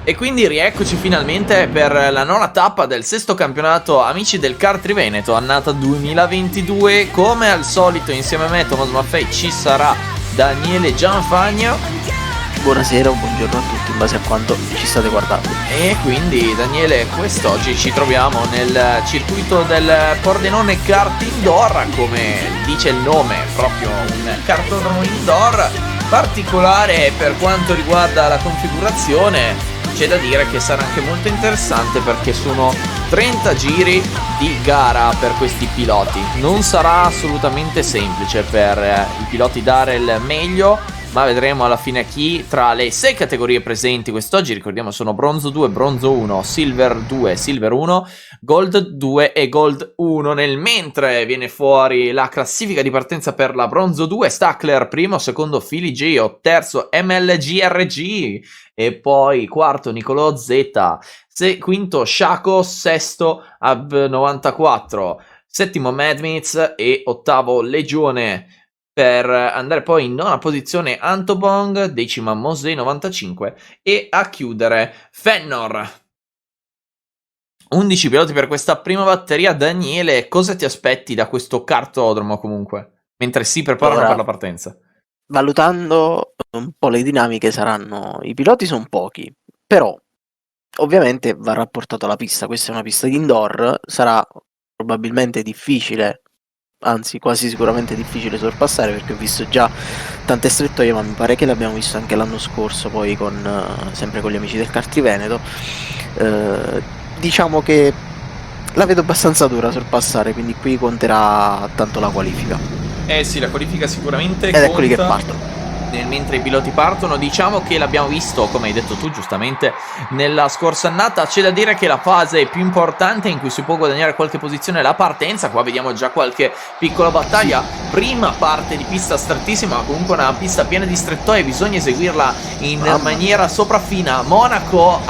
E quindi rieccoci finalmente per la nona tappa del sesto campionato Amici del Kart Triveneto, annata 2022. Come al solito insieme a me, Tommaso Maffei, ci sarà Daniele Gianfagna. Buonasera o buongiorno a tutti in base a quanto ci state guardando. E quindi Daniele, quest'oggi ci troviamo nel circuito del Pordenone Kart Indoor, come dice il nome, proprio un kartodromo indoor particolare per quanto riguarda la configurazione. C'è da dire che sarà anche molto interessante perché sono 30 giri di gara per questi piloti. Non sarà assolutamente semplice per i piloti dare il meglio, ma vedremo alla fine chi tra le 6 categorie presenti quest'oggi, ricordiamo sono bronzo 2, bronzo 1, silver 2, silver 1, gold 2 e gold 1. Nel mentre viene fuori la classifica di partenza per la bronzo 2, Stackler primo, secondo Philly Geo, terzo MLGRG e poi quarto Nicolò Z, quinto Shaco, sesto Ab94, settimo Madmits e ottavo Legione. Per andare poi in nona posizione Antobong, decima Mosey 95 e a chiudere Fennor. 11 piloti per questa prima batteria. Daniele, cosa ti aspetti da questo kartodromo comunque? Mentre si preparano per la partenza. Valutando un po' le dinamiche i piloti sono pochi, però ovviamente va rapportato alla pista. Questa è una pista di indoor, sarà probabilmente difficile, anzi quasi sicuramente difficile sorpassare, perché ho visto già tante strettoie, ma mi pare che l'abbiamo visto anche l'anno scorso poi sempre con gli Amici del Kart Triveneto. Diciamo che la vedo abbastanza dura sorpassare, quindi qui conterà tanto la qualifica. Sì, la qualifica sicuramente ed conta. È quelli che partono. Mentre i piloti partono, diciamo che l'abbiamo visto, come hai detto tu giustamente, nella scorsa annata. C'è da dire che la fase più importante in cui si può guadagnare qualche posizione è la partenza. Qua vediamo già qualche piccola battaglia. Prima parte di pista strettissima, comunque una pista piena di strettoie, bisogna eseguirla in maniera sopraffina. Monaco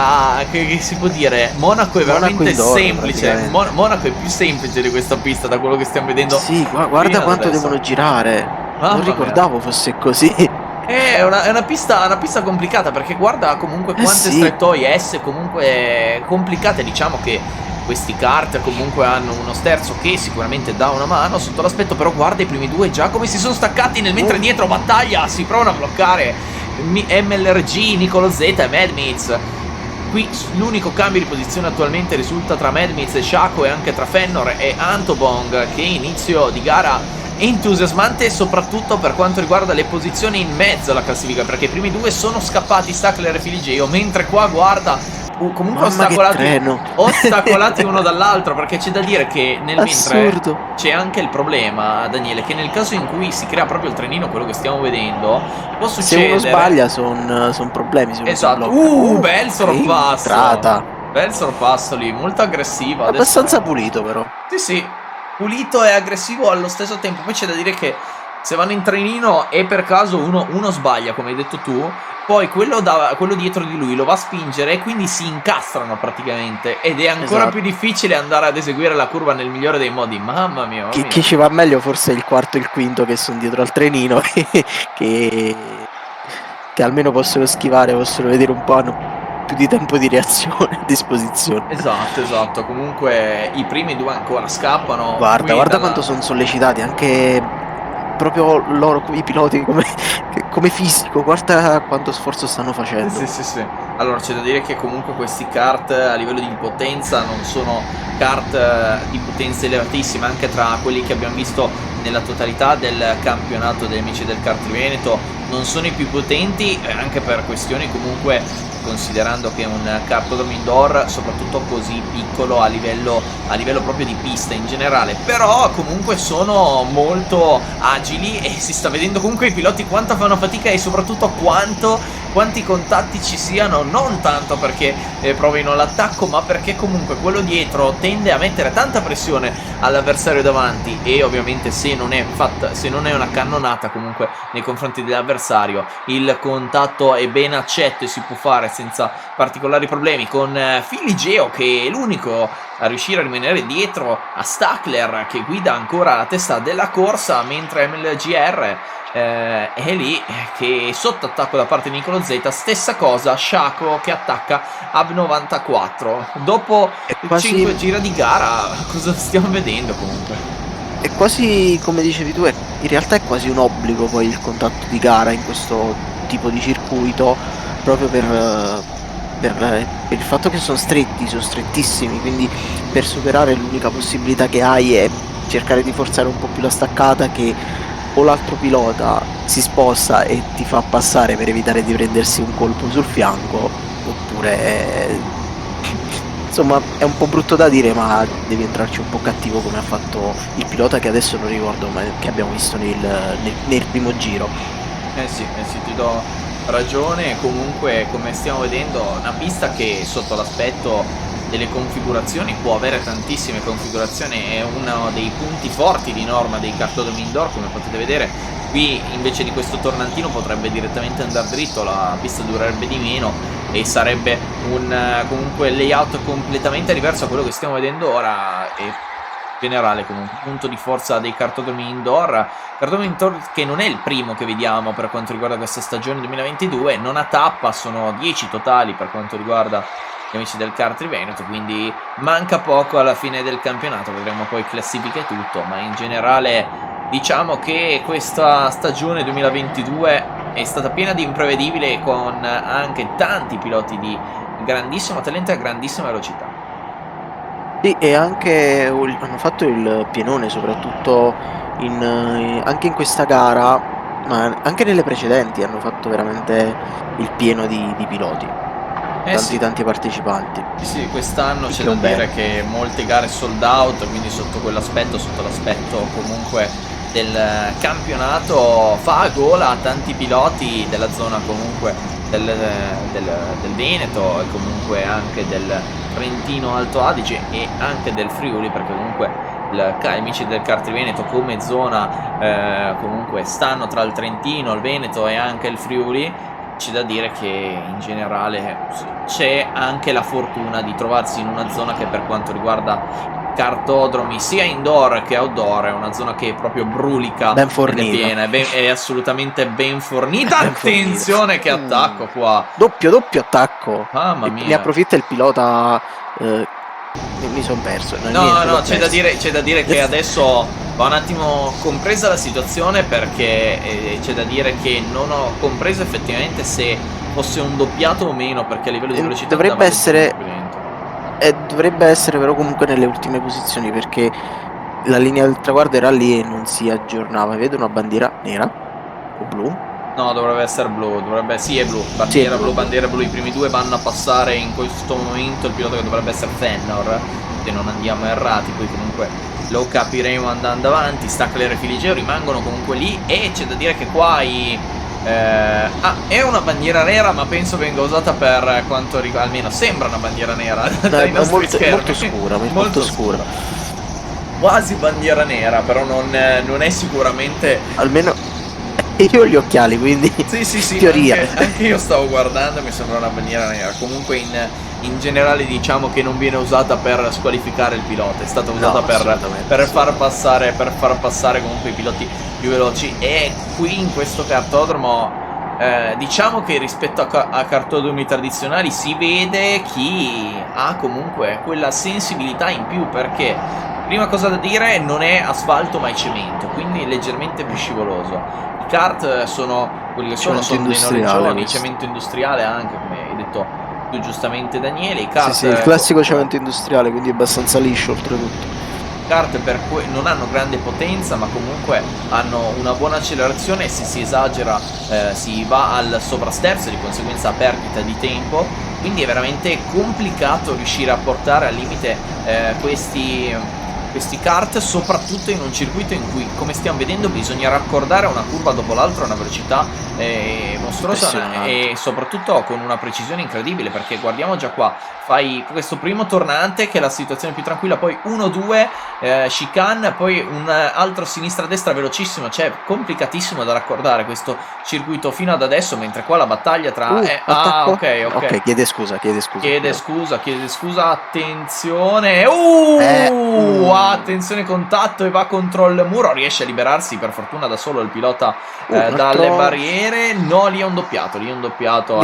che si può dire, Monaco è veramente semplice. Monaco è più semplice di questa pista, da quello che stiamo vedendo. Sì, guarda quanto devono girare. Non ricordavo fosse così. È una pista complicata, perché guarda comunque quante strettoie, comunque complicate. Diciamo che questi kart comunque hanno uno sterzo che sicuramente dà una mano sotto l'aspetto, però guarda i primi due già come si sono staccati, nel mentre dietro battaglia, si provano a bloccare MLRG, Nicolo Z e Madmits. Qui l'unico cambio di posizione attualmente risulta tra Madmits e Shaco, e anche tra Fennor e Antobong, che inizio di gara entusiasmante, soprattutto per quanto riguarda le posizioni in mezzo alla classifica, perché i primi due sono scappati, Stackler e Philly Geo, mentre qua guarda comunque ostacolati uno dall'altro, perché c'è da dire che nel mentre c'è anche il problema, Daniele, che nel caso in cui si crea proprio il trenino, quello che stiamo vedendo, può succedere, se uno sbaglia sono problemi. Esatto. Bel sorpasso, bel sorpasso lì, molto aggressivo, abbastanza pulito però. Sì, pulito e aggressivo allo stesso tempo. Poi c'è da dire che se vanno in trenino e per caso uno sbaglia, come hai detto tu, poi quello dietro di lui lo va a spingere e quindi si incastrano praticamente, ed è ancora più difficile andare ad eseguire la curva nel migliore dei modi. Mamma mia. Chi ci va meglio forse il quarto e il quinto, che sono dietro al trenino, che almeno possono schivare, possono vedere un po', più di tempo di reazione a disposizione. Esatto. Comunque i primi due ancora scappano. Guarda quanto sono sollecitati anche proprio loro, i piloti, come fisico. Guarda quanto sforzo stanno facendo. Sì. Allora c'è da dire che comunque questi kart a livello di potenza non sono kart di potenza elevatissima, anche tra quelli che abbiamo visto nella totalità del campionato degli Amici del Kart Triveneto non sono i più potenti, anche per questioni comunque, considerando che è un kartodromo indoor soprattutto così piccolo a livello proprio di pista in generale, però comunque sono molto agili e si sta vedendo comunque i piloti quanto fanno fatica e soprattutto quanti contatti ci siano, non tanto perché provino l'attacco, ma perché comunque quello dietro tende a mettere tanta pressione all'avversario davanti, e ovviamente se non è una cannonata comunque nei confronti dell'avversario, il contatto è ben accetto e si può fare senza particolari problemi, con Philly Geo che è l'unico a riuscire a rimanere dietro a Stackler, che guida ancora la testa della corsa, mentre MLGR è lì che sotto attacco da parte di Nicolo Z. Stessa cosa Shaco che attacca Ab94. Dopo quasi 5 giri di gara, cosa stiamo vedendo comunque? È quasi, come dicevi tu, in realtà è quasi un obbligo poi il contatto di gara in questo tipo di circuito, proprio per il fatto che sono strettissimi, quindi per superare l'unica possibilità che hai è cercare di forzare un po' più la staccata, che o l'altro pilota si sposta e ti fa passare per evitare di prendersi un colpo sul fianco, oppure insomma è un po' brutto da dire, ma devi entrarci un po' cattivo, come ha fatto il pilota che adesso non ricordo, ma che abbiamo visto nel primo giro. Sì, ti do ragione. Comunque, come stiamo vedendo, una pista che sotto l'aspetto delle configurazioni può avere tantissime configurazioni, è uno dei punti forti di norma dei cartodromi indoor, come potete vedere. Qui invece di questo tornantino potrebbe direttamente andare dritto, la pista durerebbe di meno e sarebbe un comunque layout completamente diverso a quello che stiamo vedendo ora. E generale comunque punto di forza dei cartodromi indoor che non è il primo che vediamo per quanto riguarda questa stagione 2022, non ha tappa, sono 10 totali per quanto riguarda gli amici del Karting Veneto, quindi manca poco alla fine del campionato, vedremo poi classifiche e tutto, ma in generale diciamo che questa stagione 2022 è stata piena di imprevedibile, con anche tanti piloti di grandissimo talento e grandissima velocità. Sì, e anche hanno fatto il pienone, soprattutto anche in questa gara, ma anche nelle precedenti hanno fatto veramente il pieno di piloti, tanti partecipanti. Sì, quest'anno c'è da dire che molte gare sold out, quindi sotto quell'aspetto, sotto l'aspetto comunque del campionato, fa gola a tanti piloti della zona comunque del Veneto e comunque anche del Trentino Alto Adige e anche del Friuli, perché comunque gli amici del Karting Veneto come zona comunque stanno tra il Trentino, il Veneto e anche il Friuli. C'è da dire che in generale c'è anche la fortuna di trovarsi in una zona che, per quanto riguarda cartodromi sia indoor che outdoor, è una zona che è proprio brulica, ben fornita, è assolutamente ben fornita. Attenzione che attacco qua, doppio attacco, mamma mia, ne approfitta il pilota. Mi sono perso. No, c'è da dire che adesso va un attimo compresa la situazione, perché c'è da dire che non ho compreso effettivamente se fosse un doppiato o meno, perché a livello di velocità dovrebbe essere però comunque nelle ultime posizioni, perché la linea del traguardo era lì e non si aggiornava. Vedo una bandiera nera o blu? No, dovrebbe essere blu, sì, è blu, bandiera blu, bandiera blu. I primi due vanno a passare in questo momento il pilota che dovrebbe essere Fennor, se non andiamo errati, poi comunque lo capiremo andando avanti. Stackler e Filigeo rimangono comunque lì, e c'è da dire che qua è una bandiera nera, ma penso venga usata per quanto riguarda, almeno sembra una bandiera nera dai nostri schermi. Molto scura. Quasi bandiera nera, però non è sicuramente, almeno io ho gli occhiali, quindi sì, teoria. Anche io stavo guardando, mi sembra una bandiera nera. Comunque in generale diciamo che non viene usata per squalificare il pilota, è stata usata per far passare comunque i piloti più veloci. E qui in questo cartodromo diciamo che rispetto a cartodromi tradizionali si vede chi ha comunque quella sensibilità in più, perché prima cosa da dire, non è asfalto ma è cemento, quindi leggermente più scivoloso. I kart sono quelli che sono dei noleggioni, cemento industriale anche, come hai detto tu giustamente Daniele. I kart, sì, il classico cemento industriale, quindi abbastanza liscio oltretutto. I kart per cui non hanno grande potenza, ma comunque hanno una buona accelerazione, e se si esagera si va al sovrasterzo, di conseguenza a perdita di tempo, quindi è veramente complicato riuscire a portare al limite questi questi kart, soprattutto in un circuito in cui, come stiamo vedendo, bisogna raccordare una curva dopo l'altra a una velocità mostruosa e soprattutto con una precisione incredibile, perché guardiamo già qua, fai questo primo tornante che è la situazione più tranquilla, poi 1-2 chicane, poi un altro sinistra-destra velocissimo, cioè complicatissimo da raccordare questo circuito fino ad adesso, mentre qua la battaglia tra ok, chiede scusa, attenzione, attenzione, contatto e va contro il muro, riesce a liberarsi per fortuna da solo il pilota dalle barriere. No, lì è un doppiato almeno.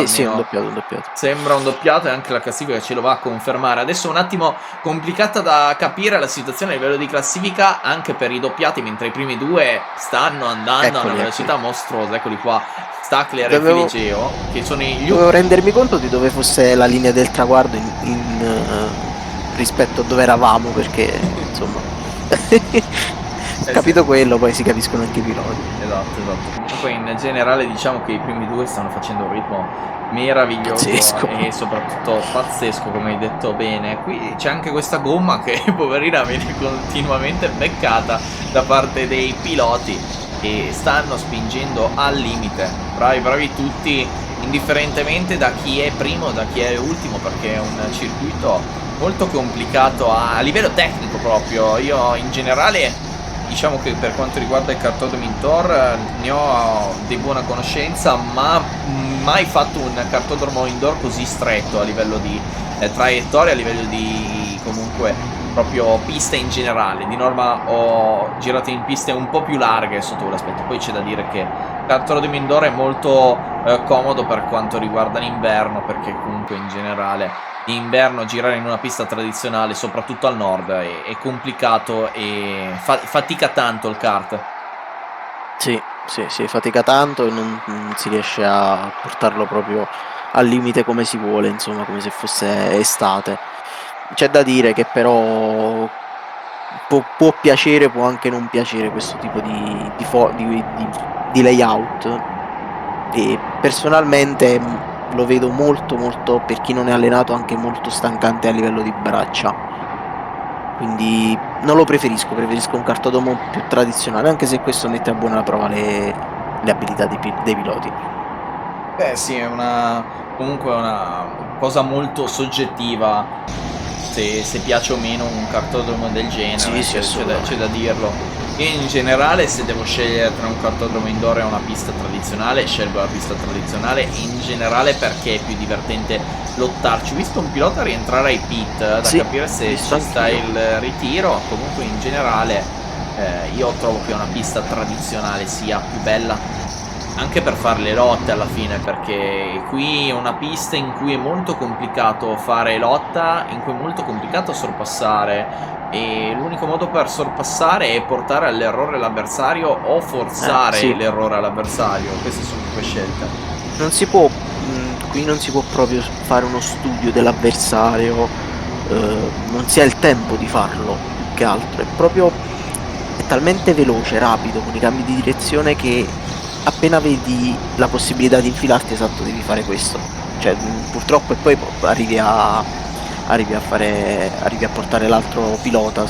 Sì, un doppiato. Sembra un doppiato e anche la classifica ce lo va a confermare. Adesso un attimo complicata da capire la situazione a livello di classifica anche per i doppiati, mentre i primi due stanno andando a una velocità mostruosa. Eccoli qua, Stackler e Filigeo, che sono dovevo rendermi conto di dove fosse la linea del traguardo rispetto a dove eravamo, perché insomma capito quello, poi si capiscono anche i piloti. Esatto. Comunque in generale diciamo che i primi due stanno facendo un ritmo meraviglioso e soprattutto pazzesco, come hai detto bene. Qui c'è anche questa gomma che poverina viene continuamente beccata da parte dei piloti e stanno spingendo al limite. Bravi tutti, indifferentemente da chi è primo da chi è ultimo, perché è un circuito molto complicato a livello tecnico proprio. Io in generale diciamo che per quanto riguarda il kartodromo indoor ne ho di buona conoscenza, ma mai fatto un kartodromo indoor così stretto a livello di traiettoria, a livello di comunque proprio piste in generale. Di norma ho girato in piste un po' più larghe sotto quell'aspetto. Poi c'è da dire che il kartodromo indoor è molto comodo per quanto riguarda l'inverno, perché comunque in generale d'inverno girare in una pista tradizionale, soprattutto al nord, è complicato e fatica tanto il kart. Sì, fatica tanto e non si riesce a portarlo proprio al limite come si vuole, insomma, come se fosse estate. C'è da dire che però può piacere, può anche non piacere questo tipo di layout, e personalmente lo vedo molto, per chi non è allenato, anche molto stancante a livello di braccia, quindi non lo preferisco un kartodromo più tradizionale, anche se questo mette a buona prova le abilità dei piloti. Sì, è comunque una cosa molto soggettiva se piace o meno un kartodromo del genere. C'è da dirlo. E in generale, se devo scegliere tra un kartodromo indoor e una pista tradizionale, scelgo la pista tradizionale, in generale perché è più divertente lottarci. Ho visto un pilota rientrare ai pit da capire se ci sta il ritiro. Comunque in generale io trovo che una pista tradizionale sia più bella anche per fare le lotte alla fine, perché qui è una pista in cui è molto complicato fare lotta, in cui è molto complicato sorpassare, e l'unico modo per sorpassare è portare all'errore l'avversario o forzare l'errore all'avversario. Queste sono due scelte. Qui non si può proprio fare uno studio dell'avversario, non si ha il tempo di farlo, più che altro è talmente veloce, rapido con i cambi di direzione, che appena vedi la possibilità di infilarti, devi fare questo, cioè purtroppo, e poi arrivi a portare l'altro pilota,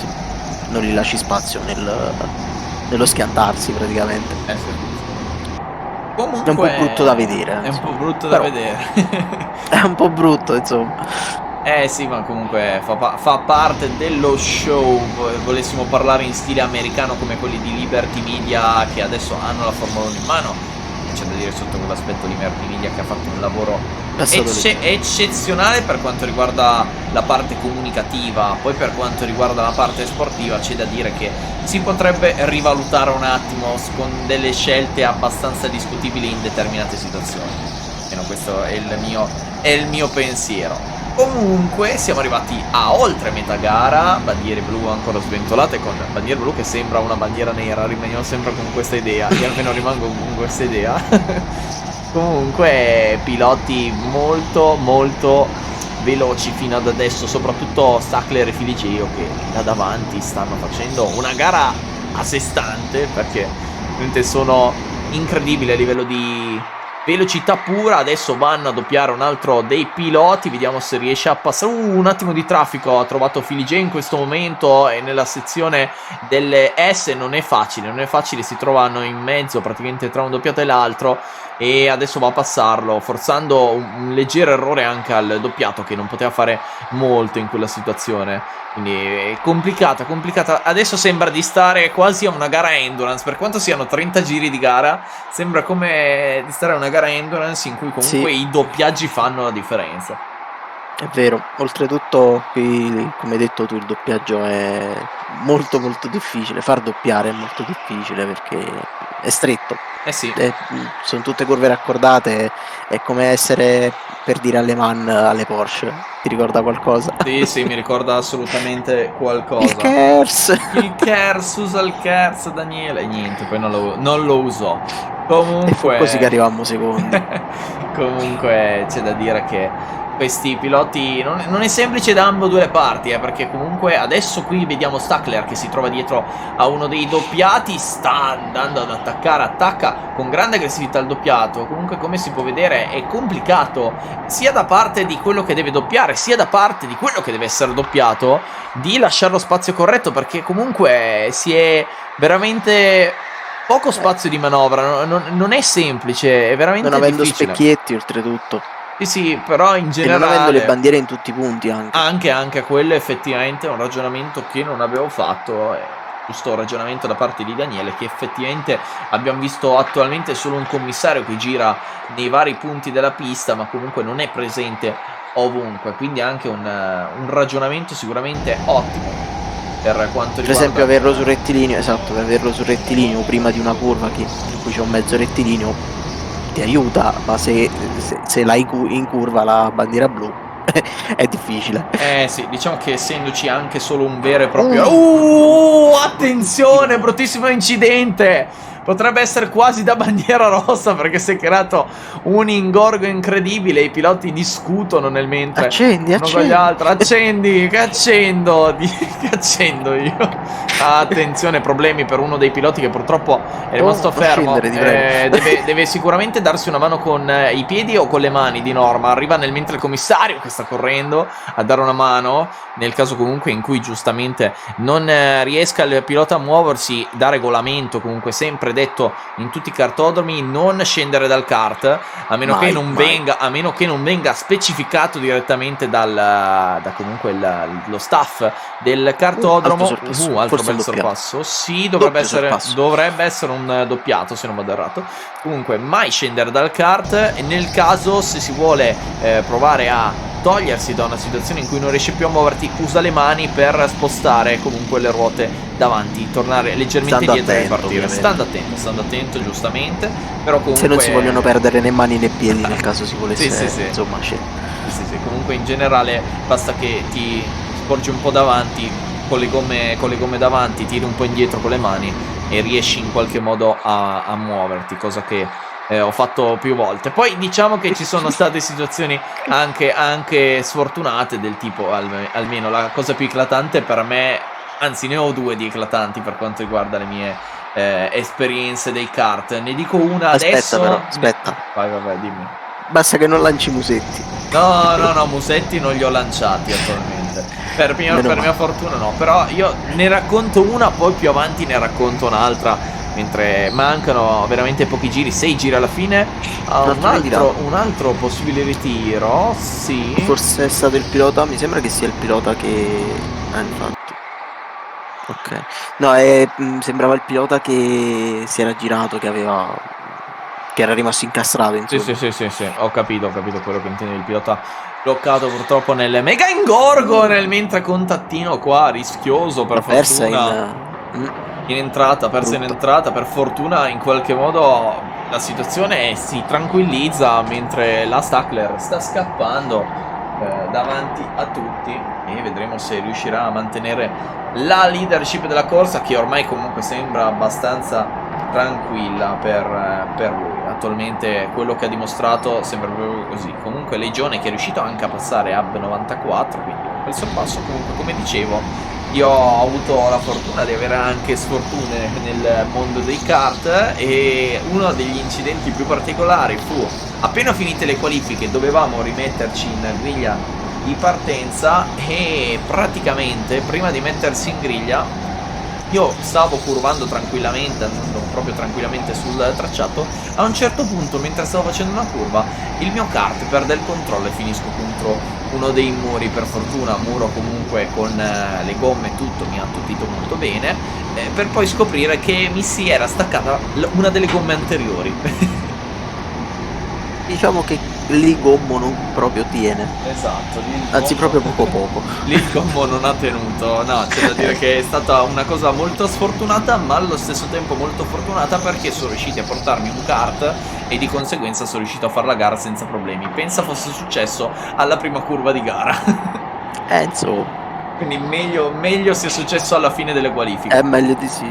non gli lasci spazio nello schiantarsi praticamente. Comunque è un po' brutto da vedere, è un po' brutto, insomma. Sì, ma comunque fa parte dello show. Volessimo parlare in stile americano come quelli di Liberty Media, che adesso hanno la Formula 1 in mano. C'è da dire sotto quell'aspetto Liberty Media che ha fatto un lavoro eccezionale per quanto riguarda la parte comunicativa. Poi per quanto riguarda la parte sportiva c'è da dire che si potrebbe rivalutare un attimo con delle scelte abbastanza discutibili in determinate situazioni. Questo è il mio pensiero. Comunque siamo arrivati a oltre metà gara, bandiere blu ancora sventolate, con bandiera blu che sembra una bandiera nera. Rimaniamo sempre con questa idea, io almeno rimango con questa idea. Comunque piloti molto veloci fino ad adesso, soprattutto Stackler e Filigeo, che da davanti stanno facendo una gara a sé stante, perché sono incredibili a livello di velocità pura. Adesso vanno a doppiare un altro dei piloti, vediamo se riesce a passare. Un attimo di traffico ha trovato Philly J in questo momento, e nella sezione delle S non è facile, si trovano in mezzo praticamente tra un doppiato e l'altro, e adesso va a passarlo, forzando un leggero errore anche al doppiato, che non poteva fare molto in quella situazione. Quindi è complicata. Adesso sembra di stare quasi a una gara endurance, per quanto siano 30 giri di gara, sembra come di stare a una gara endurance in cui comunque Sì. i doppiaggi fanno la differenza. È vero, oltretutto qui, come hai detto tu, il doppiaggio è molto molto difficile, far doppiare è molto difficile perché è stretto, Sì. sono tutte curve raccordate, è come essere, per dire, alle Man alle Porsche, ti ricorda qualcosa? Sì, mi ricorda assolutamente qualcosa. Il KERS! Il KERS, usa il KERS Daniele. Niente, poi non lo usò. E fu così che arrivammo secondi. Comunque c'è da dire che questi piloti non è semplice da ambedue le parti, perché comunque adesso qui vediamo Stackler che si trova dietro a uno dei doppiati, sta andando ad attaccare, attacca con grande aggressività il doppiato. Comunque, come si può vedere, è complicato sia da parte di quello che deve doppiare, sia da parte di quello che deve essere doppiato, di lasciare lo spazio corretto, perché comunque si è veramente poco spazio di manovra, non è semplice, è veramente Non avendo difficile. specchietti oltretutto. Sì, però in E non avendo le generale bandiere in tutti i punti anche. anche quello effettivamente è un ragionamento che non avevo fatto, giusto ragionamento da parte di Daniele, che effettivamente abbiamo visto attualmente solo un commissario che gira nei vari punti della pista, ma comunque non è presente ovunque, quindi anche un ragionamento sicuramente ottimo per quanto Per riguarda, esempio averlo sul rettilineo, esatto, per averlo sul rettilineo prima di una curva in cui c'è un mezzo rettilineo ti aiuta, ma se l'hai in curva la bandiera blu è difficile. sì, diciamo che essendoci anche solo un vero e proprio attenzione, bruttissimo incidente. Potrebbe essere quasi da bandiera rossa, perché si è creato un ingorgo incredibile. I piloti discutono nel mentre Accendi. uno con gli altri. Accendi, che accendo? Che accendo io? Attenzione, problemi per uno dei piloti che purtroppo è rimasto fermo. Scendere, ti prego. Deve sicuramente darsi una mano con i piedi o con le mani di norma. Arriva nel mentre il commissario che sta correndo a dare una mano, nel caso comunque in cui giustamente non riesca il pilota a muoversi. Da regolamento, comunque sempre detto in tutti i cartodromi, non scendere dal kart a meno che non venga specificato direttamente da comunque lo staff del cartodromo. Altro bel sorpasso. Sì, dovrebbe essere un doppiato, se non vado errato. Comunque mai scendere dal kart, e nel caso, se si vuole provare a togliersi da una situazione in cui non riesci più a muoverti, usa le mani per spostare comunque le ruote davanti, tornare leggermente indietro e ripartire. Stando attento, giustamente. Però comunque, se non si vogliono perdere né mani né piedi nel caso si volesse insomma scegliere. Sì, comunque in generale basta che ti sporgi un po' davanti con le gomme davanti, tiri un po' indietro con le mani e riesci in qualche modo a muoverti, cosa che ho fatto più volte. Poi diciamo che ci sono state situazioni anche sfortunate, del tipo, almeno la cosa più eclatante per me, anzi ne ho due di eclatanti per quanto riguarda le mie esperienze dei kart. Ne dico una adesso. Aspetta. Vai, dimmi. Basta che non lanci Musetti. No, Musetti non li ho lanciati attualmente. Per mia fortuna no. Però io ne racconto una, poi più avanti ne racconto un'altra, mentre mancano veramente pochi giri, 6 giri alla fine. Un altro possibile ritiro. Sì. Forse è stato il pilota, mi sembra che sia il pilota che... infatti. Ok. No, sembrava il pilota che si era girato, che era rimasto incastrato, insomma. Sì, ho capito quello che intende. Il pilota bloccato purtroppo nel mega ingorgo, nel mentre contattino qua rischioso, per fortuna in entrata, persa in entrata. Per fortuna in qualche modo la situazione si tranquillizza, mentre la Stackler sta scappando davanti a tutti, e vedremo se riuscirà a mantenere la leadership della corsa, che ormai comunque sembra abbastanza tranquilla per lui. Attualmente quello che ha dimostrato sembra proprio così. Comunque Legione, che è riuscito anche a passare Hub 94, quindi un bel sorpasso. Comunque, come dicevo, Io ho avuto la fortuna di avere anche sfortune nel mondo dei kart e uno degli incidenti più particolari fu appena finite le qualifiche dovevamo rimetterci in griglia di partenza e praticamente prima di mettersi in griglia io stavo curvando tranquillamente, andando proprio tranquillamente sul tracciato. A un certo punto, mentre stavo facendo una curva, il mio kart perde il controllo e finisco contro uno dei muri. Per fortuna, muro comunque con le gomme e tutto mi ha attutito molto bene, per poi scoprire che mi si era staccata una delle gomme anteriori. Diciamo che lì gommo non proprio tiene, Esatto, lì il anzi gommo- proprio poco. Lì il gommo non ha tenuto, no, c'è da dire che è stata una cosa molto sfortunata, ma allo stesso tempo molto fortunata perché sono riusciti a portarmi un kart e di conseguenza sono riuscito a fare la gara senza problemi. Pensa fosse successo alla prima curva di gara. Insomma, Quindi meglio sia successo alla fine delle qualifiche. è meglio di sì.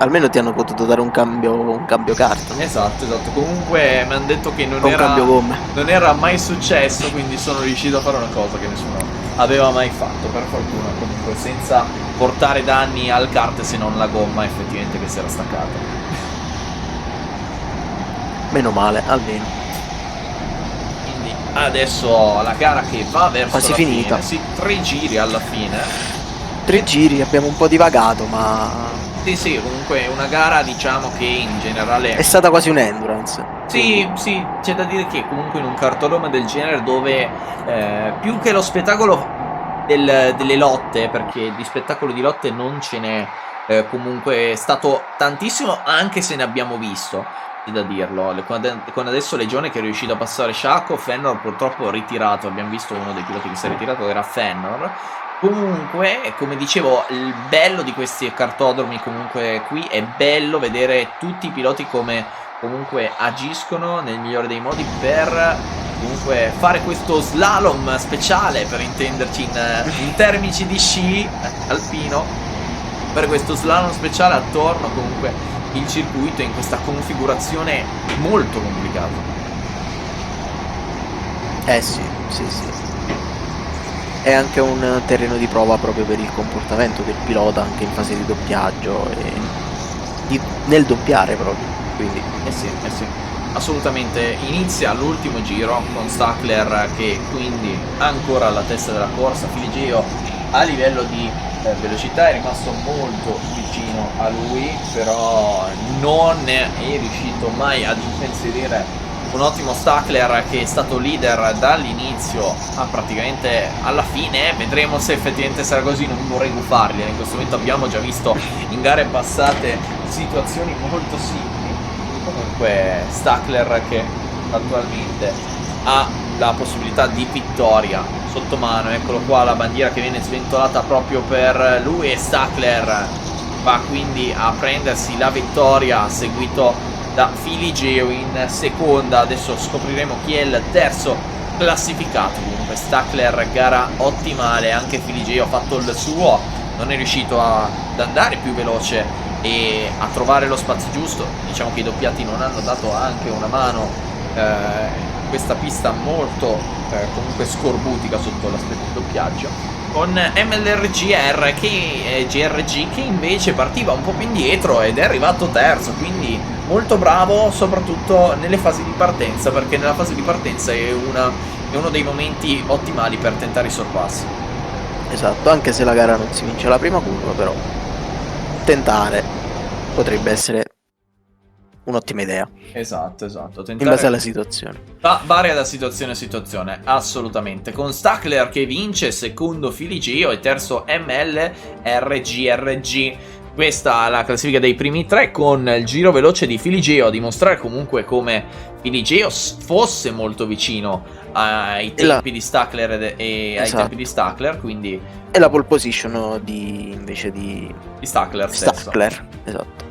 Almeno ti hanno potuto dare un cambio kart, no? Esatto. Comunque mi hanno detto che Un cambio gomme. non era mai successo, quindi sono riuscito a fare una cosa che nessuno aveva mai fatto, per fortuna, comunque senza portare danni al kart se non la gomma effettivamente che si era staccata. Meno male, almeno. Quindi adesso la gara che va verso Quasi la finita. fine, sì, 3 giri alla fine. 3 giri, abbiamo un po' divagato, ma Sì, comunque è una gara diciamo che in generale è stata quasi un endurance. Sì, c'è da dire che comunque in un cartodrome del genere dove più che lo spettacolo delle lotte, perché di spettacolo di lotte non ce n'è comunque stato tantissimo, anche se ne abbiamo visto, c'è da dirlo. Con adesso Legione che è riuscito a passare Shaco, Fennor purtroppo ritirato, abbiamo visto uno dei piloti che si è ritirato era Fennor. Comunque, come dicevo, il bello di questi cartodromi comunque qui è bello vedere tutti i piloti come comunque agiscono nel migliore dei modi per comunque fare questo slalom speciale, per intenderci in termini di sci alpino, per questo slalom speciale attorno comunque il circuito in questa configurazione molto complicata. Sì. È anche un terreno di prova proprio per il comportamento del pilota anche in fase di doppiaggio e nel doppiare proprio. Quindi Sì, assolutamente. Inizia l'ultimo giro con Stackler che quindi ancora alla testa della corsa. Filigeo a livello di velocità è rimasto molto vicino a lui, però non è riuscito mai ad impensierire un ottimo Stackler che è stato leader dall'inizio a praticamente alla fine. Vedremo se effettivamente sarà così, non vorrei gufarli. In questo momento abbiamo già visto in gare passate situazioni molto simili. Comunque Stackler che attualmente ha la possibilità di vittoria sotto mano, eccolo qua la bandiera che viene sventolata proprio per lui e Stackler va quindi a prendersi la vittoria, seguito da Filigeo in seconda. Adesso scopriremo chi è il terzo classificato. Comunque Stackler gara ottimale, anche Filigeo ha fatto il suo, non è riuscito ad andare più veloce e a trovare lo spazio giusto. Diciamo che i doppiati non hanno dato anche una mano questa pista molto comunque scorbutica sotto l'aspetto di doppiaggio, con MLRGR GRG che invece partiva un po' più indietro ed è arrivato terzo, quindi molto bravo soprattutto nelle fasi di partenza, perché nella fase di partenza è uno dei momenti ottimali per tentare i sorpassi. esatto, anche se la gara non si vince alla prima curva, però tentare potrebbe essere un'ottima idea Esatto. in base alla situazione. Varia da situazione a situazione, assolutamente. Con Stackler che vince, secondo Filigeo e terzo MLRGRG. Questa è la classifica dei primi tre, con il giro veloce di Filigeo a dimostrare comunque come Filigeo fosse molto vicino ai tempi di Stackler e ai tempi di Stackler, quindi e la pole position invece di Stackler stesso. Stackler, esatto.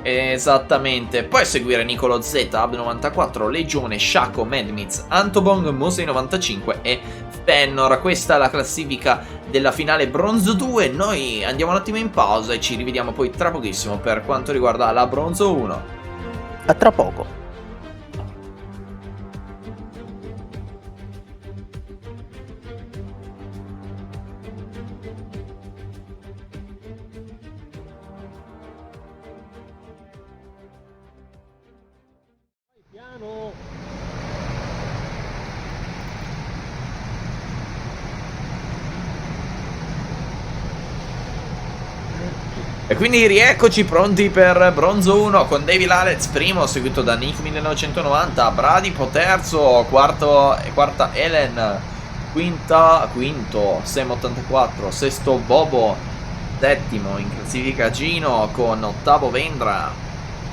Esattamente. Poi a seguire Nicolo Z, Ab94, Legione, Shaco, Madmiz, Antobong, Mosei 95 e Fennor. Questa è la classifica della finale Bronzo 2. Noi andiamo un attimo in pausa e ci rivediamo poi tra pochissimo per quanto riguarda la Bronzo 1. A tra poco. E quindi rieccoci pronti per bronzo 1 con Davy Lalez primo, seguito da Nick 1990, Bradipo terzo, quarta Helen, quinto Sam 84, sesto Bobo, settimo in classifica Gino con ottavo Vendra.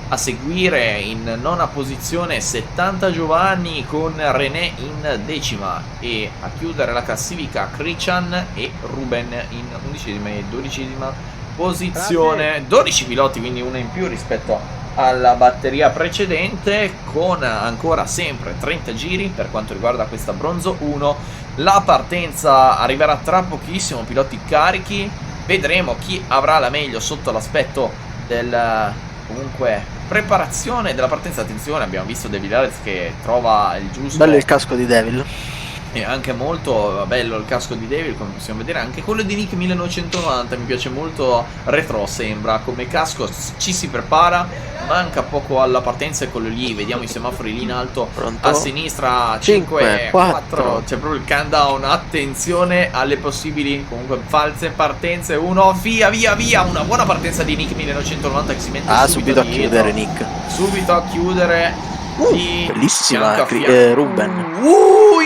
A seguire in nona posizione 70 Giovanni con René in decima, e a chiudere la classifica Christian e Ruben in undicesima e dodicesima posizione. 12 piloti, quindi una in più rispetto alla batteria precedente, con ancora sempre 30 giri per quanto riguarda questa bronzo 1. La partenza arriverà tra pochissimo, piloti carichi, vedremo chi avrà la meglio sotto l'aspetto del comunque preparazione della partenza. Attenzione, abbiamo visto Davy Lalez che trova il giusto. Bello il casco di Devil. E anche molto bello il casco di Devil, come possiamo vedere. Anche quello di Nick 1990 mi piace molto, retro sembra come casco. Ci si prepara, manca poco alla partenza. E quello lì, vediamo i semafori lì in alto. Pronto? A sinistra 5, 4, c'è proprio il countdown. Attenzione alle possibili comunque false partenze. 1, via, una buona partenza di Nick 1990 che si mette subito a dietro. chiudere Nick. Subito a chiudere. Bellissima Ruben.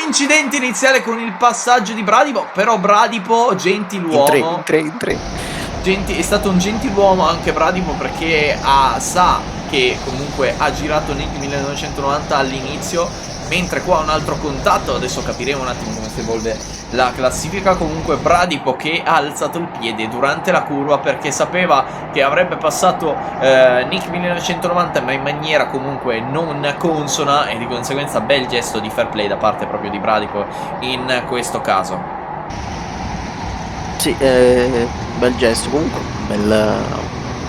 Incidente iniziale con il passaggio di Bradipo, però Bradipo gentiluomo. In tre. È stato un gentiluomo anche Bradipo, perché sa che comunque ha girato Nick 1990 all'inizio, mentre qua un altro contatto. Adesso capiremo un attimo come si evolve la classifica. Comunque Bradipo che ha alzato il piede durante la curva perché sapeva che avrebbe passato Nick 1990, ma in maniera comunque non consona, e di conseguenza bel gesto di fair play da parte proprio di Bradipo in questo caso. Sì, bel gesto, comunque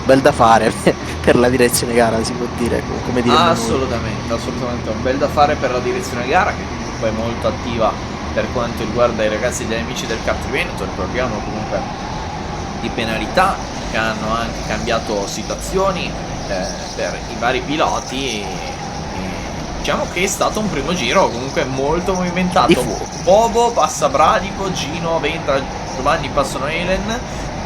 bel da fare per la direzione gara, si può dire, come dire. Assolutamente un bel da fare per la direzione gara, che comunque è molto attiva per quanto riguarda i ragazzi degli amici del kart Veneto. Ricordiamo comunque di penalità che hanno anche cambiato situazioni per i vari piloti, e diciamo che è stato un primo giro comunque molto movimentato. Bobo passa Bradipo, Gino, Vendra, Giovanni passano Helen,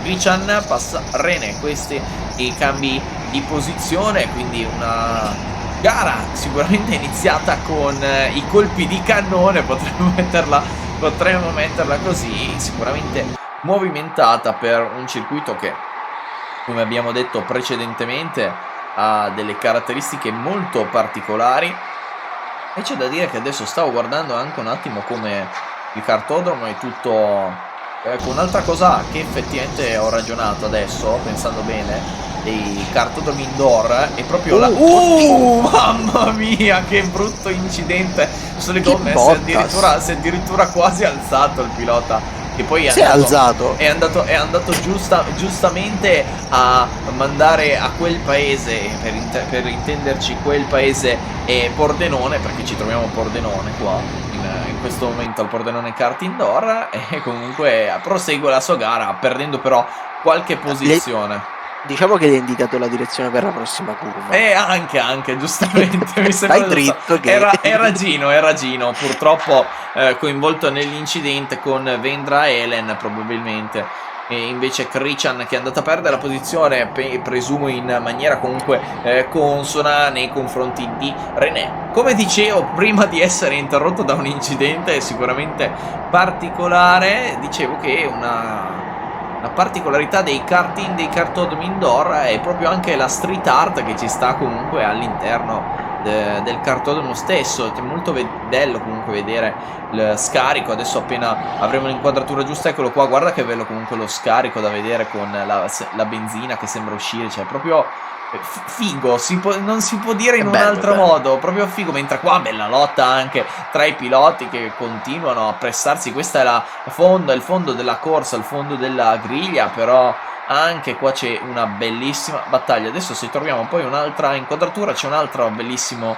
Christian passa René. Questi i cambi di posizione, quindi una gara sicuramente iniziata con i colpi di cannone, potremmo metterla così, sicuramente movimentata per un circuito che, come abbiamo detto precedentemente, ha delle caratteristiche molto particolari. E c'è da dire che adesso stavo guardando anche un attimo come il kartodromo è tutto. Ecco, un'altra cosa che effettivamente ho ragionato adesso, pensando bene, dei kartodromi indoor, è proprio mamma mia, che brutto incidente sulle gomme. Si è addirittura quasi alzato il pilota, che poi è andato giustamente a mandare a quel paese, per intenderci quel paese è Pordenone, perché ci troviamo a Pordenone qua in questo momento al Pordenone Kart Indoor, e comunque prosegue la sua gara perdendo però qualche posizione. Diciamo che gli ha indicato la direzione per la prossima curva. Anche giustamente mi sembra dritto che... era Gino purtroppo coinvolto nell'incidente con Vendra e Helen probabilmente. E invece Christian, che è andato a perdere la posizione, presumo in maniera comunque consona nei confronti di René. Come dicevo, prima di essere interrotto da un incidente sicuramente particolare, dicevo che una particolarità dei karting, dei kartodromi indoor, è proprio anche la street art che ci sta comunque all'interno del kartodromo stesso. È molto bello comunque vedere il scarico. Adesso appena avremo l'inquadratura giusta, eccolo qua, guarda che bello comunque lo scarico da vedere con la benzina che sembra uscire, cioè proprio figo, non si può dire in un altro modo, proprio figo. Mentre qua bella lotta anche tra i piloti che continuano a pressarsi. Questa è il fondo della corsa, il fondo della griglia, però anche qua c'è una bellissima battaglia. Adesso se troviamo poi un'altra inquadratura, c'è un altro bellissimo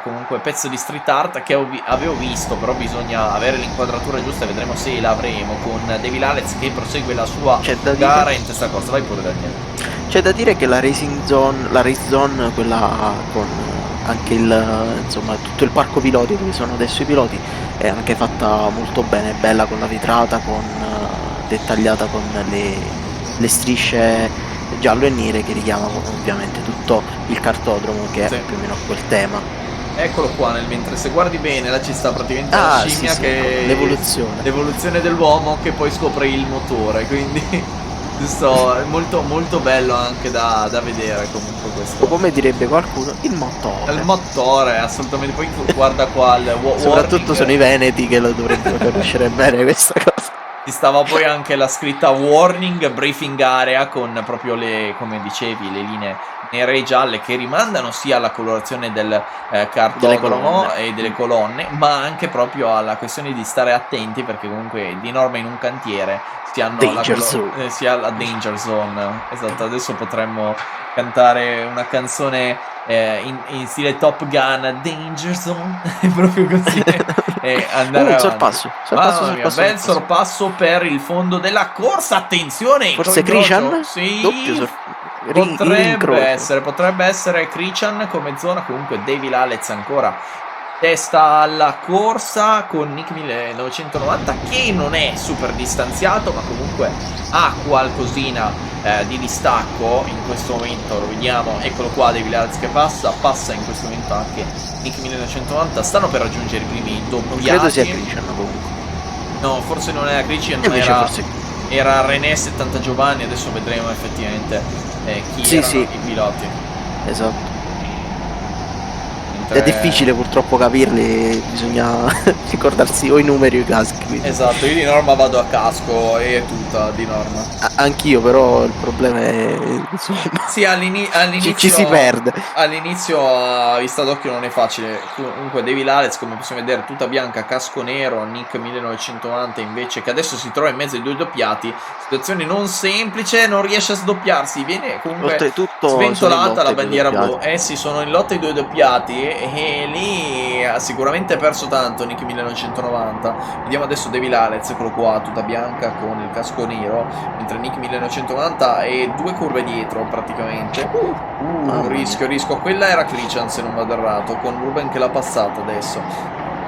comunque pezzo di street art che avevo visto, però bisogna avere l'inquadratura giusta e vedremo se la avremo, con Davy Lalez che prosegue la sua gara in testa corsa. Vai pure Daniele. C'è da dire che la race zone, quella con anche insomma, tutto il parco piloti dove sono adesso i piloti è anche fatta molto bene, bella con la vetrata, dettagliata con le strisce giallo e nere che richiamano ovviamente tutto il cartodromo, che Sì. è più o meno quel tema. Eccolo qua mentre se guardi bene là ci sta praticamente la Ah, scimmia sì, che l'evoluzione dell'uomo che poi scopre il motore, quindi giusto, è molto molto bello anche da vedere comunque o questo. come direbbe qualcuno, il Il motore. motore assolutamente, poi guarda qua il Soprattutto sono i warning. veneti che lo dovrebbero conoscere bene questa cosa. Ci stava poi anche la scritta warning, briefing area, con proprio come dicevi, le linee nere e gialle che rimandano sia alla colorazione del Delle cartodromo colonne. e delle colonne, ma anche proprio alla questione di stare attenti, perché comunque di norma in un cantiere si hanno Danger Zone. si ha la danger zone. Esatto, adesso potremmo cantare una canzone in stile Top Gun, Danger Zone, proprio così, e andare Un avanti. sorpasso. Mamma mia, bel sorpasso per il fondo della corsa. Attenzione, Forse incrocio. Christian? Sì, L'incrocio. potrebbe essere Christian come zona. Comunque Davy Lalez ancora testa alla corsa con Nick 1990, che non è super distanziato, ma comunque ha qualcosina di distacco in questo momento. Lo vediamo, eccolo qua, Davy Lalez che passa in questo momento anche Nick 1990. Stanno per raggiungere i primi Non credo sia doppiati. Christian comunque. No, forse non era Christian, E ma invece forse. era René 70 Giovanni. Adesso vedremo effettivamente chi Sì, erano sì, i piloti. esatto. È Mentre- difficile purtroppo capirli, bisogna ricordarsi o i numeri o i caschi. Quindi. Esatto, io di norma vado a casco e tutta di norma. Anch'io, però il problema è, insomma, Sì, ci si perde. all'inizio a vista d'occhio non è facile. Comunque Davy Lalez, come possiamo vedere, tuta bianca, casco nero, Nick 1990 invece, che adesso si trova in mezzo ai due doppiati. Situazione non semplice, non riesce a sdoppiarsi, viene comunque Oltretutto sono in sventolata lotta la i due bandiera blu. doppiati. Sì, sono in lotta i due doppiati e lì ha sicuramente perso tanto Nick 1990. Vediamo adesso Davy Lalez, eccolo qua, tuta bianca con il casco nero, mentre Nick 1990 è due curve dietro praticamente. Mamma mia. Rischio. Quella era Christian se non vado errato, con Ruben che l'ha passata adesso.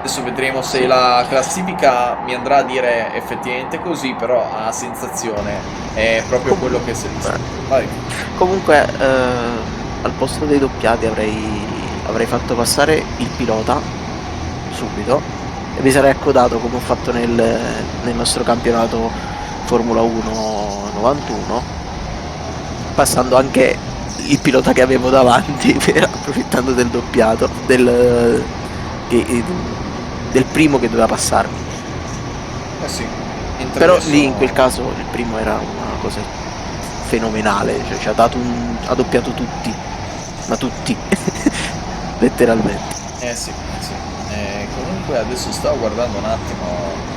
Adesso vedremo se Sì. la classifica mi andrà a dire effettivamente così, però a sensazione è proprio quello che si è visto. Vai. Comunque, al posto dei doppiati avrei fatto passare il pilota subito e mi sarei accodato come ho fatto nel nostro campionato Formula 1 91, passando anche il pilota che avevo davanti, approfittando del doppiato del primo che dopeva passarmi. Sì. Però lì in quel caso il primo era una cosa fenomenale, cioè ci ha doppiato tutti, ma tutti, letteralmente. Sì. Comunque adesso stavo guardando un attimo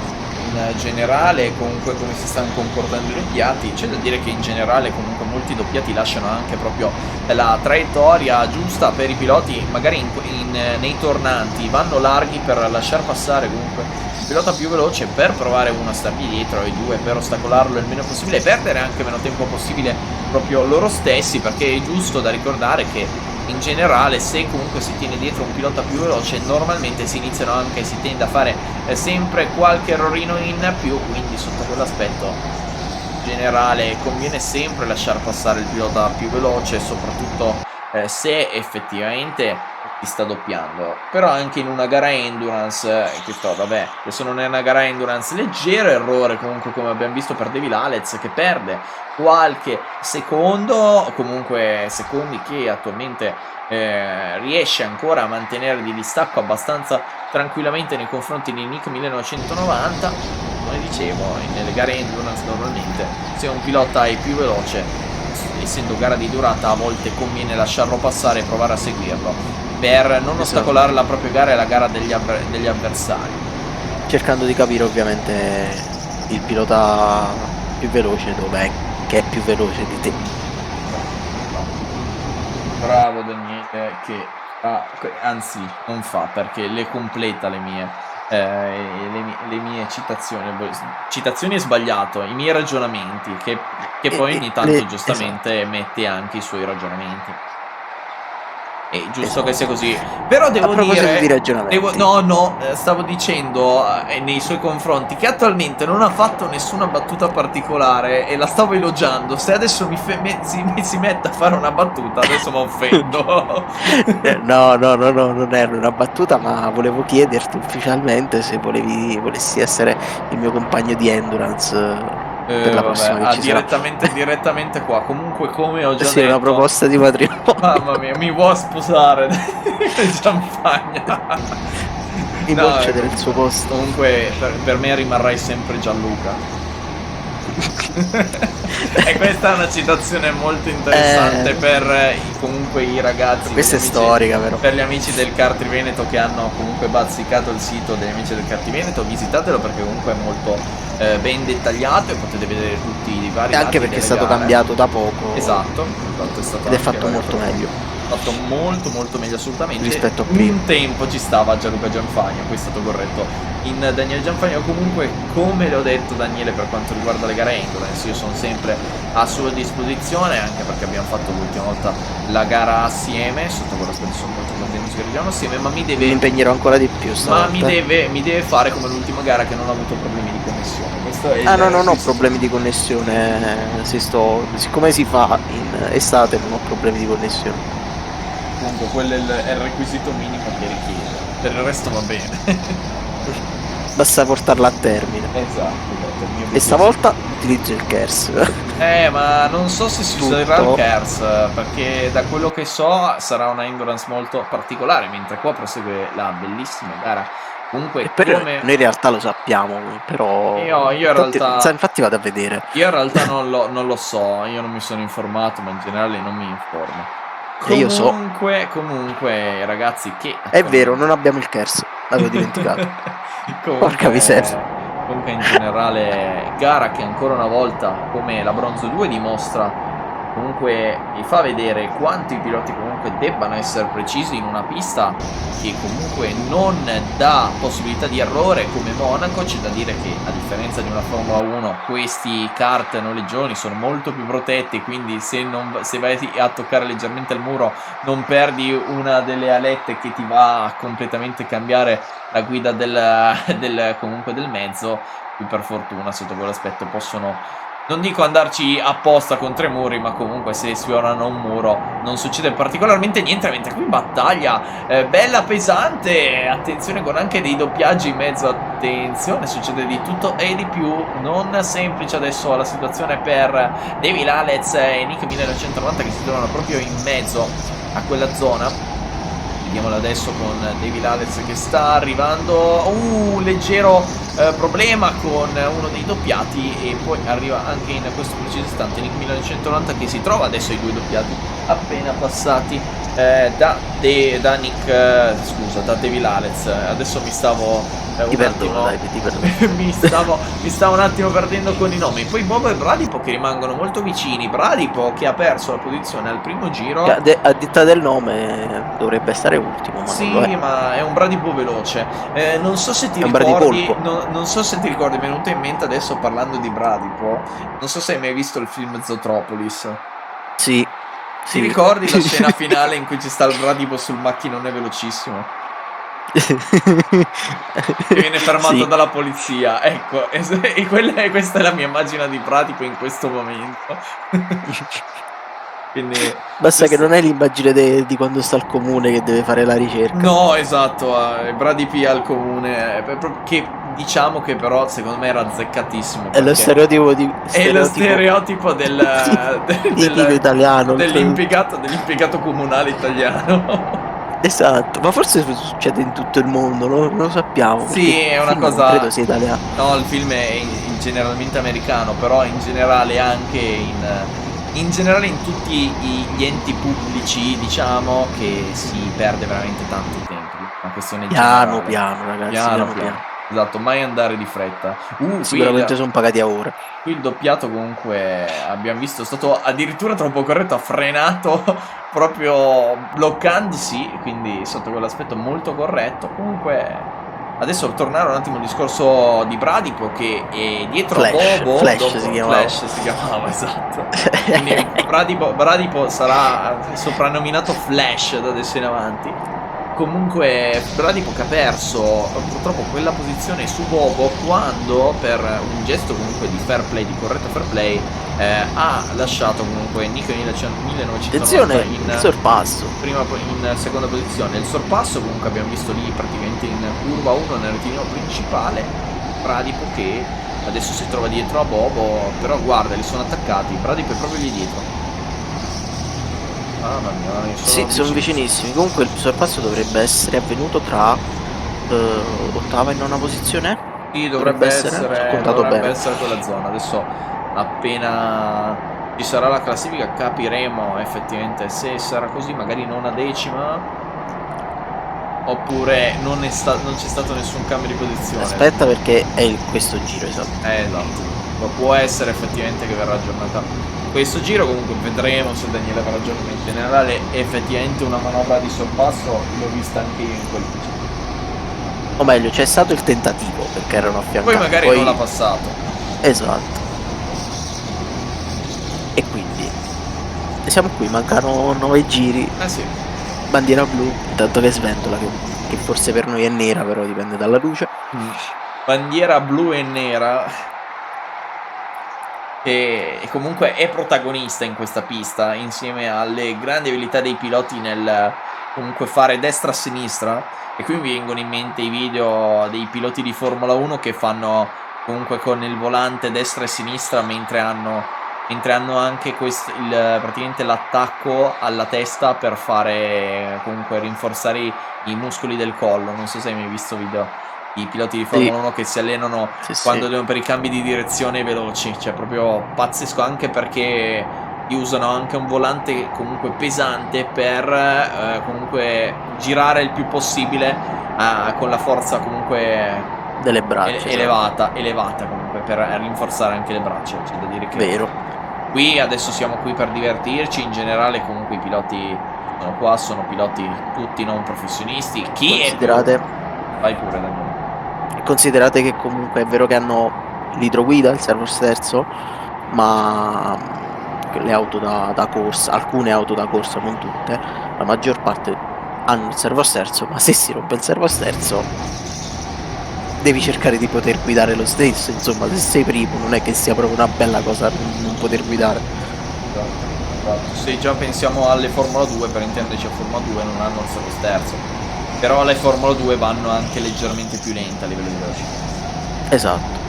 in generale comunque come si stanno comportando i doppiati. C'è da dire che in generale comunque molti doppiati lasciano anche proprio la traiettoria giusta per i piloti, magari nei tornanti vanno larghi per lasciar passare comunque il pilota più veloce, per provare uno a stargli dietro e due per ostacolarlo il meno possibile e perdere anche meno tempo possibile proprio loro stessi, perché è giusto da ricordare che in generale se comunque si tiene dietro un pilota più veloce normalmente si tende a fare sempre qualche errorino in più, quindi sotto quell'aspetto in generale conviene sempre lasciar passare il pilota più veloce, soprattutto se effettivamente ti sta doppiando. Però anche in una gara endurance, adesso non è una gara endurance, leggero errore comunque come abbiamo visto per Davy Lalez, che perde qualche secondo, comunque secondi che attualmente riesce ancora a mantenere di distacco abbastanza tranquillamente nei confronti di Nick 1990. Come dicevo, nelle gare endurance normalmente se un pilota è più veloce, essendo gara di durata, a volte conviene lasciarlo passare e provare a seguirlo per non ostacolare la propria gara e la gara degli avversari, cercando di capire ovviamente il pilota più veloce dov'è, che è più veloce di te. Bravo Daniele, che anzi non fa, perché le completa le mie citazioni è sbagliato, i miei ragionamenti, che poi ogni tanto giustamente mette anche i suoi ragionamenti. è giusto che Esatto. sia così. Però A devo proposito dire, di ragionamenti. no, stavo dicendo nei suoi confronti che attualmente non ha fatto nessuna battuta particolare e la stavo elogiando. Se adesso si mette a fare una battuta, adesso mi offendo. No, non era una battuta, ma volevo chiederti ufficialmente se volessi essere il mio compagno di endurance per la Vabbè, prossima che ci sarà. direttamente qua. Comunque, come ho già Sì, una detto, proposta di matrimonio. mamma mia, mi vuoi sposare? Champagna. Mi vuol No, cedere il suo posto. comunque per me rimarrai sempre Gianluca. E questa è una citazione molto interessante per comunque i ragazzi, Questa è storica, però. per gli amici del Kart Veneto che hanno comunque bazzicato il sito degli amici del Kart Veneto. Visitatelo perché comunque è molto ben dettagliato e potete vedere tutti i vari E anche dati perché è delle stato gare. cambiato da poco. Esatto, è stato Ed è anche fatto molto ragazzato. meglio Fatto molto meglio assolutamente. rispetto a prima. Un tempo ci stava Gianluca Gianfagno, qui è stato corretto in Daniele Gianfagno. Comunque, come le ho detto Daniele, per quanto riguarda le gare endurance, io sono sempre a sua disposizione, anche perché abbiamo fatto l'ultima volta la gara assieme, sotto quell'aspetto sono molto contento che giriamo assieme, ma mi Mi deve impegnerò ancora di più ma stavolta. mi deve fare come l'ultima gara che non ho avuto problemi di connessione. Questo è No, non ho requisito. problemi di connessione. Siccome si fa in estate, non ho problemi di connessione. Comunque quello è il requisito minimo che richiede. Per il resto va bene. Basta portarla a termine. Esatto. Il mio E obiettivo. stavolta utilizzo il KERS. Ma non so se si Tutto. userà il KERS, perché da quello che so sarà una endurance molto particolare, mentre qua prosegue la bellissima gara. Comunque, E per come noi in realtà lo sappiamo, però io in realtà infatti vado a vedere. io in realtà non lo so, io non mi sono informato, ma in generale non mi informo. E io so. Comunque, ragazzi, che È vero, non abbiamo il KERS, l'avevo dimenticato. Porca miseria. Comunque in generale gara che ancora una volta, come la Bronzo 2 dimostra, comunque mi fa vedere quanto i piloti comunque debbano essere precisi in una pista che comunque non dà possibilità di errore come Monaco. C'è da dire che a differenza di una Formula 1 questi kart noleggioni sono molto più protetti, quindi se vai a toccare leggermente il muro non perdi una delle alette che ti va a completamente cambiare la guida comunque del mezzo. Qui per fortuna sotto quell'aspetto possono, non dico andarci apposta contro i muri, ma comunque se sfiorano un muro non succede particolarmente niente, mentre qui battaglia bella pesante, attenzione con anche dei doppiaggi in mezzo, attenzione, succede di tutto e di più. Non semplice adesso la situazione per David Lalez e Nick 1990 che si trovano proprio in mezzo a quella zona. Vediamolo adesso con David Alex che sta arrivando. Leggero problema con uno dei doppiati. E poi arriva anche in questo preciso istante Nick 1990 che si trova adesso ai due doppiati appena passati da David Alex. Adesso mi stavo Ti perdono, dai, ti perdono. mi stavo un attimo perdendo con i nomi. Poi Bobo e Bradipo che rimangono molto vicini. Bradipo che ha perso la posizione al primo giro. A detta del nome dovrebbe stare ultimo, ma Sì, non lo è. ma è un bradipo veloce. Non so se ti È un ricordi, bradipolpo. non so se ti ricordi, mi è venuto in mente adesso parlando di bradipo. Non so se hai mai visto il film Zootropolis. Sì. Ti ricordi la scena finale in cui ci sta il bradipo sul macchinone velocissimo? Che viene fermato Sì. dalla polizia. Ecco, questa è la mia immagine di bradipo in questo momento. Quindi Basta che non è l'immagine di quando sta al comune che deve fare la ricerca. No, esatto, Bradipi al comune, che diciamo che però secondo me era azzeccatissimo. È lo stereotipo di È lo stereotipo tipico italiano. dell'impiegato comunale italiano. Esatto, ma forse succede in tutto il mondo, non lo sappiamo. Sì, è una il film cosa. non credo sia italiano. No, il film è generalmente americano, però in generale anche in generale in tutti gli enti pubblici, diciamo, che si perde veramente tanto tempo. Una questione Piano generale. piano, ragazzi, piano. Esatto, mai andare di fretta. Sicuramente sono pagati a ore. Qui il doppiato comunque abbiamo visto è stato addirittura troppo corretto, ha frenato proprio bloccandosi, quindi sotto quell'aspetto molto corretto. Comunque Adesso tornare un attimo al discorso di Bradipo che è dietro Flash, a Bobo. Flash si chiamava. Flash si chiamava, esatto. Quindi Bradipo sarà soprannominato Flash da adesso in avanti. Comunque Bradipo che ha perso purtroppo quella posizione su Bobo quando per un gesto comunque di fair play, di corretto fair play, ha lasciato comunque Nico 1990 Attenzione, in il sorpasso. in seconda posizione. Il sorpasso comunque abbiamo visto lì praticamente in curva 1 nel rettilineo principale. Bradipo che adesso si trova dietro a Bobo, però guarda, li sono attaccati. Bradipo è proprio lì dietro. Mamma mia, Sì, sono vicinissimi. Comunque il sorpasso dovrebbe essere avvenuto tra ottava e nona posizione. Sì, dovrebbe contato bene. essere quella zona. Adesso appena ci sarà la classifica capiremo effettivamente se sarà così, magari nona decima, oppure non c'è stato nessun cambio di posizione. Aspetta, perché è questo giro, esatto. Esatto. Ma può essere effettivamente che verrà aggiornata questo giro. Comunque vedremo se Daniele avrà aggiornato. In generale effettivamente una manovra di sorpasso l'ho vista anche io in quel giro. O meglio, c'è stato il tentativo perché erano affiancati. Poi magari non l'ha passato. Esatto. E quindi siamo qui, mancano 9 giri. Sì. Bandiera blu, intanto che sventola, che forse per noi è nera, però dipende dalla luce. Bandiera blu e nera, che comunque è protagonista in questa pista, insieme alle grandi abilità dei piloti nel comunque fare destra-sinistra. E qui mi vengono in mente i video dei piloti di Formula 1 che fanno comunque con il volante destra e sinistra mentre hanno anche praticamente l'attacco alla testa per fare comunque rinforzare i muscoli del collo. Non so se hai mai visto video di piloti di Formula 1 che si allenano quando devono per i cambi di direzione veloci, cioè proprio pazzesco, anche perché usano anche un volante comunque pesante per comunque girare il più possibile con la forza comunque delle braccia elevata comunque, per rinforzare anche le braccia. C'è da dire che vero. Qui adesso siamo qui per divertirci. In generale comunque i piloti sono qua, sono piloti tutti non professionisti. Vai pure, Daniele. Considerate che comunque è vero che hanno l'idroguida, il servo sterzo, ma le auto da corsa, alcune auto da corsa, non tutte, la maggior parte hanno il servo sterzo, ma se si rompe il servo sterzo devi cercare di poter guidare lo stesso. Insomma, se sei primo non è che sia proprio una bella cosa non poter guidare. Esatto. Se già pensiamo alle Formula 2, per intenderci, a Formula 2 non hanno il servo sterzo, però le Formula 2 vanno anche leggermente più lente a livello di velocità. Esatto.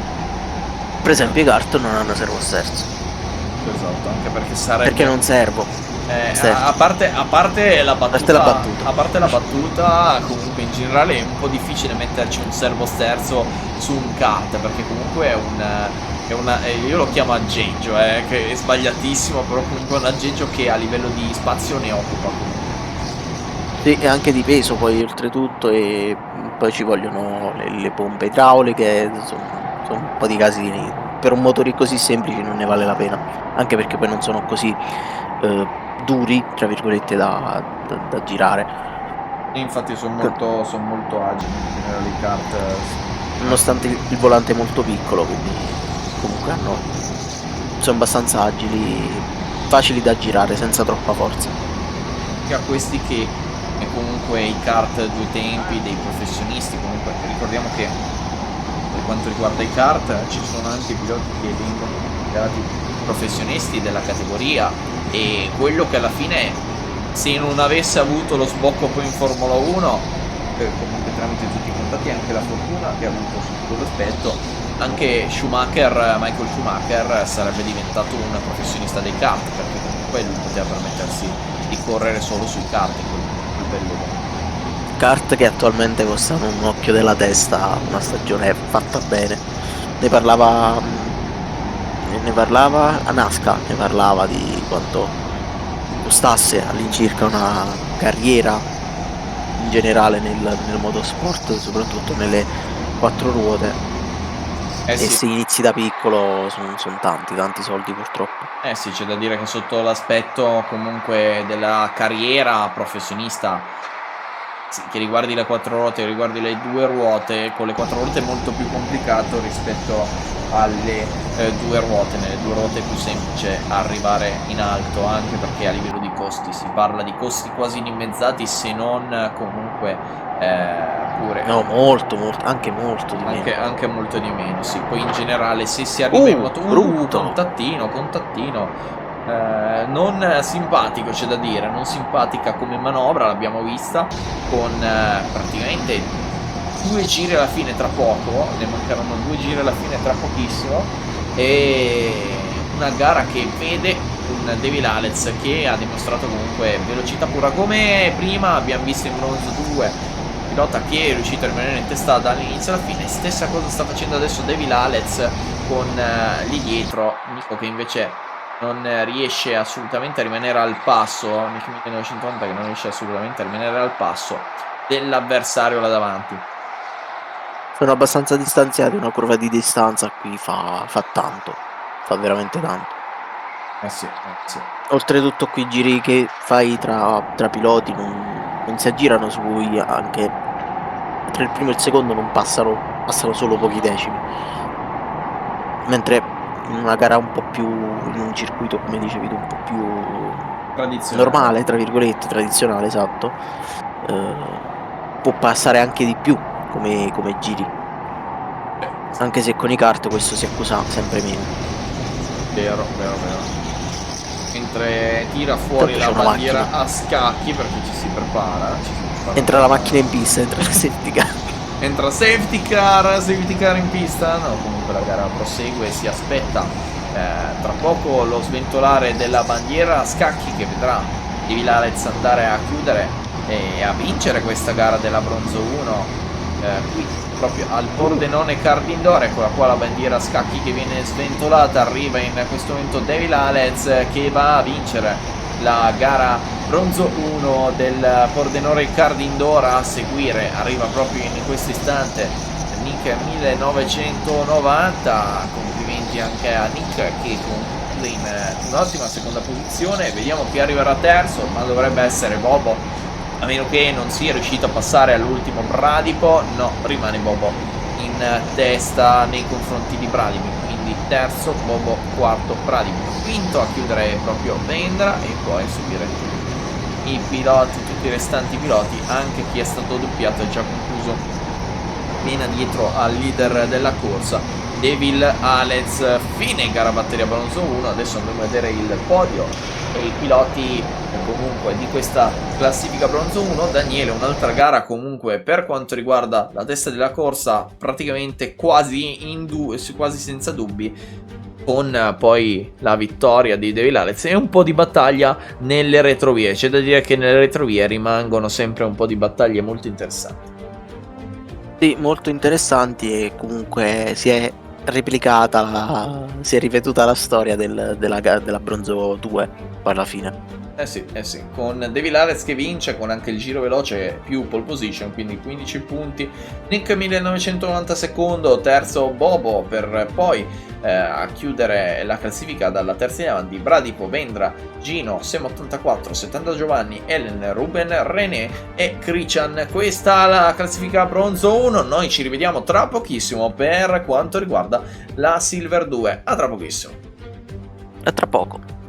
Per esempio i kart non hanno servo sterzo. Esatto, anche perché sarebbe... Perché non servo. A parte la battuta, comunque in generale è un po' difficile metterci un servo sterzo su un kart, perché comunque io lo chiamo aggeggio, che è sbagliatissimo, però comunque è un aggeggio che a livello di spazio ne occupa comunque. Sì, e anche di peso poi oltretutto, e poi ci vogliono le pompe idrauliche, sono un po' di casini. Per un motore così semplice non ne vale la pena, anche perché poi non sono così duri, tra virgolette, da girare. E infatti sono molto agili in generale i kart, nonostante il volante è molto piccolo, quindi comunque sono abbastanza agili, facili da girare senza troppa forza. Che a questi che comunque i kart due tempi dei professionisti, comunque ricordiamo che per quanto riguarda i kart ci sono anche piloti che vengono considerati professionisti della categoria, e quello che alla fine, se non avesse avuto lo sbocco poi in Formula 1, comunque tramite tutti i contatti e anche la fortuna che ha avuto su quell'aspetto, anche Michael Schumacher sarebbe diventato un professionista dei kart, perché comunque lui poteva permettersi di correre solo sui kart in quel periodo. Kart che attualmente costano un occhio della testa, una stagione fatta bene. Ne parlava Anaska, ne parlava di quanto costasse all'incirca una carriera in generale nel motorsport, soprattutto nelle quattro ruote. E Sì. se inizi da piccolo sono tanti soldi purtroppo. Sì, c'è da dire che sotto l'aspetto comunque della carriera professionista sì, che riguardi le 4 ruote, che riguardi le 2 ruote, con le 4 ruote è molto più complicato rispetto alle 2 ruote. Nelle 2 ruote è più semplice arrivare in alto, anche perché a livello di costi si parla di costi quasi indimezzati, se non comunque pure No, molto, molto, anche molto di meno. anche molto di meno. Sì, poi in generale se si arriva in moto, brutto. contattino. Non simpatico, c'è da dire, non simpatica come manovra, l'abbiamo vista con praticamente 2 giri alla fine tra poco, ne mancheranno 2 giri alla fine tra pochissimo, e una gara che vede un Devil Alex che ha dimostrato comunque velocità pura, come prima abbiamo visto in Bronze 2, pilota che è riuscito a rimanere in testa dall'inizio alla fine. Stessa cosa sta facendo adesso Devil Alex con lì dietro Nico che invece non riesce assolutamente a rimanere al passo, Nico 1990 che non riesce assolutamente a rimanere al passo dell'avversario là davanti. Sono abbastanza distanziati, una curva di distanza qui fa tanto, fa veramente tanto. Sì. Oltretutto qui i giri che fai tra piloti non si aggirano su cui anche tra il primo e il secondo non passano solo pochi decimi. Mentre in una gara un po' più, in un circuito come dicevi tu, un po' più normale, tra virgolette, tradizionale, esatto, può passare anche di più come giri. Anche se con i kart questo si accusa sempre meno. Vero. Mentre tira fuori la bandiera a scacchi perché ci si prepara. Entra la macchina in pista, entra la safety car. Entra safety car in pista. No, comunque la gara prosegue e si aspetta tra poco lo sventolare della bandiera a scacchi che vedrà Devil Alex andare a chiudere e a vincere questa gara della Bronzo 1 qui proprio al Pordenone Kart Indoor. Eccola qua la bandiera a scacchi che viene sventolata, arriva in questo momento Devil Alex che va a vincere la gara Bronzo 1 del Pordenone Kart Indoor. A seguire arriva proprio in questo istante Nick 1990, complimenti anche a Nick che conclude in un'ottima seconda posizione. Vediamo chi arriverà terzo, ma dovrebbe essere Bobo, a meno che non sia riuscito a passare all'ultimo Bradipo. No, rimane Bobo in testa nei confronti di Bradipo, quindi terzo Bobo, quarto Bradipo, quinto a chiudere proprio Vendra e poi a subire i piloti, tutti i restanti piloti, anche chi è stato doppiato è già concluso. Viene dietro al leader della corsa Devil Alex. Fine gara batteria Bronzo 1. Adesso andremo a vedere il podio e i piloti comunque di questa classifica Bronzo 1. Daniele, un'altra gara comunque per quanto riguarda la testa della corsa praticamente quasi senza dubbi, con poi la vittoria di Devil Alex e un po' di battaglia nelle retrovie. C'è da dire che nelle retrovie rimangono sempre un po' di battaglie molto interessanti. Sì, molto interessanti, e comunque si è ripetuta la storia della Bronzo 2 poi alla fine. Eh sì, con Devil Alex che vince, con anche il giro veloce più pole position, quindi 15 punti. Nick 1990 secondo, terzo Bobo, per poi a chiudere la classifica dalla terza in avanti Bradipo, Vendra, Gino, Sem 84, 70 Giovanni, Ellen, Ruben, René e Christian. Questa è la classifica Bronzo 1. Noi ci rivediamo tra pochissimo per quanto riguarda la Silver 2. A tra pochissimo. A tra poco.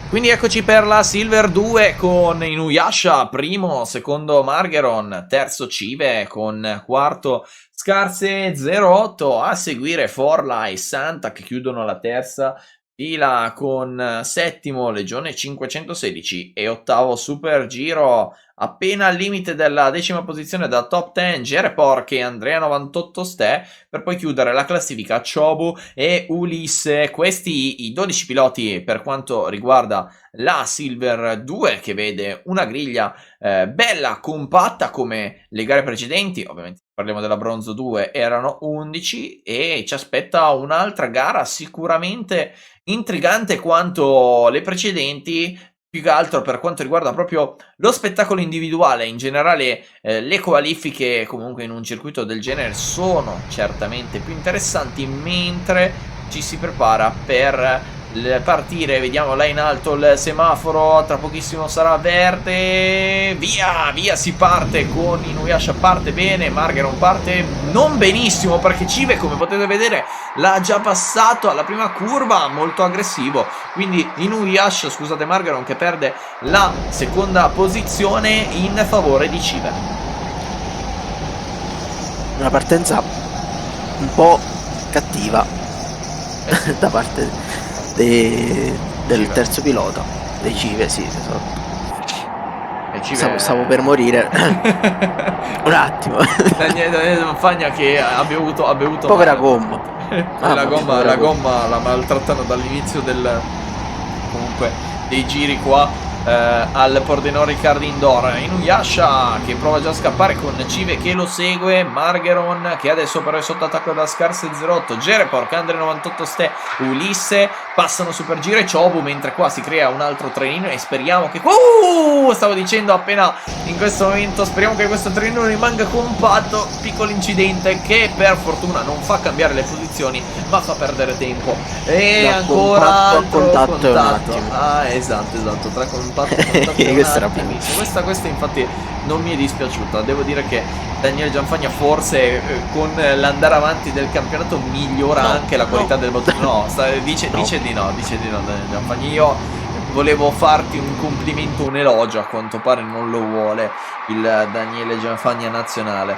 Quindi eccoci per la Silver 2 con Inuyasha, primo, secondo Margeron, terzo Cive con quarto Scarse 08, a seguire Forla e Santa che chiudono la terza fila con settimo Legione 516 e ottavo Super Giro, appena al limite della decima posizione da top 10 Gerepor e Andrea 98 Ste, per poi chiudere la classifica Chobu e Ulisse. Questi i 12 piloti per quanto riguarda la Silver 2, che vede una griglia bella compatta come le gare precedenti. Ovviamente parliamo della Bronzo 2, erano 11 e ci aspetta un'altra gara sicuramente intrigante quanto le precedenti, più che altro per quanto riguarda proprio lo spettacolo individuale. In generale le qualifiche comunque in un circuito del genere sono certamente più interessanti, mentre ci si prepara per partire. Vediamo là in alto il semaforo, tra pochissimo sarà verde, via si parte con Inuyasha, parte bene, Margaron parte non benissimo perché Cive, come potete vedere, l'ha già passato alla prima curva, molto aggressivo, quindi Inuyasha, scusate, Margaron che perde la seconda posizione in favore di Cive. Una partenza un po' cattiva da parte del terzo pilota dei Cive, sì, stavo per morire un attimo. Daniele Manfagna che ha bevuto povera gomma. la gomma la maltrattano dall'inizio comunque dei giri qua al Pordenone Ricard Indoor. Inuyasha che prova già a scappare con Cive che lo segue, Margaron che adesso però è sotto attacco da Scarse 08, Jerepor, Andre 98 Ste, Ulisse passano Super Giro e Chobu, mentre qua si crea un altro trenino e speriamo che stavo dicendo appena in questo momento, speriamo che questo trenino rimanga compatto. Piccolo incidente che per fortuna non fa cambiare le posizioni ma fa perdere tempo e da ancora altro contatto. Esatto, tra contatto questa infatti non mi è dispiaciuta. Devo dire che Daniele Gianfagna forse con l'andare avanti del campionato migliora anche la qualità del bottone. Dice di no Daniele Gianfagna. Io volevo farti un complimento, un elogio, a quanto pare non lo vuole il Daniele Gianfagna nazionale.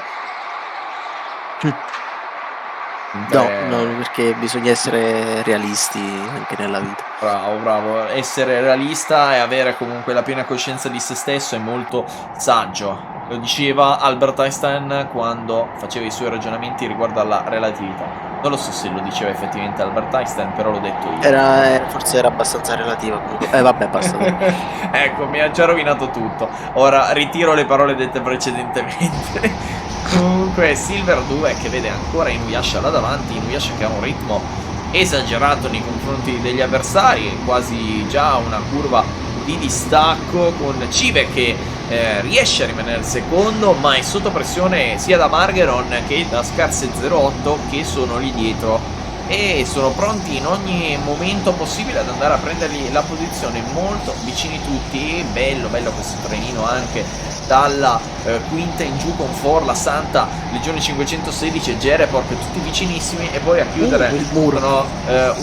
No, perché bisogna essere realisti anche nella vita. Bravo, essere realista e avere comunque la piena coscienza di se stesso è molto saggio. Lo diceva Albert Einstein quando faceva i suoi ragionamenti riguardo alla relatività. Non lo so se lo diceva effettivamente Albert Einstein, però l'ho detto io. Forse era abbastanza relativa comunque. Vabbè, basta. Ecco, mi ha già rovinato tutto. Ora ritiro le parole dette precedentemente. Comunque Silver 2 che vede ancora Inuyasha là davanti, Inuyasha che ha un ritmo esagerato nei confronti degli avversari, quasi già una curva di distacco, con Cive che riesce a rimanere secondo ma è sotto pressione sia da Margaron che da Scarse 08 che sono lì dietro e sono pronti in ogni momento possibile ad andare a prendergli la posizione, molto vicini tutti. Bello questo trenino anche dalla quinta in giù con Forla, Santa, Legione 516 e Jereport, tutti vicinissimi, e poi a chiudere il muro sono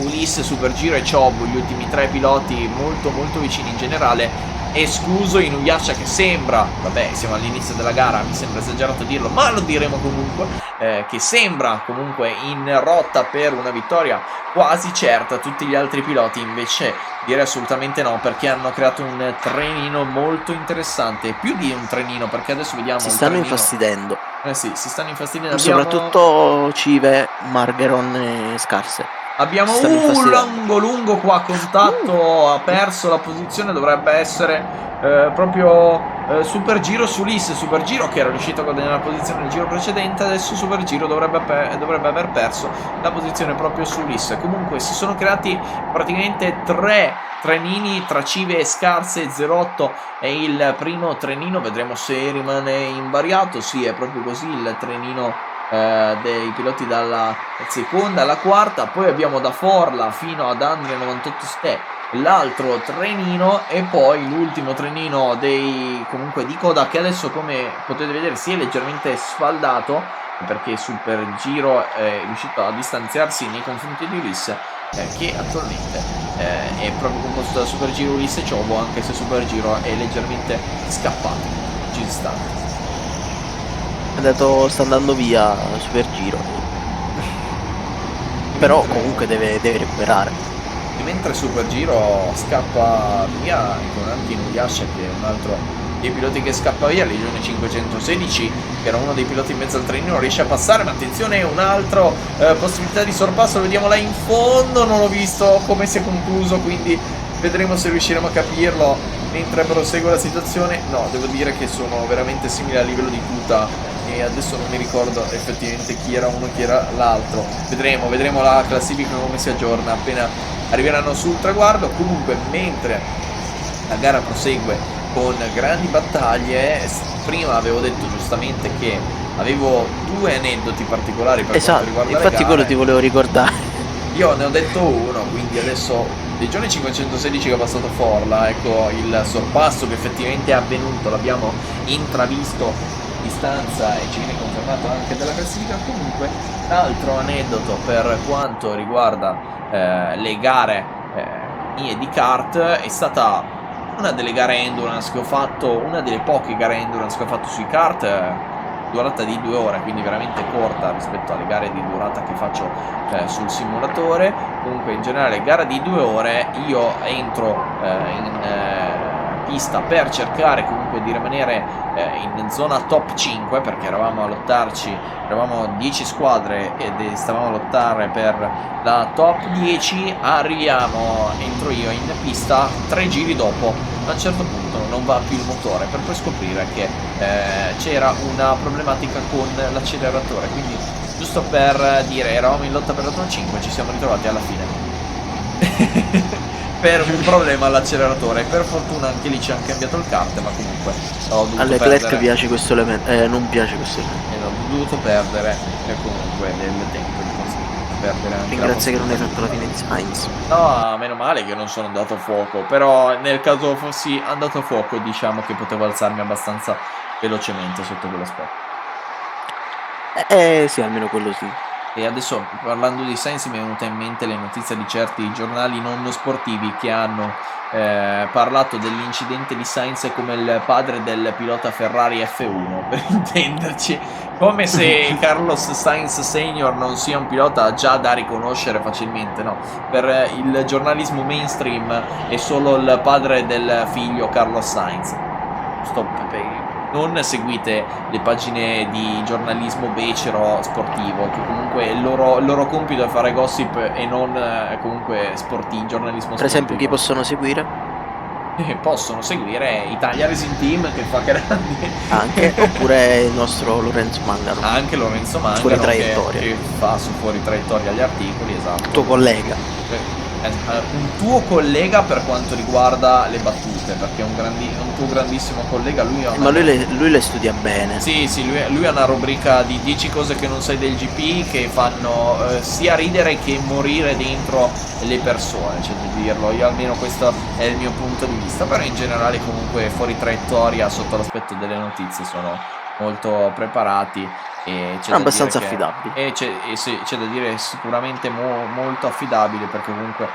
Ulisse, Super Giro e Chobu, gli ultimi tre piloti molto vicini in generale, escluso Inuyasha che sembra, vabbè siamo all'inizio della gara, mi sembra esagerato dirlo ma lo diremo comunque, che sembra comunque in rotta per una vittoria quasi certa. Tutti gli altri piloti invece direi assolutamente no, perché hanno creato un trenino molto interessante, più di un trenino, perché adesso vediamo si stanno infastidendo. Sì, si stanno infastidendo. Soprattutto Cive, Margaron e Scarse. Abbiamo un lungo qua, contatto, ha perso la posizione, dovrebbe essere proprio Super Giro su Ulisse, Super Giro che era riuscito a guadagnare la posizione nel giro precedente, adesso Super Giro dovrebbe aver perso la posizione proprio su Ulisse. Comunque si sono creati praticamente tre trenini tra Cive e Scarse, 08 è il primo trenino, vedremo se rimane invariato. Sì, è proprio così il trenino dei piloti dalla seconda alla quarta. Poi abbiamo da Forla fino ad Andre 98 Ste l'altro trenino, e poi l'ultimo trenino comunque di coda, che adesso come potete vedere si è leggermente sfaldato perché Super Giro è riuscito a distanziarsi nei confronti di Ulisse, che attualmente è proprio composto da Super Giro, Ulisse e Chobu, anche se Super Giro è leggermente scappato, ci sta. Sta andando via Super Giro, però comunque deve recuperare. E mentre Super Giro scappa via, con anche Inuyasha che è un altro dei piloti che scappa via, Legione 516 che era uno dei piloti in mezzo al trenino, non riesce a passare, ma attenzione, un'altra possibilità di sorpasso, lo vediamo là in fondo, non ho visto come si è concluso, quindi vedremo se riusciremo a capirlo mentre prosegue la situazione. No, devo dire che sono veramente simili a livello di tuta e adesso non mi ricordo effettivamente chi era uno e chi era l'altro. Vedremo la classifica come si aggiorna appena arriveranno sul traguardo. Comunque mentre La gara prosegue con grandi battaglie. Prima avevo detto giustamente che avevo 2 aneddoti particolari per quanto Esatto, riguarda le infatti quello gare. ti volevo ricordare. Io ne ho detto uno, quindi adesso dei giorni 516 che ha passato Forla, ecco il sorpasso che effettivamente è avvenuto, l'abbiamo intravisto a distanza e ci viene confermato anche dalla classifica. Comunque, l'altro aneddoto per quanto riguarda le gare mie di kart è stata una delle gare endurance che ho fatto, una delle poche gare endurance che ho fatto sui kart, durata di 2 ore, quindi veramente corta rispetto alle gare di durata che faccio sul simulatore. Comunque in generale gara di 2 ore, io entro in pista per cercare comunque di rimanere in zona top 5, perché eravamo a lottarci, eravamo 10 squadre ed stavamo a lottare per la top 10. Entro io in pista 3 giri dopo, a un certo punto non va più il motore, per poi scoprire che c'era una problematica con l'acceleratore, quindi giusto per dire, eravamo in lotta per la top 5, ci siamo ritrovati alla fine per un problema all'acceleratore. Per fortuna anche lì ci hanno cambiato il kart, ma comunque ho dovuto Alle Leclerc perdere, piace questo elemento, non piace questo elemento. e ho dovuto perdere comunque del tempo, di conseguenza perdere anche la Ringrazio che non hai possibilità fatto la fine di Sainz. No, meno male che non sono andato a fuoco, però nel caso fossi andato a fuoco diciamo che potevo alzarmi abbastanza velocemente sotto quell'aspetto. Sì, almeno quello sì. E adesso, parlando di Sainz, mi è venuta in mente le notizie di certi giornali non sportivi che hanno parlato dell'incidente di Sainz come il padre del pilota Ferrari F1, per intenderci, come se Carlos Sainz Senior non sia un pilota già da riconoscere facilmente, no? Per il giornalismo mainstream è solo il padre del figlio Carlos Sainz. Stop. Non seguite le pagine di giornalismo becero sportivo, che comunque il loro compito è fare gossip e non comunque giornalismo sportivo. Per esempio, chi possono seguire? Possono seguire Italia Racing Team, che fa grandi Anche, oppure il nostro Lorenzo Mangano, anche Lorenzo Mangano, Fuori Traiettoria. che fa su Fuori Traiettoria gli articoli, esatto. tuo collega. Un tuo collega per quanto riguarda le battute, perché è un tuo grandissimo collega. Ma lui le studia bene. Sì, lui ha una rubrica di 10 cose che non sai del GP, che fanno sia ridere che morire dentro le persone, c'è da dirlo. Io almeno questo è il mio punto di vista, però in generale comunque Fuori Traiettoria sotto l'aspetto delle notizie sono molto preparati e Sono abbastanza affidabili. E c'è da dire sicuramente molto affidabile, perché comunque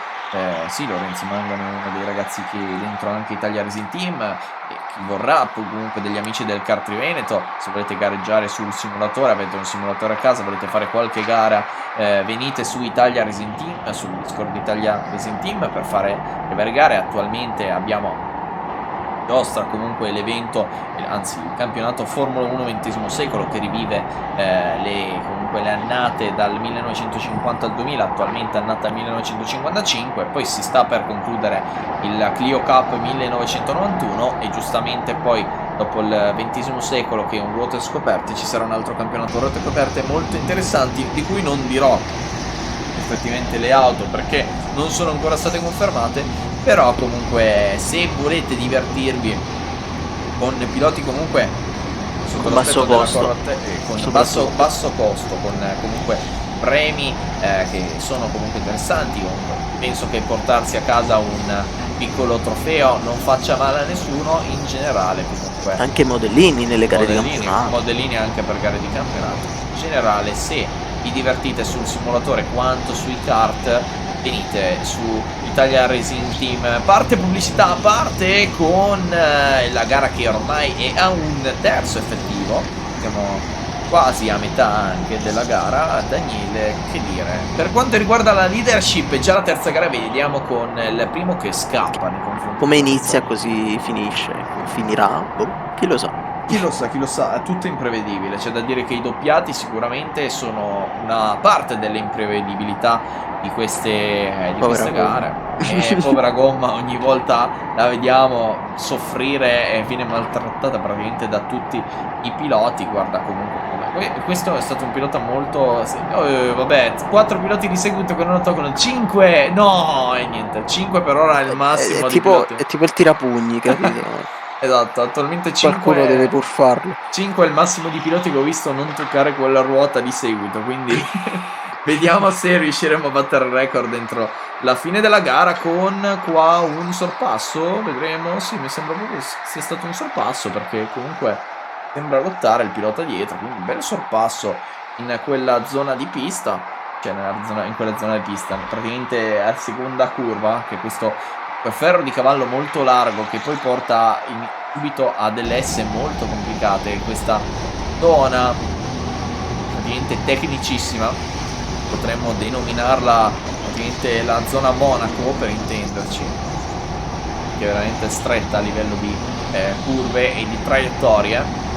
sì, Lorenzo Mangano è uno dei ragazzi che è dentro anche Italia Racing Team, e chi vorrà, comunque degli amici del Kart Triveneto, se volete gareggiare sul simulatore, avete un simulatore a casa, volete fare qualche gara, venite su Italia Racing Team, sul Discord di Italia Racing Team per fare le varie gare. Attualmente abbiamo giostra comunque l'evento, anzi il campionato Formula 1 XX secolo, che rivive comunque le annate dal 1950 al 2000, attualmente annata 1955, poi si sta per concludere il Clio Cup 1991 e giustamente poi dopo il XX secolo, che è un ruote scoperte, ci sarà un altro campionato ruote coperte molto interessanti, di cui non dirò effettivamente le auto perché non sono ancora state confermate. Però comunque, se volete divertirvi con piloti comunque sotto basso costo, con basso costo, con comunque premi che sono comunque interessanti, penso che portarsi a casa un piccolo trofeo non faccia male a nessuno. In generale comunque anche modellini nelle gare di campionato, modellini anche per gare di campionato. In generale, se vi divertite sul simulatore quanto sui kart, venite su Italia Racing Team. Parte pubblicità a parte con la gara che ormai è a un terzo effettivo, siamo quasi a metà anche della gara. Daniele, che dire, per quanto riguarda la leadership, già la terza gara vediamo con il primo che scappa nei confronti. come inizia così finisce, finirà, chi lo sa. chi lo sa, è tutto imprevedibile. C'è da dire che i doppiati sicuramente sono una parte delle imprevedibilità di queste Povera gare. gomma. E povera gomma, ogni volta la vediamo soffrire e viene maltrattata praticamente da tutti i piloti. Guarda comunque questo è stato un pilota molto... vabbè, 4 piloti di seguito che non lo toccano, 5, no, e niente, 5 per ora è il massimo di piloti. È tipo il tirapugni, capito? Esatto, attualmente Qualcuno deve 5, pur farlo. 5 è il massimo di piloti che ho visto non toccare quella ruota di seguito, quindi vediamo se riusciremo a battere il record dentro la fine della gara con qua un sorpasso, vedremo. Sì, mi sembra proprio sia stato un sorpasso, perché comunque sembra lottare il pilota dietro, quindi un bel sorpasso in quella zona di pista, cioè in quella zona di pista, praticamente a seconda curva, che questo ferro di cavallo molto largo che poi porta subito a delle S molto complicate. Questa zona praticamente tecnicissima, potremmo denominarla praticamente la zona Monaco per intenderci, che è veramente stretta a livello di curve e di traiettorie.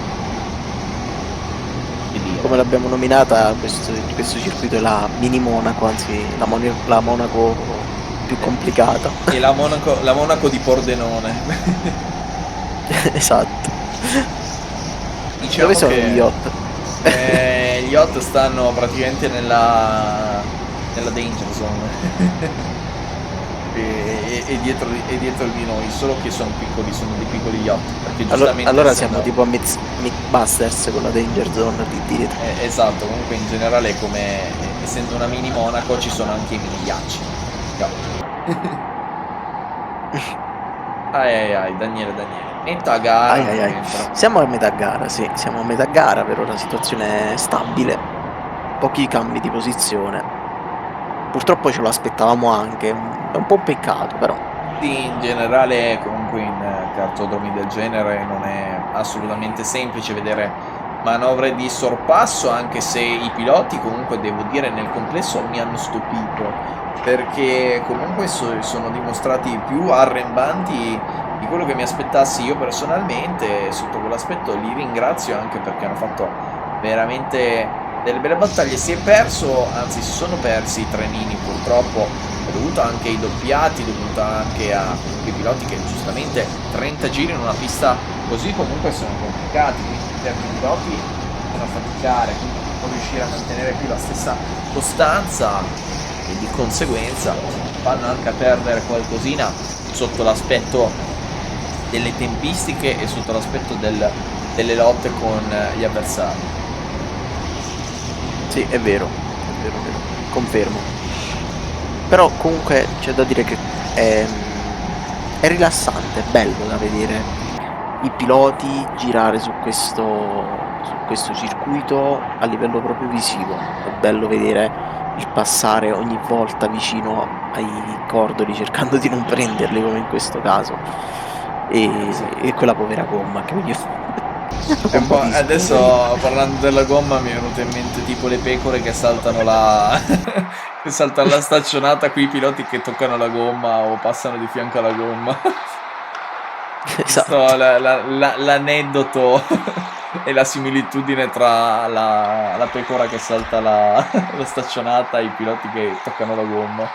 Come l'abbiamo nominata, questo circuito è la mini Monaco, anzi la Monaco più complicata. E la Monaco di Pordenone. Esatto. Diciamo dove sono che gli yacht? gli yacht stanno praticamente nella danger zone. e dietro di noi, solo che sono piccoli, sono dei piccoli yacht, perché giustamente allora siamo tipo a Mythbusters con la danger zone lì dietro. Esatto, comunque in generale, come essendo una mini Monaco, ci sono anche i mini ghiacci. Ai Daniele, metà gara. Siamo a metà gara, sì, siamo a metà gara, per ora situazione stabile, pochi cambi di posizione. Purtroppo ce lo aspettavamo anche, è un po' un peccato però. Sì, in generale comunque in cartodromi del genere non è assolutamente semplice vedere manovre di sorpasso, anche se i piloti comunque, devo dire, nel complesso mi hanno stupito, perché comunque sono dimostrati più arrembanti di quello che mi aspettassi io personalmente. Sotto quell'aspetto li ringrazio, anche perché hanno fatto veramente delle belle battaglie. Si è perso, anzi si sono persi i trenini purtroppo, dovuto anche ai doppiati, dovuto anche a comunque i piloti che giustamente 30 giri in una pista così comunque sono complicati, quindi certi piloti devono faticare, quindi non riuscire a mantenere più la stessa costanza e di conseguenza vanno anche a perdere qualcosina sotto l'aspetto delle tempistiche e sotto l'aspetto delle lotte con gli avversari. Sì, è vero, confermo. Però comunque c'è da dire che è rilassante, è bello da vedere i piloti girare su questo circuito a livello proprio visivo. È bello vedere il passare ogni volta vicino ai cordoli cercando di non prenderli, come in questo caso. E quella povera gomma che adesso, parlando della gomma, mi è venuto in mente tipo le pecore che saltano la che saltano la staccionata, qui i piloti che toccano la gomma o passano di fianco alla gomma. Esatto. L'aneddoto e la similitudine tra la pecora che salta la staccionata e i piloti che toccano la gomma.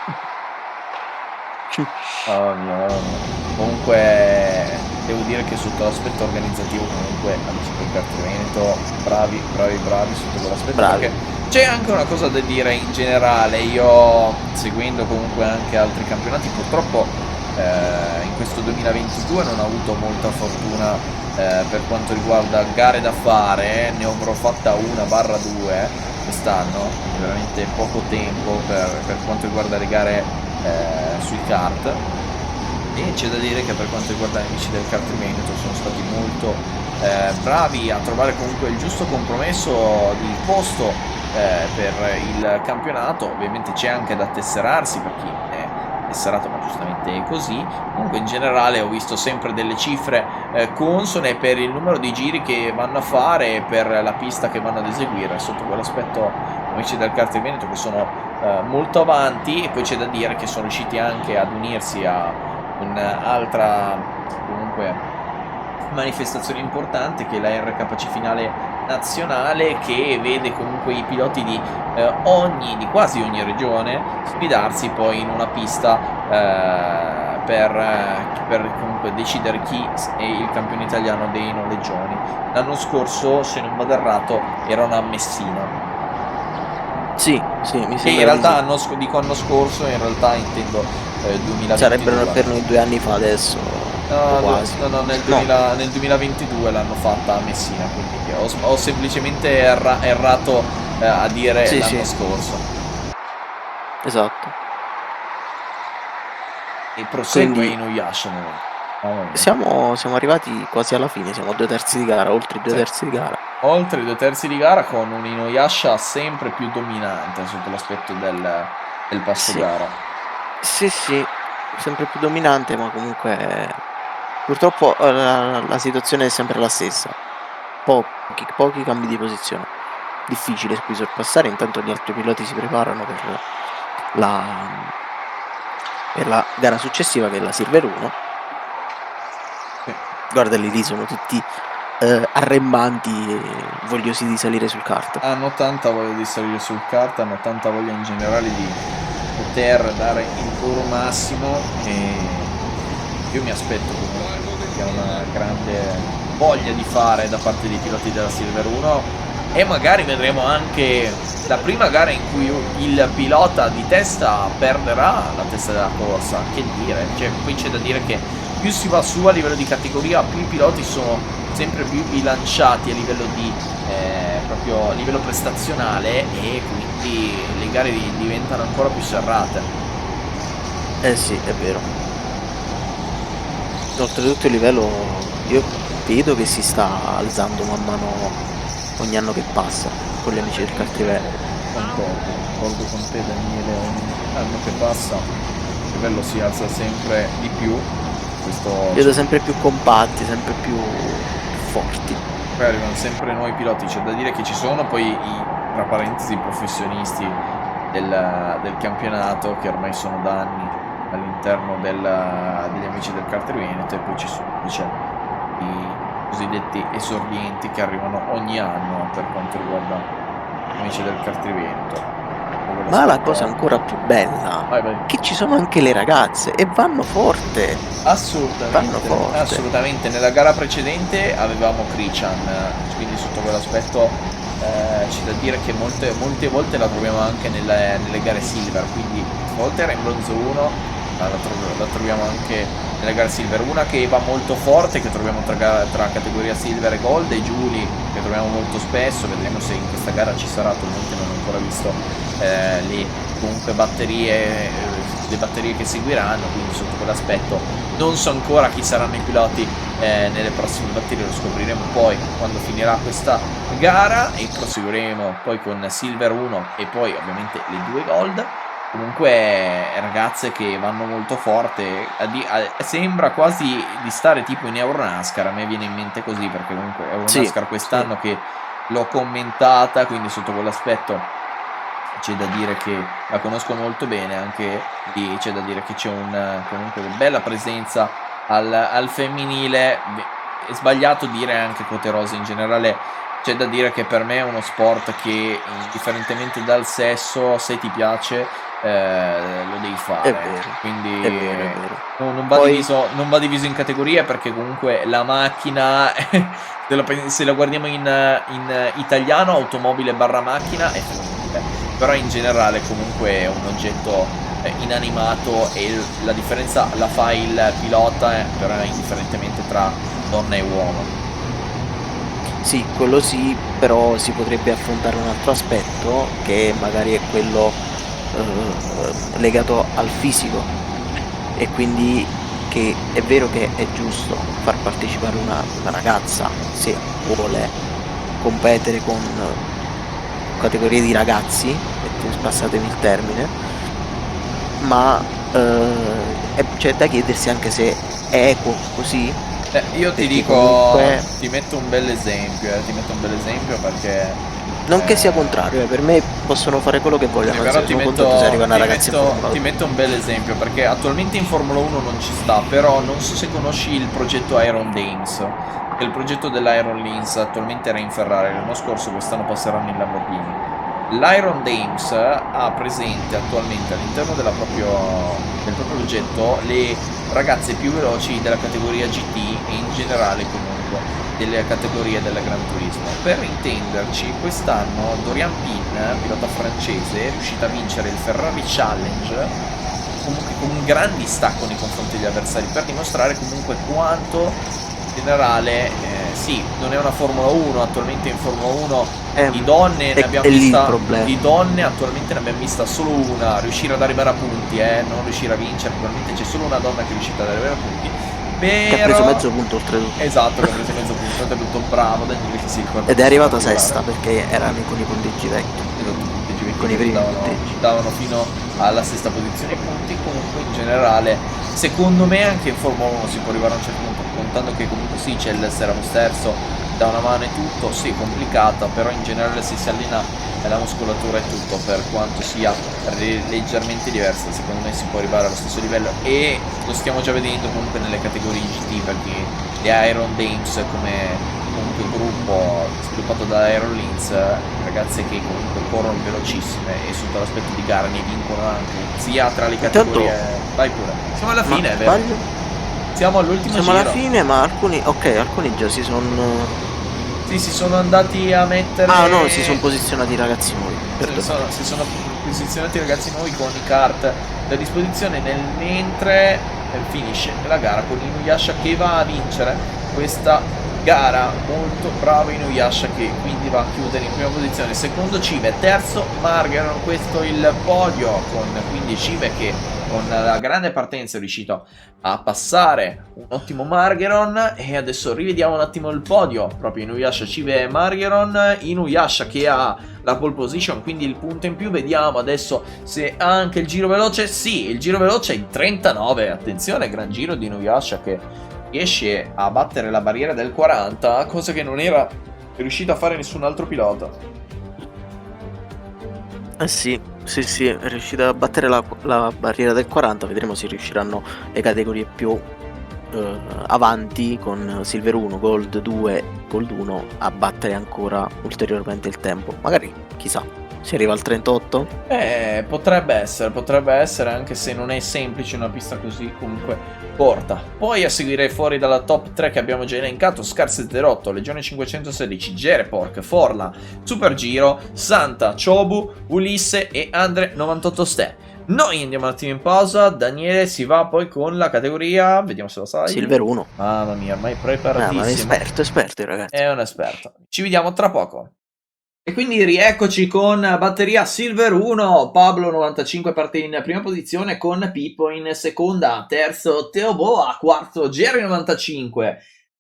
Oh mio. Comunque devo dire che sotto l'aspetto organizzativo, comunque amici del Cartolento, bravi sotto quell'aspetto, perché c'è anche una cosa da dire in generale. Io, seguendo comunque anche altri campionati, purtroppo in questo 2022 non ho avuto molta fortuna per quanto riguarda gare da fare. Ne avrò fatta 1/2 quest'anno, veramente poco tempo per quanto riguarda le gare sui kart. E c'è da dire che per quanto riguarda gli amici del Kart Veneto sono stati molto bravi a trovare comunque il giusto compromesso di posto per il campionato. Ovviamente c'è anche da tesserarsi per chi è tesserato, ma giustamente è così. Comunque in generale ho visto sempre delle cifre consone per il numero di giri che vanno a fare e per la pista che vanno ad eseguire. Sotto quell'aspetto amici del Kart Veneto che sono molto avanti, e poi c'è da dire che sono riusciti anche ad unirsi a un'altra comunque manifestazione importante che è la RKC finale nazionale, che vede comunque i piloti di quasi ogni regione sfidarsi poi in una pista per comunque decidere chi è il campione italiano dei noleggioni. L'anno scorso, se non vado errato, erano a Messina. Sì, mi Che in sembra realtà di sì. dico anno scorso, in realtà intendo 2022. Sarebbero per noi 2 anni fa adesso, o quasi. No, nel 2022 l'hanno fatta a Messina, quindi ho semplicemente errato a dire Sì, l'anno sì, scorso. esatto. E prosegue Quindi Inuyasha. siamo arrivati quasi alla fine, siamo a 2 terzi di gara, oltre i 2 Sì. terzi di gara. Oltre i 2 terzi di gara, con un Inuyasha sempre più dominante sotto l'aspetto del passo Sì, gara. sì, sempre più dominante, ma comunque purtroppo la situazione è sempre la stessa. Pochi cambi di posizione. Difficile qui sorpassare, intanto gli altri piloti si preparano per la gara successiva, che è la Silver 1. Sì. Guardali lì, sono tutti arrembanti e vogliosi di salire sul kart. Hanno tanta voglia di salire sul kart, hanno tanta voglia in generale di poter dare il loro massimo, e io mi aspetto comunque che sia una grande voglia di fare da parte dei piloti della Silver 1, e magari vedremo anche la prima gara in cui il pilota di testa perderà la testa della corsa. Che dire, cioè, qui c'è da dire che più si va su a livello di categoria, più i piloti sono sempre più bilanciati a livello di proprio a livello prestazionale, e quindi le gare diventano ancora più serrate. Eh sì, è vero. Oltretutto il livello io vedo che si sta alzando man mano ogni anno che passa con gli amici del Cartrivello. Concordo con te, Daniele. Ogni anno che passa il livello si alza sempre di più. Questo Vedo sempre più compatti, sempre più forti. poi arrivano sempre nuovi piloti. C'è da dire che ci sono poi tra parentesi, i professionisti del campionato, che ormai sono da anni all'interno degli amici del Kart Veneto, e poi ci sono invece i cosiddetti esordienti che arrivano ogni anno per quanto riguarda gli amici del Kart Veneto. Ma la cosa ancora più bella Vai. che ci sono anche le ragazze e vanno forte. Assolutamente. Nella gara precedente avevamo Christian, quindi sotto quell'aspetto c'è da dire che molte volte la troviamo anche nelle gare Silver, quindi stavolta era in bronzo 1, la troviamo anche nelle gare Silver. Una che va molto forte, che troviamo tra categoria Silver e Gold, e Julie, che troviamo molto spesso. Vedremo se in questa gara ci sarà, attualmente non ho ancora visto le comunque le batterie che seguiranno, quindi sotto quell'aspetto non so ancora chi saranno i piloti nelle prossime batterie, lo scopriremo poi quando finirà questa gara, e proseguiremo poi con Silver 1 e poi ovviamente le 2 Gold. Comunque ragazze che vanno molto forte, sembra quasi di stare tipo in Euronascar, a me viene in mente così, perché comunque Euronascar quest'anno che l'ho commentata, quindi sotto quell'aspetto c'è da dire che la conosco molto bene. Anche lì c'è da dire che c'è comunque una bella presenza al femminile. È sbagliato dire anche quote rose in generale. C'è da dire che per me è uno sport che, indifferentemente dal sesso, se ti piace lo devi fare. È vero, Quindi è vero. non va diviso in categorie, perché comunque la macchina se la guardiamo in italiano, automobile barra macchina è femminile, però in generale comunque è un oggetto inanimato, e la differenza la fa il pilota, però indifferentemente tra donna e uomo. Sì, quello sì, però si potrebbe affrontare un altro aspetto, che magari è quello legato al fisico, e quindi che è vero che è giusto far partecipare una ragazza se vuole competere con categorie di ragazzi, passatemi il termine, ma c'è da chiedersi anche se è equo così. Io ti dico, comunque ti metto un bel esempio, perché Non che sia contrario, per me possono fare quello che vogliono. Però Sono contento se arrivano ragazzi in Formula 1. ti metto un bel esempio, perché attualmente in Formula 1 non ci sta, però non so se conosci il progetto Iron Dames, che è il progetto dell'Iron Lins, attualmente era in Ferrari, l'anno scorso, quest'anno passeranno in Lamborghini. L'Iron Dames ha presente attualmente all'interno del proprio progetto le ragazze più veloci della categoria GT e in generale comunque delle categorie del Gran Turismo. Per intenderci, quest'anno Dorian Pin, pilota francese, è riuscito a vincere il Ferrari Challenge comunque con un gran distacco nei confronti degli avversari, per dimostrare comunque quanto in generale sì, non è una Formula 1, attualmente in Formula 1 di donne ne abbiamo vista, di donne attualmente ne abbiamo vista solo una riuscire ad arrivare a punti, non riuscire a vincere, attualmente c'è solo una donna che è riuscita ad arrivare a punti. Però... che ha preso mezzo punto oltretutto. Esatto, che ha preso mezzo punto oltretutto, bravo Daniele che si ricorda. Ed è arrivato sesta perché erano con i punteggi vecchi. Esatto, i punteggi vecchi con i primi punteggi. davano fino alla sesta posizione i punti. Comunque in generale, secondo me anche in Formula 1 si può arrivare a un certo punto, contando che comunque sì c'è il Seramo sterzo da una mano e tutto, sì è complicata, però in generale se si allena la muscolatura e tutto, per quanto sia leggermente diversa, secondo me si può arrivare allo stesso livello, e lo stiamo già vedendo comunque nelle categorie GT, perché le Iron Dames come comunque gruppo sviluppato da Iron Lins, ragazze che comunque corrono velocissime e sotto l'aspetto di gara ne vincono anche sia tra le categorie. Vai pure, siamo alla fine, è vero? Siamo all'ultimo giro. Siamo alla fine, ma alcuni già si sono... Sì, si sono andati a mettere... Ah no, si sono posizionati i ragazzi nuovi. Si sono posizionati i ragazzi nuovi con i kart a disposizione, nel mentre finisce la gara con Inuyasha che va a vincere questa gara. Molto bravo Inuyasha, che quindi va a chiudere in prima posizione. Secondo Cive, terzo Margaron, questo il podio, con quindi Cive che con la grande partenza è riuscito a passare un ottimo Margaron. E adesso rivediamo un attimo il podio, proprio Inuyasha, Cive e Margaron. Inuyasha che ha la pole position, quindi il punto in più. Vediamo adesso se anche il giro veloce. Sì, il giro veloce è in 39, attenzione, gran giro di Inuyasha che riesce a battere la barriera del 40, cosa che non era riuscito a fare nessun altro pilota. Sì, è riuscito a battere la barriera del 40, vedremo se riusciranno le categorie più avanti con Silver 1, Gold 2, Gold 1 a battere ancora ulteriormente il tempo. Magari, chissà, si arriva al 38? Potrebbe essere, anche se non è semplice una pista così comunque corta. Poi a seguire fuori dalla top 3 che abbiamo già elencato: Scar708, Legione 516, Jerepork, Forla, Super Giro, Santa, Chobu, Ulisse e Andre 98 Ste. Noi andiamo un attimo in pausa. Daniele si va poi con la categoria, vediamo se lo sai. Silver 1. Mamma mia, ormai preparatissimo. Ma è esperto il ragazzo. È un esperto. Ci vediamo tra poco. E quindi rieccoci con batteria Silver 1. Pablo 95 parte in prima posizione con Pippo in seconda, terzo Teoboa, quarto Jerry 95,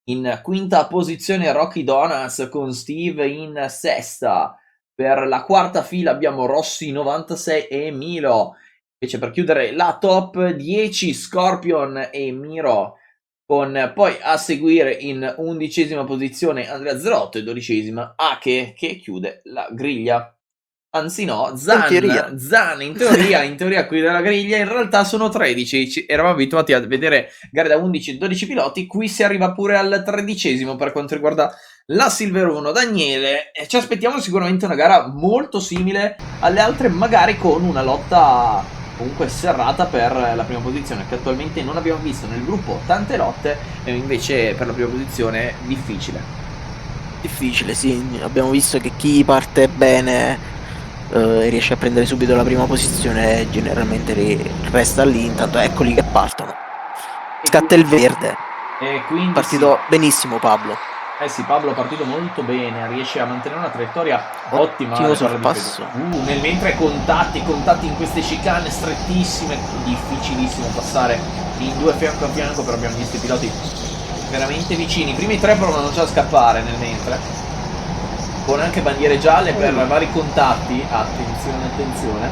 in quinta posizione Rocky Donuts con Steve in sesta. Per la quarta fila abbiamo Rossi 96 e Milo. Invece per chiudere la top 10 Scorpion e Miro, con poi a seguire in 11ª posizione Andrea 08 e 12ª Ake che chiude la griglia. Anzi no, Zan in teoria chiude la griglia, in realtà sono 13, eravamo abituati a vedere gare da 11-12 piloti, qui si arriva pure al 13º per quanto riguarda la Silver 1. Daniele, ci aspettiamo sicuramente una gara molto simile alle altre, magari con una lotta comunque serrata per la prima posizione, che attualmente non abbiamo visto nel gruppo tante lotte, e invece per la prima posizione difficile, sì, abbiamo visto che chi parte bene e riesce a prendere subito la prima posizione generalmente resta lì. Intanto eccoli che partono, scatta il verde, e quindi partito benissimo Pablo. Sì, Pablo è partito molto bene, riesce a mantenere una traiettoria ottima. Nel mentre contatti in queste chicane strettissime, difficilissimo passare in due fianco a fianco, però abbiamo visto i piloti veramente vicini. I primi tre provano già a scappare nel mentre, con anche bandiere gialle per vari contatti. Attenzione.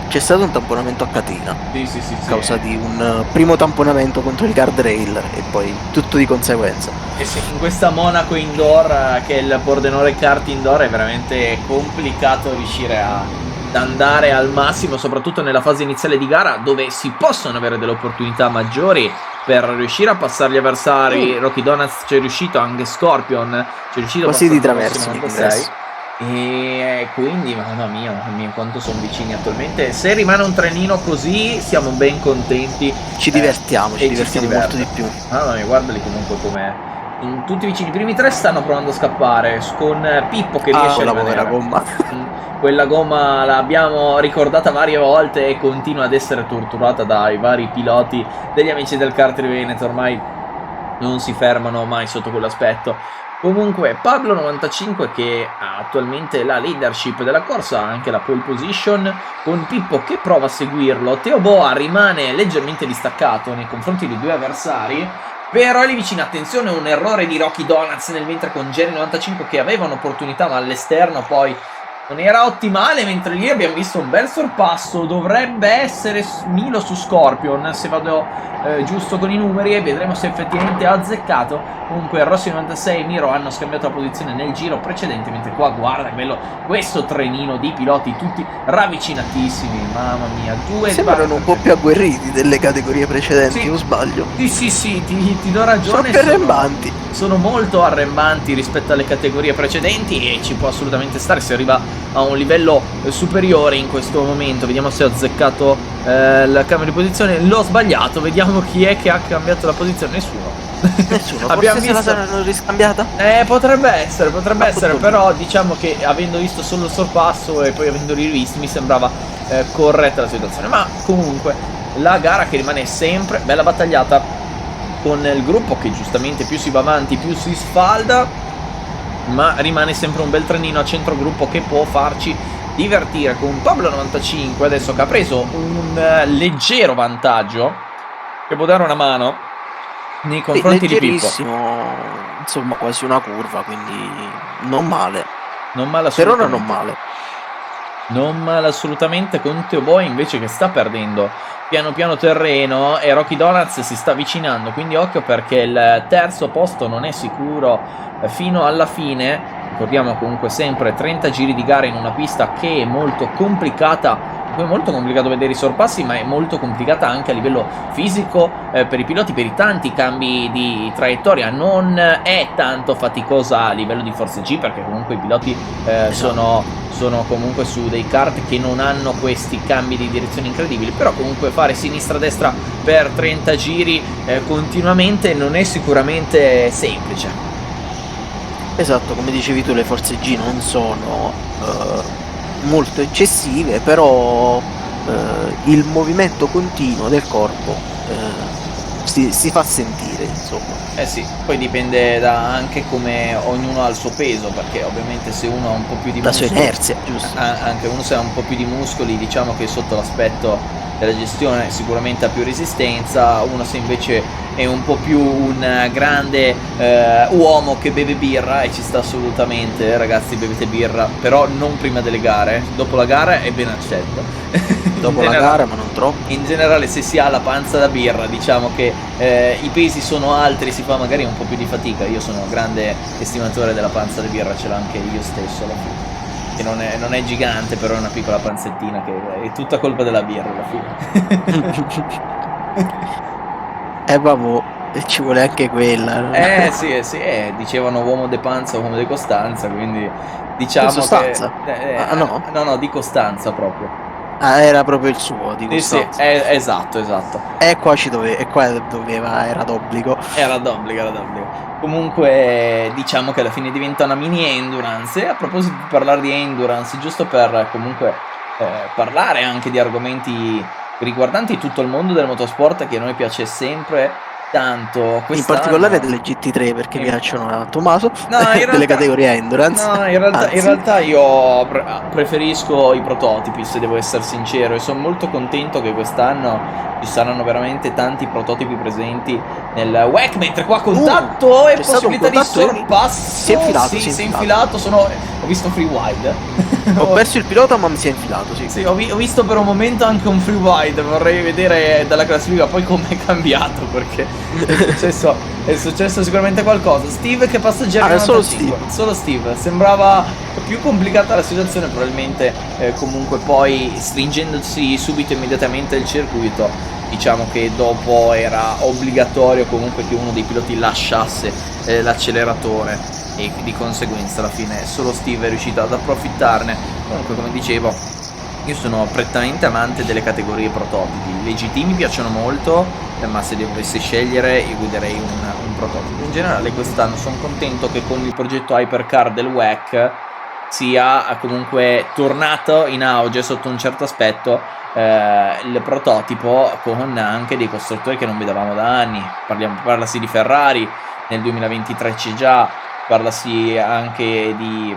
c'è stato un tamponamento a catena Sì. a causa di un primo tamponamento contro il guardrail e poi tutto di conseguenza. E sì, in questa Monaco indoor, che è il Pordenone Kart Indoor, è veramente complicato riuscire ad andare al massimo, soprattutto nella fase iniziale di gara, dove si possono avere delle opportunità maggiori per riuscire a passare gli avversari. Rocky Donuts ci è riuscito, anche Scorpion ci è riuscito Quasi a di passare traverso, 96. E quindi, mamma mia, quanto sono vicini attualmente. Se rimane un trenino così, siamo ben contenti. Ci divertiamo, ci divertiamo molto di più. Mamma mia, guardali comunque com'è. Tutti vicini. I primi tre stanno provando a scappare, con Pippo che riesce a la rimanere. povera gomma. Quella gomma l'abbiamo ricordata varie volte e continua ad essere torturata dai vari piloti degli amici del kart di Veneto. Ormai non si fermano mai sotto quell'aspetto. Comunque Pablo95, che ha attualmente la leadership della corsa, anche la pole position, con Pippo che prova a seguirlo. Teo Boa rimane leggermente distaccato nei confronti dei due avversari, però è lì vicino. Attenzione, un errore di Rocky Donuts nel mentre con Jerry95 che aveva un'opportunità ma all'esterno poi non era ottimale, mentre lì abbiamo visto un bel sorpasso. Dovrebbe essere Milo su Scorpion, se vado giusto con i numeri, e vedremo se effettivamente ha azzeccato. Comunque Rossi 96 e Miro hanno scambiato la posizione nel giro precedente, mentre qua guarda che bello questo trenino di piloti tutti ravvicinatissimi. Mamma mia, sembrano un po' più agguerriti delle categorie precedenti, sì. o sbaglio? Sì, ti do ragione. Sono più arrembanti. Sono molto arrembanti rispetto alle categorie precedenti, e ci può assolutamente stare se arriva a un livello superiore in questo momento. Vediamo se ho azzeccato il cambio di posizione. L'ho sbagliato, vediamo chi è che ha cambiato la posizione. Nessuno. Abbiamo Forse visto... se la saranno riscambiata? potrebbe essere, però diciamo che avendo visto solo il sorpasso e poi avendoli rivisti mi sembrava corretta la situazione. Ma comunque la gara che rimane sempre bella battagliata, con il gruppo che giustamente più si va avanti più si sfalda, ma rimane sempre un bel trenino a centro gruppo che può farci divertire, con Pablo95 adesso che ha preso un leggero vantaggio che può dare una mano nei confronti di Pippo. Insomma, quasi una curva, quindi non male. Per ora non male. Non male assolutamente, con Teo Boy invece che sta perdendo piano piano terreno e Rocky Donuts si sta avvicinando, quindi occhio perché il terzo posto non è sicuro fino alla fine. Ricordiamo comunque sempre 30 giri di gara in una pista che è molto complicata. È molto complicato vedere i sorpassi, ma è molto complicata anche a livello fisico per i piloti, per i tanti cambi di traiettoria. Non è tanto faticosa a livello di Force G, perché comunque i piloti sono comunque su dei kart che non hanno questi cambi di direzione incredibili, però comunque fare sinistra-destra per 30 giri continuamente non è sicuramente semplice. Esatto, come dicevi tu, le Forze G non sono molto eccessive, però il movimento continuo del corpo si fa sentire, insomma. Sì, poi dipende da anche come ognuno ha il suo peso, perché ovviamente se uno ha un po' più di muscoli, la sua inerzia, giusto? Anche uno se ha un po' più di muscoli, diciamo che sotto l'aspetto della gestione sicuramente ha più resistenza. Uno se invece è un po' più un grande uomo che beve birra, e ci sta assolutamente, ragazzi, bevete birra, però non prima delle gare. Dopo la gara è ben accetto. Dopo la gara, ma non troppo. In generale, se si ha la panza da birra, diciamo che i pesi sono altri, si fa magari un po' più di fatica. Io sono un grande estimatore della panza da birra, ce l'ho anche io stesso alla fine. Che non è gigante, però è una piccola panzettina che è tutta colpa della birra alla fine. Vabbè, ci vuole anche quella. Sì, dicevano uomo de panza, uomo de Costanza, quindi diciamo Costanza? che no, di Costanza proprio. Era proprio il suo, di Costanza. Sì, esatto. Qua doveva, era d'obbligo. Era d'obbligo. Comunque diciamo che alla fine diventa una mini endurance. E a proposito di parlare di endurance, giusto per comunque parlare anche di argomenti riguardanti tutto il mondo del motorsport, che a noi piace sempre tanto in particolare quest'anno. delle GT3 perché In- piacciono a Tommaso, No, in delle realtà, categorie Endurance. no, in Anzi, realtà io preferisco i prototipi, se devo essere sincero, e sono molto contento che quest'anno ci saranno veramente tanti prototipi presenti nel WEC, mentre qua contatto e c'è stato un possibilità di contatto sorpasso. si è infilato, Sì, si è si è infilato. infilato, ho visto free wide. Ho perso il pilota ma mi si è infilato, sì. Sì, ho visto per un momento anche un free wide, vorrei vedere dalla classifica poi com'è cambiato, perché è successo sicuramente qualcosa. Steve che passeggero in Solo 95, solo Steve, sembrava più complicata la situazione, probabilmente comunque poi stringendosi subito immediatamente il circuito, diciamo che dopo era obbligatorio comunque che uno dei piloti lasciasse l'acceleratore, e di conseguenza alla fine solo Steve è riuscito ad approfittarne. Comunque, come dicevo, io sono prettamente amante delle categorie prototipi. Le GT mi piacciono molto, ma se dovessi scegliere io guiderei un prototipo. In generale quest'anno sono contento che con il progetto Hypercar del WEC sia comunque tornato in auge sotto un certo aspetto il prototipo, con anche dei costruttori che non vedevamo da anni. Parlasi di Ferrari, nel 2023 c'è già, parlasi anche di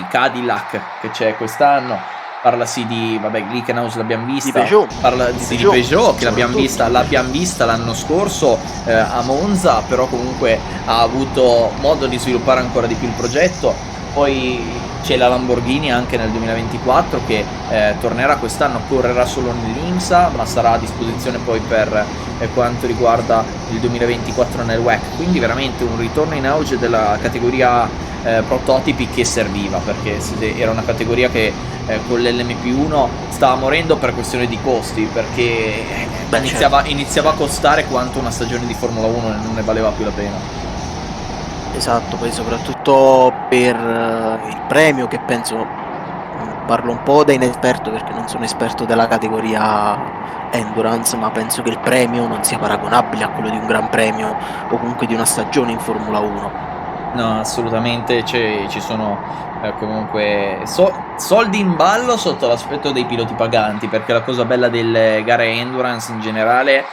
Cadillac che c'è quest'anno, parlasi di, vabbè, Glickenhaus l'abbiamo vista, Di di Peugeot che l'abbiamo soprattutto. vista l'anno scorso a Monza, però comunque ha avuto modo di sviluppare ancora di più il progetto. Poi c'è la Lamborghini anche nel 2024 che tornerà quest'anno, correrà solo nell'IMSA, ma sarà a disposizione poi per quanto riguarda il 2024 nel WEC. Quindi veramente un ritorno in auge della categoria prototipi che serviva, perché era una categoria che con l'LMP1 stava morendo per questione di costi, perché iniziava a costare quanto una stagione di Formula 1 e non ne valeva più la pena. Esatto, poi soprattutto per il premio che penso, parlo un po' da inesperto perché non sono esperto della categoria Endurance, ma penso che il premio non sia paragonabile a quello di un Gran Premio o comunque di una stagione in Formula 1. No, assolutamente, ci sono comunque soldi in ballo sotto l'aspetto dei piloti paganti, perché la cosa bella delle gare Endurance in generale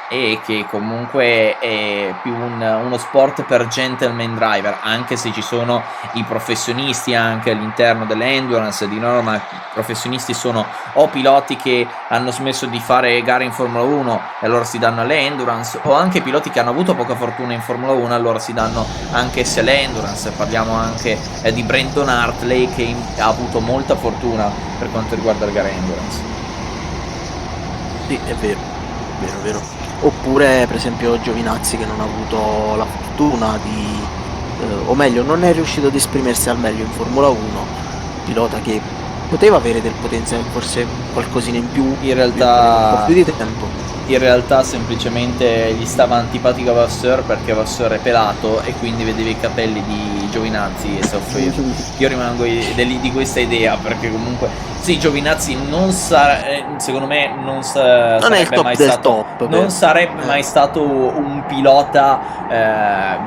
è che comunque è più uno sport per gentleman driver, anche se ci sono i professionisti anche all'interno dell'Endurance. Di norma i professionisti sono o piloti che hanno smesso di fare gare in Formula 1 e allora si danno alle Endurance, o anche piloti che hanno avuto poca fortuna in Formula 1 e allora si danno anche se alle Endurance. Parliamo anche di Brenton Hartley che ha avuto molta fortuna per quanto riguarda le gare Endurance. Sì, è vero, vero, vero. Oppure per esempio Giovinazzi che non ha avuto la fortuna di, o meglio, non è riuscito ad esprimersi al meglio in Formula 1, pilota che poteva avere del potenziale, forse qualcosina in più, In un po' più realtà di tempo. In realtà semplicemente gli stava antipatico a Vasseur perché Vasseur è pelato e quindi vedevi i capelli di Giovinazzi e soffriva. Io rimango di questa idea, perché comunque sì, Giovinazzi non secondo me non Non è il sarebbe top mai del stato, top, non sarebbe eh. mai stato un pilota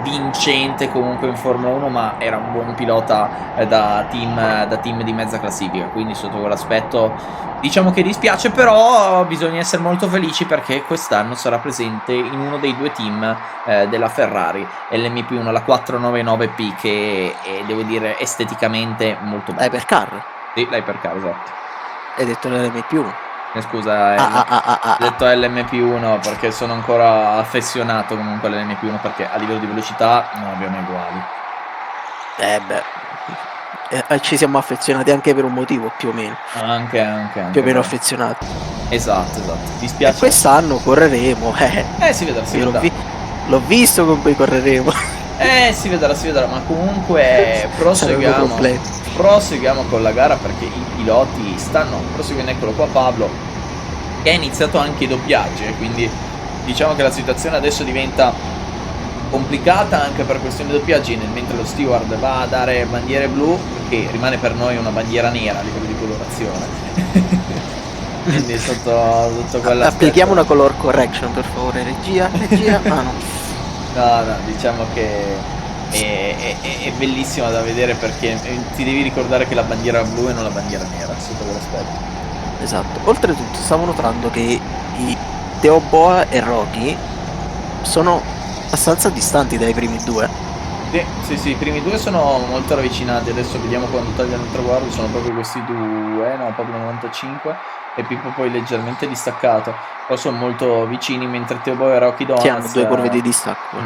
vincente comunque in Formula 1, ma era un buon pilota da team di mezza classifica, quindi sotto quell'aspetto diciamo che dispiace, però bisogna essere molto felici perché quest'anno sarà presente in uno dei due team della Ferrari, l'MP1, la 499P, che è, devo dire, esteticamente molto bella. L'Hypercar? Sì, l'Hypercar, esatto. Hai detto l'LMP1? Scusa, ho detto LMP1 perché sono ancora affezionato comunque all'LMP1, perché a livello di velocità non abbiamo uguali. Ci siamo affezionati anche per un motivo, più o meno. Anche Più o meno vero. affezionati. Esatto. E Dispiace. quest'anno correremo. Si vedrà, Io l'ho visto con cui correremo. Si vedrà, ma comunque proseguiamo con la gara, perché i piloti stanno proseguendo. Eccolo qua Pablo, che ha iniziato anche i doppiaggi, quindi diciamo che la situazione adesso diventa complicata anche per questioni di doppiaggi, mentre lo steward va a dare bandiere blu, che rimane per noi una bandiera nera a livello di colorazione. Quindi sotto quella Applichiamo una color correction per favore, regia. Ah no. No, diciamo che è bellissima da vedere, perché ti devi ricordare che la bandiera blu e non la bandiera nera sotto quell'aspetto. Esatto. Oltretutto stavo notando che i Theo Boa e Rocky sono abbastanza distanti dai primi due. Sì, i primi due sono molto ravvicinati. Adesso vediamo quando tagliano il traguardo. Sono proprio questi due, no, proprio 95. E Pippo poi leggermente distaccato. Però sono molto vicini, mentre Teo Bo e Rocky Donuts Sì, hanno 2 curve di distacco.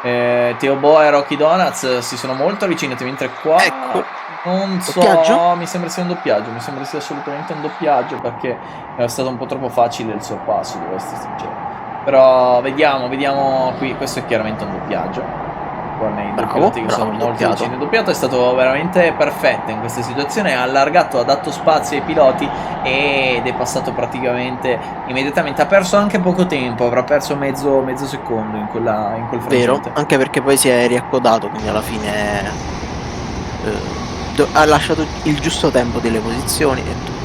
Teo Bo e Rocky Donuts si sono molto avvicinati, mentre qua Ecco, non so, doppiaggio? mi sembra sia un doppiaggio, mi sembra sia assolutamente un doppiaggio, perché è stato un po' troppo facile il sorpasso, devo essere sincero. Però vediamo qui, questo è chiaramente un doppiaggio. Con i due piloti che sono molto vicini. Il doppiato è stato veramente perfetto in questa situazione, ha allargato, ha dato spazio ai piloti ed è passato praticamente immediatamente. Ha perso anche poco tempo, avrà perso mezzo secondo in quel frangente. Vero, anche perché poi si è riaccodato, quindi alla fine ha lasciato il giusto tempo delle posizioni e tutto.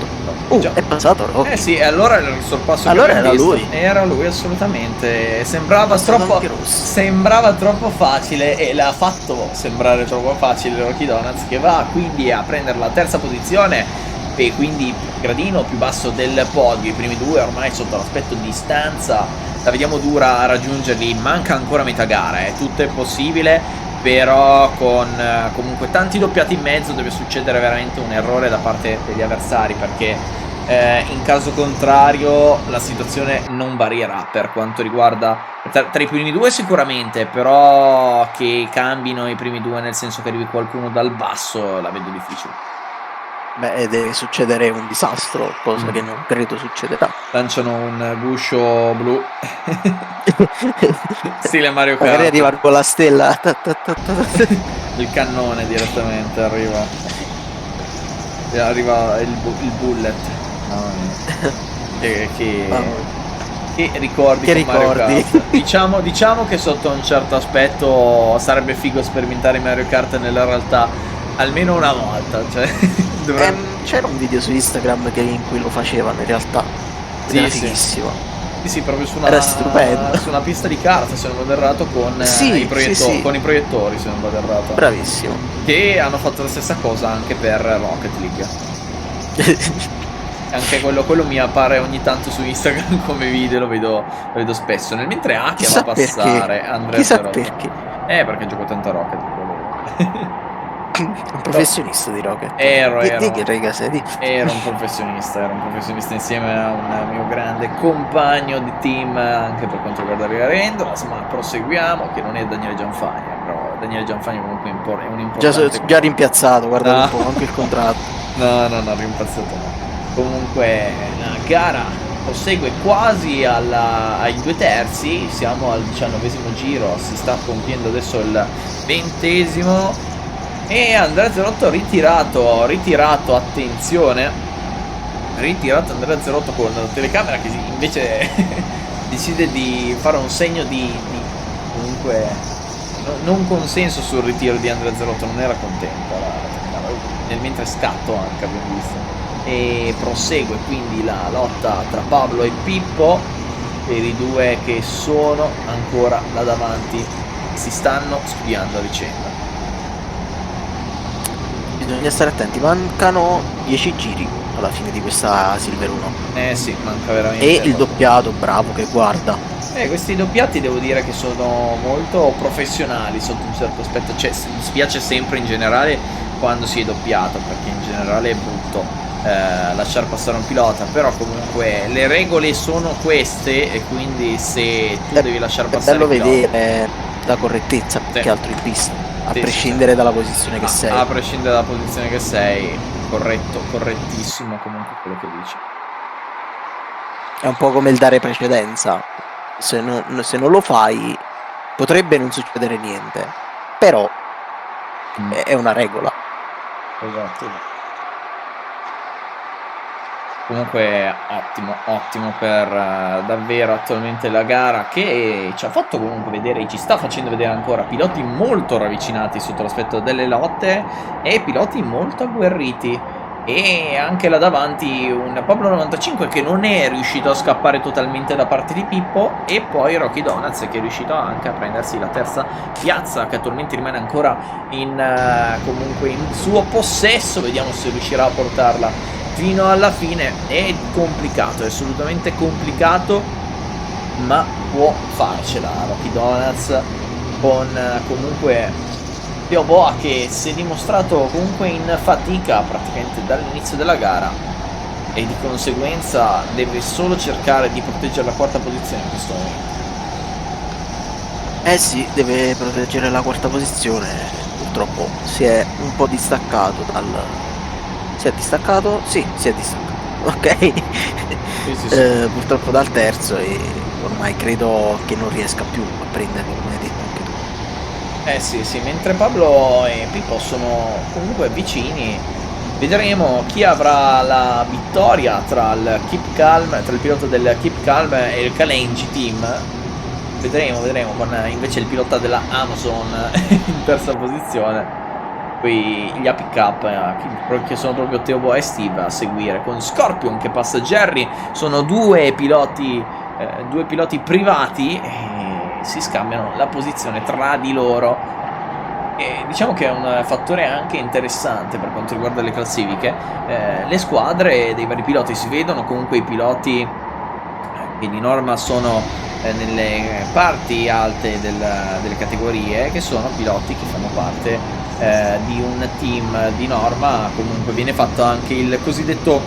È passato Rocky. Sì, allora era il sorpasso. Allora era lui. Era lui, assolutamente. Sembrava troppo facile e l'ha fatto sembrare troppo facile Rocky Donuts, che va quindi a prendere la terza posizione e quindi gradino più basso del podio. I primi due ormai sotto l'aspetto distanza la vediamo dura a raggiungerli, manca ancora metà gara, tutto è possibile, però con comunque tanti doppiati in mezzo deve succedere veramente un errore da parte degli avversari, perché in caso contrario la situazione non varierà per quanto riguarda tra i primi due sicuramente, però che cambino i primi due nel senso che arrivi qualcuno dal basso la vedo difficile. Beh, deve succedere un disastro, cosa che non credo succederà. Lanciano un guscio blu stile Mario Kart. Magari arriva con la stella. Il cannone direttamente arriva il bullet. Che ricordi che con Mario ricordi. Kart. Diciamo che sotto un certo aspetto sarebbe figo sperimentare Mario Kart nella realtà almeno una volta, cioè c'era un video su Instagram in cui lo facevano in realtà. Era fighissimo. Sì, proprio era stupendo. Su una pista di karts, se non vado errato, con i proiettori, se non vado errato. Bravissimo. Che hanno fatto la stessa cosa anche per Rocket League. Anche quello mi appare ogni tanto su Instagram come video, lo vedo spesso. Mentre Akia va a passare Andrea Zerotto. Perché? Perché gioco tanto a Rocket League. Un professionista di Rocket. Ero un professionista insieme a un mio grande compagno di team anche per quanto riguarda Riga Endurance, ma proseguiamo, che non è Daniele Gianfagna, però Daniele Gianfagna comunque è un importante già rimpiazzato, guarda un po' anche il contratto. No, rimpiazzato no. Comunque la gara prosegue quasi ai 2/3, siamo al 19° giro, si sta compiendo adesso il 20° e Andrea Zerotto ritirato, attenzione, ritirato Andrea Zerotto con la telecamera che invece decide di fare un segno di comunque non consenso sul ritiro di Andrea Zerotto, non era contenta nel mentre scatto anche abbiamo visto. E prosegue quindi la lotta tra Pablo e Pippo per i due che sono ancora là davanti, si stanno studiando a vicenda. Bisogna stare attenti, mancano 10 giri alla fine di questa Silver 1. Sì, manca veramente. E il doppiato, bravo, che guarda. Questi doppiati devo dire che sono molto professionali sotto un certo aspetto, cioè mi spiace sempre in generale quando si è doppiato, perché in generale è brutto lasciar passare un pilota, però comunque le regole sono queste e quindi se tu devi lasciar passare è bello vedere la correttezza più che altro in pista, a prescindere dalla posizione che sei. A prescindere dalla posizione che sei, correttissimo comunque quello che dici. È un po' come il dare precedenza, se non lo fai potrebbe non succedere niente, però è una regola. Esatto. Comunque ottimo per davvero attualmente la gara, che ci ha fatto comunque vedere, ci sta facendo vedere ancora piloti molto ravvicinati sotto l'aspetto delle lotte e piloti molto agguerriti, e anche là davanti un Pablo 95 che non è riuscito a scappare totalmente da parte di Pippo, e poi Rocky Donuts che è riuscito anche a prendersi la terza piazza, che attualmente rimane ancora comunque in suo possesso. Vediamo se riuscirà a portarla fino alla fine. È complicato, è assolutamente complicato, ma può farcela Rocky Donuts con comunque Teo Boa, che si è dimostrato comunque in fatica praticamente dall'inizio della gara, e di conseguenza deve solo cercare di proteggere la quarta posizione in questo momento. Sì, deve proteggere la quarta posizione. Purtroppo si è un po' distaccato dal... Si è distaccato? Sì, si è distaccato. Ok. Sì. Purtroppo dal terzo, e ormai credo che non riesca più a prenderlo, come hai detto anche tu. Sì, mentre Pablo e Pippo sono comunque vicini, vedremo chi avrà la vittoria tra il pilota del Keep Calm e il Kalenji Team. Vedremo con invece il pilota della Amazon in terza posizione. Poi gli Happy Cup che sono proprio Teo Boa e Steve a seguire, con Scorpion che passa Jerry. Sono due piloti privati e si scambiano la posizione tra di loro. E diciamo che è un fattore anche interessante per quanto riguarda le classifiche. Le squadre dei vari piloti si vedono, comunque i piloti che di norma sono nelle parti alte delle categorie, che sono piloti che fanno parte di un team di norma. Comunque viene fatto anche il cosiddetto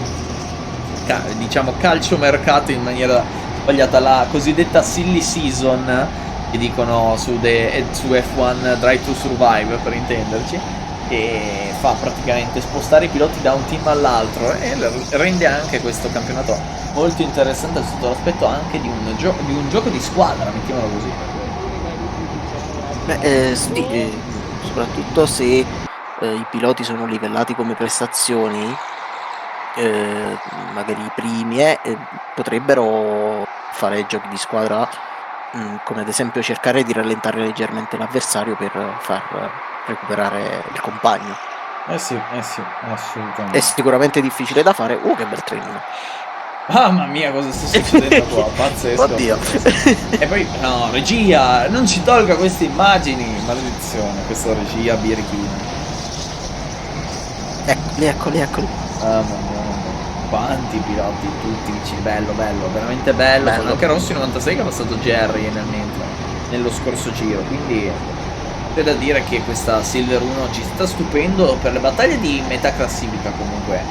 diciamo calciomercato in maniera sbagliata, la cosiddetta silly season che dicono su F1 Drive to Survive, per intenderci, e fa praticamente spostare i piloti da un team all'altro e rende anche questo campionato molto interessante sotto l'aspetto anche di un gioco di squadra, mettiamolo così. Sì, soprattutto se i piloti sono livellati come prestazioni, magari i primi potrebbero fare giochi di squadra, come ad esempio cercare di rallentare leggermente l'avversario per far recuperare il compagno. Sì, assolutamente. È sicuramente difficile da fare. Che bel trenino. Mamma mia, cosa sta succedendo qua? Pazzesco. Oddio. E poi, no, regia, non ci tolga queste immagini. Maledizione, questa regia birichina. Eccoli. Mamma mia, quanti piloti, tutti vicini. Bello, veramente bello. Con anche Rossi 96 che ha passato Jerry nello scorso giro. Quindi c'è da dire che questa Silver 1 ci sta stupendo per le battaglie di metà classifica comunque,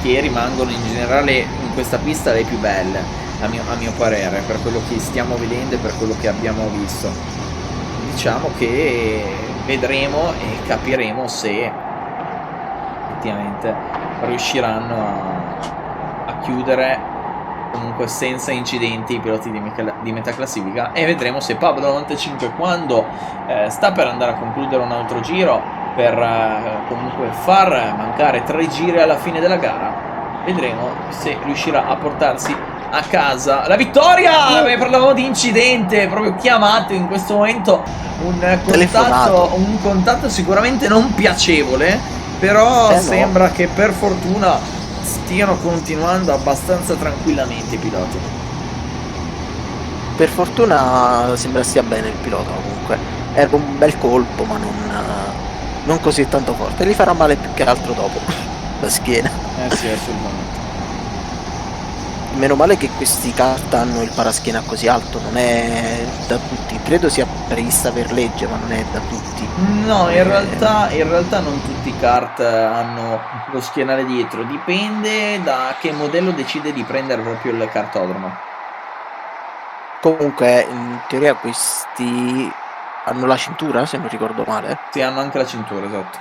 che rimangono in generale in questa pista le più belle, a mio parere, per quello che stiamo vedendo e per quello che abbiamo visto. Diciamo che vedremo e capiremo se effettivamente riusciranno a chiudere comunque senza incidenti i piloti di metà classifica, e vedremo se Pablo 95, quando sta per andare a concludere un altro giro per comunque far mancare 3 giri alla fine della gara, vedremo se riuscirà a portarsi a casa la vittoria. Parlavamo di incidente proprio chiamato in questo momento, un contatto sicuramente non piacevole, però sembra che per fortuna stiano continuando abbastanza tranquillamente i piloti. Per fortuna sembra stia bene il pilota. Comunque era un bel colpo, ma non così tanto forte. Gli farà male più che altro dopo la schiena. Sì, assolutamente. Meno male che questi kart hanno il paraschiena così alto, non è da tutti. Credo sia prevista per legge, ma non è da tutti. No, in realtà non tutti i kart hanno lo schienale dietro, dipende da che modello decide di prendere proprio il kartodromo. Comunque in teoria questi hanno la cintura, se non ricordo male. Sì, hanno anche la cintura, esatto.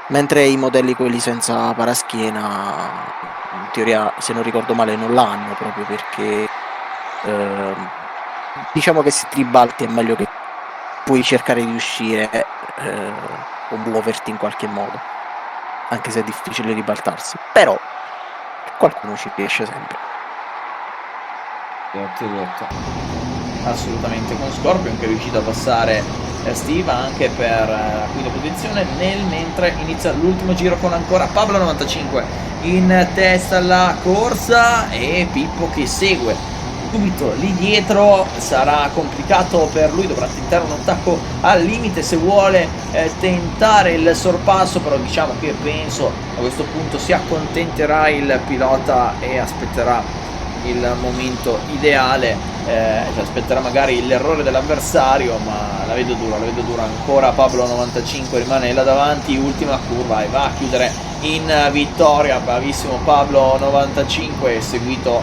Mentre i modelli quelli senza paraschiena in teoria, se non ricordo male, non l'hanno, proprio perché diciamo che se ti ribalti è meglio che puoi cercare di uscire o muoverti in qualche modo, anche se è difficile ribaltarsi, però qualcuno ci riesce sempre. Esatto. Assolutamente, con Scorpion che è riuscito a passare Steve anche per la quinta posizione, mentre inizia l'ultimo giro con ancora Pablo 95 in testa alla corsa e Pippo che segue subito lì dietro. Sarà complicato per lui, dovrà tentare un attacco al limite se vuole tentare il sorpasso, però diciamo che penso a questo punto si accontenterà il pilota e aspetterà il momento ideale cioè aspetterà magari l'errore dell'avversario, ma la vedo dura ancora. Pablo 95 rimane là davanti, ultima curva e va a chiudere in vittoria. Bravissimo Pablo 95, seguito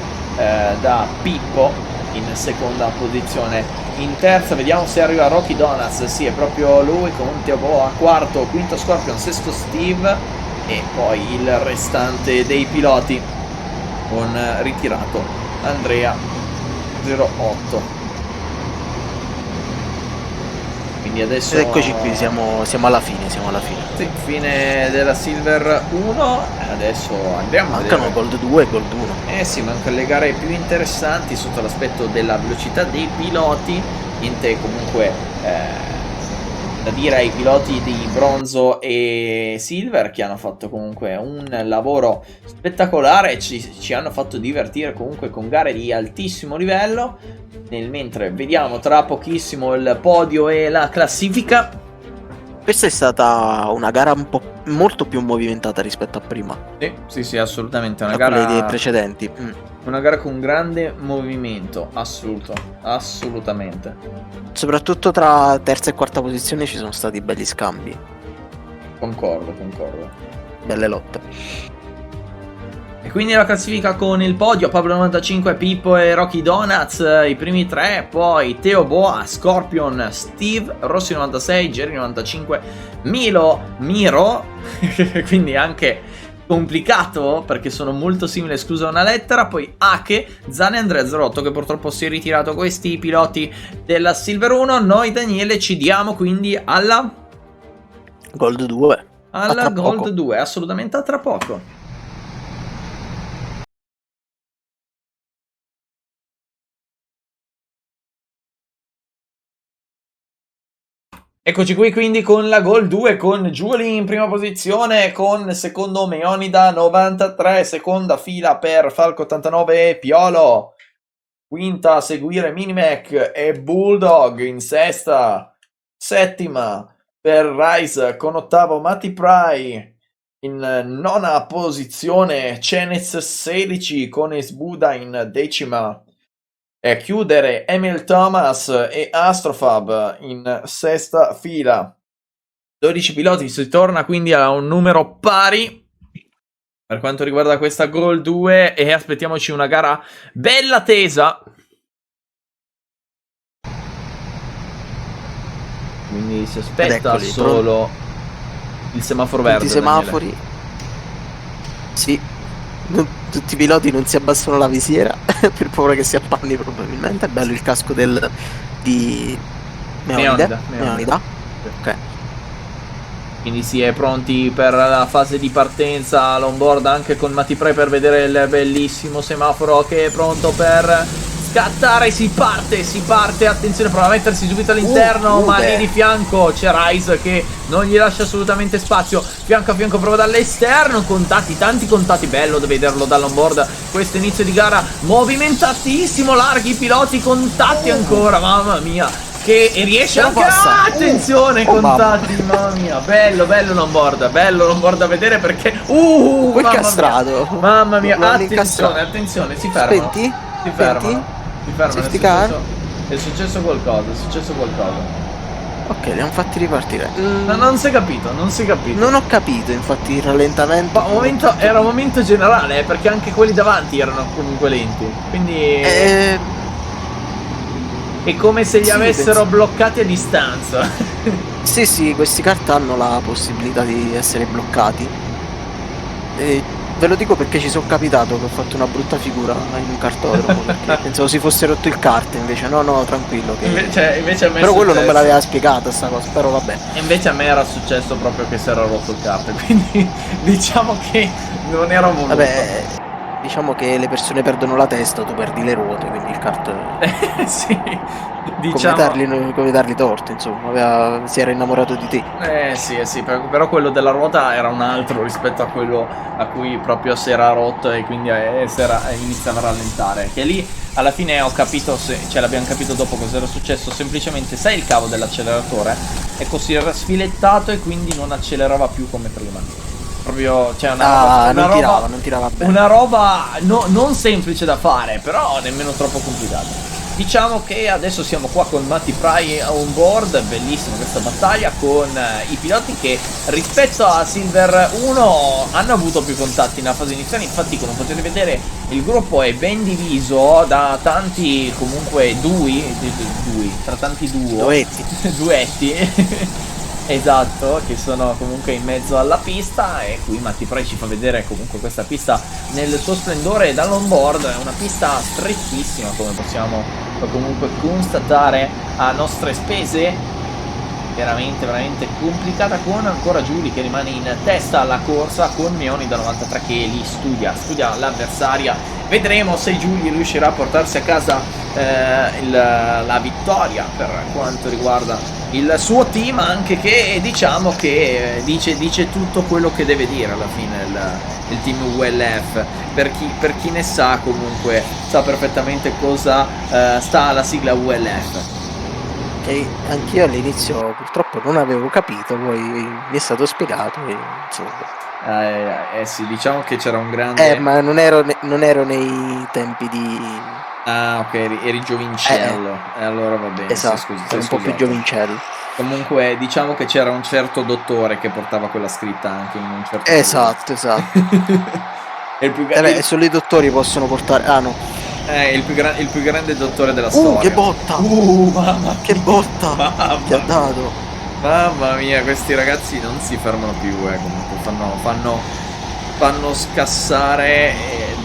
da Pippo in seconda posizione. In terza vediamo se arriva Rocky Donuts, sì, è proprio lui, con Teo a quarto, quinto Scorpion, sesto Steve e poi il restante dei piloti con ritirato Andrea 08. Quindi adesso Eccoci qui, siamo alla fine. sì, fine della Silver 1. Adesso andiamo Mancano Gold 2 e Gold 1. Eh sì, mancano le gare più interessanti sotto l'aspetto della velocità dei piloti. Niente comunque da dire ai piloti di bronzo e silver, che hanno fatto comunque un lavoro spettacolare, ci hanno fatto divertire comunque con gare di altissimo livello. Mentre vediamo tra pochissimo il podio e la classifica. Questa è stata una gara molto più movimentata rispetto a prima. Sì, assolutamente. Una a gara quelle precedenti. Una gara con grande movimento, assolutamente. Soprattutto tra terza e quarta posizione ci sono stati belli scambi. Concordo. Belle lotte. E quindi la classifica con il podio: Pablo 95, Pippo e Rocky Donuts, i primi tre, poi Teo Boa, Scorpion, Steve, Rossi 96, Jerry 95, Miro, quindi anche complicato perché sono molto simili, esclusa una lettera, poi Ake, Zane e Andrea 08, che purtroppo si è ritirato. Questi piloti della Silver 1. Noi Daniele ci diamo quindi alla Gold 2. Alla Gold 2, assolutamente, a tra poco. Eccoci qui quindi con la Gold 2, con Giuli in prima posizione, con secondo Meonida 93, seconda fila per Falco 89 e Piolo, quinta a seguire Minimac e Bulldog in sesta, settima per Rise con ottavo Matti Pry, in nona posizione Cenez 16 con Esbuda in decima. E chiudere Emil Thomas e Astrofab in sesta fila. 12 piloti, si torna quindi a un numero pari per quanto riguarda questa Gold 2 e aspettiamoci una gara bella tesa. Quindi si aspetta solo il semaforo verde. I semafori. Sì. Tutti i piloti non si abbassano la visiera per paura che si appanni probabilmente. È bello il casco di Meonida. Ok. Quindi si è pronti per la fase di partenza all'onboard anche con Matti Pre per vedere il bellissimo semaforo che è pronto per scattare. Si parte, attenzione, prova a mettersi subito all'interno, ma lì di fianco c'è Rise che non gli lascia assolutamente spazio. Fianco a fianco prova dall'esterno, tanti contatti, bello da vederlo dall'onboard questo inizio di gara movimentatissimo, larghi piloti, contatti ancora, mamma mia, che riesce anche attenzione, contatti, mamma mia, bello l'onboard a vedere perché quel castrato, mamma mia, attenzione, si fermano. Si fermano. È successo qualcosa. Ok, li hanno fatti ripartire. Non si è capito. Non ho capito, infatti, il rallentamento. Ma era un momento generale, perché anche quelli davanti erano comunque lenti. Quindi è come se li avessero bloccati a distanza. Sì, questi kart hanno la possibilità di essere bloccati. Ve lo dico perché ci sono capitato che ho fatto una brutta figura in un kartodromo, perché pensavo si fosse rotto il kart, invece no, tranquillo che... invece a me però quello non me l'aveva spiegata sta cosa, però vabbè. Invece a me era successo proprio che si era rotto il kart, quindi diciamo che non era voluto. Vabbè, diciamo che le persone perdono la testa, tu perdi le ruote, quindi il kart... sì, diciamo... come dargli torto, insomma, si era innamorato di te. Sì, però quello della ruota era un altro rispetto a quello a cui proprio si era rotto e quindi iniziava a rallentare. Che lì alla fine ho capito, l'abbiamo capito dopo cosa era successo, semplicemente sai il cavo dell'acceleratore? Ecco, si era sfilettato e quindi non accelerava più come prima. Proprio, cioè non tirava bene. Una roba non semplice da fare, però nemmeno troppo complicata. diciamo che adesso siamo qua con Matti Pry on board, bellissima questa battaglia con i piloti che rispetto a Silver 1 hanno avuto più contatti nella fase iniziale. Infatti, come potete vedere, il gruppo è ben diviso da tanti comunque tra tanti duetti esatto, che sono comunque in mezzo alla pista. E qui Matti Pry ci fa vedere comunque questa pista nel suo splendore dall'onboard. È una pista strettissima, come possiamo comunque constatare a nostre spese, veramente complicata, con ancora Giuli che rimane in testa alla corsa, con Meoni da 93 che lì studia l'avversaria. Vedremo se Giuli riuscirà a portarsi a casa la vittoria per quanto riguarda il suo team, anche che diciamo che dice tutto quello che deve dire alla fine il team ULF. Per chi ne sa, comunque sa perfettamente cosa sta alla sigla ULF. E anch'io all'inizio purtroppo non avevo capito, poi mi è stato spiegato e insomma. Sì, diciamo che c'era un grande... ma non ero nei tempi di... Ah, ok, eri giovincello. E allora va bene. Esatto, sei un po' più giovincello. Comunque diciamo che c'era un certo dottore che portava quella scritta anche in un certo Esatto. Solo i dottori possono portare... Ah no. Il più grande dottore della storia. Che botta! Mamma che botta! Mamma Che ha dato! Mamma mia, questi ragazzi non si fermano più, comunque fanno scassare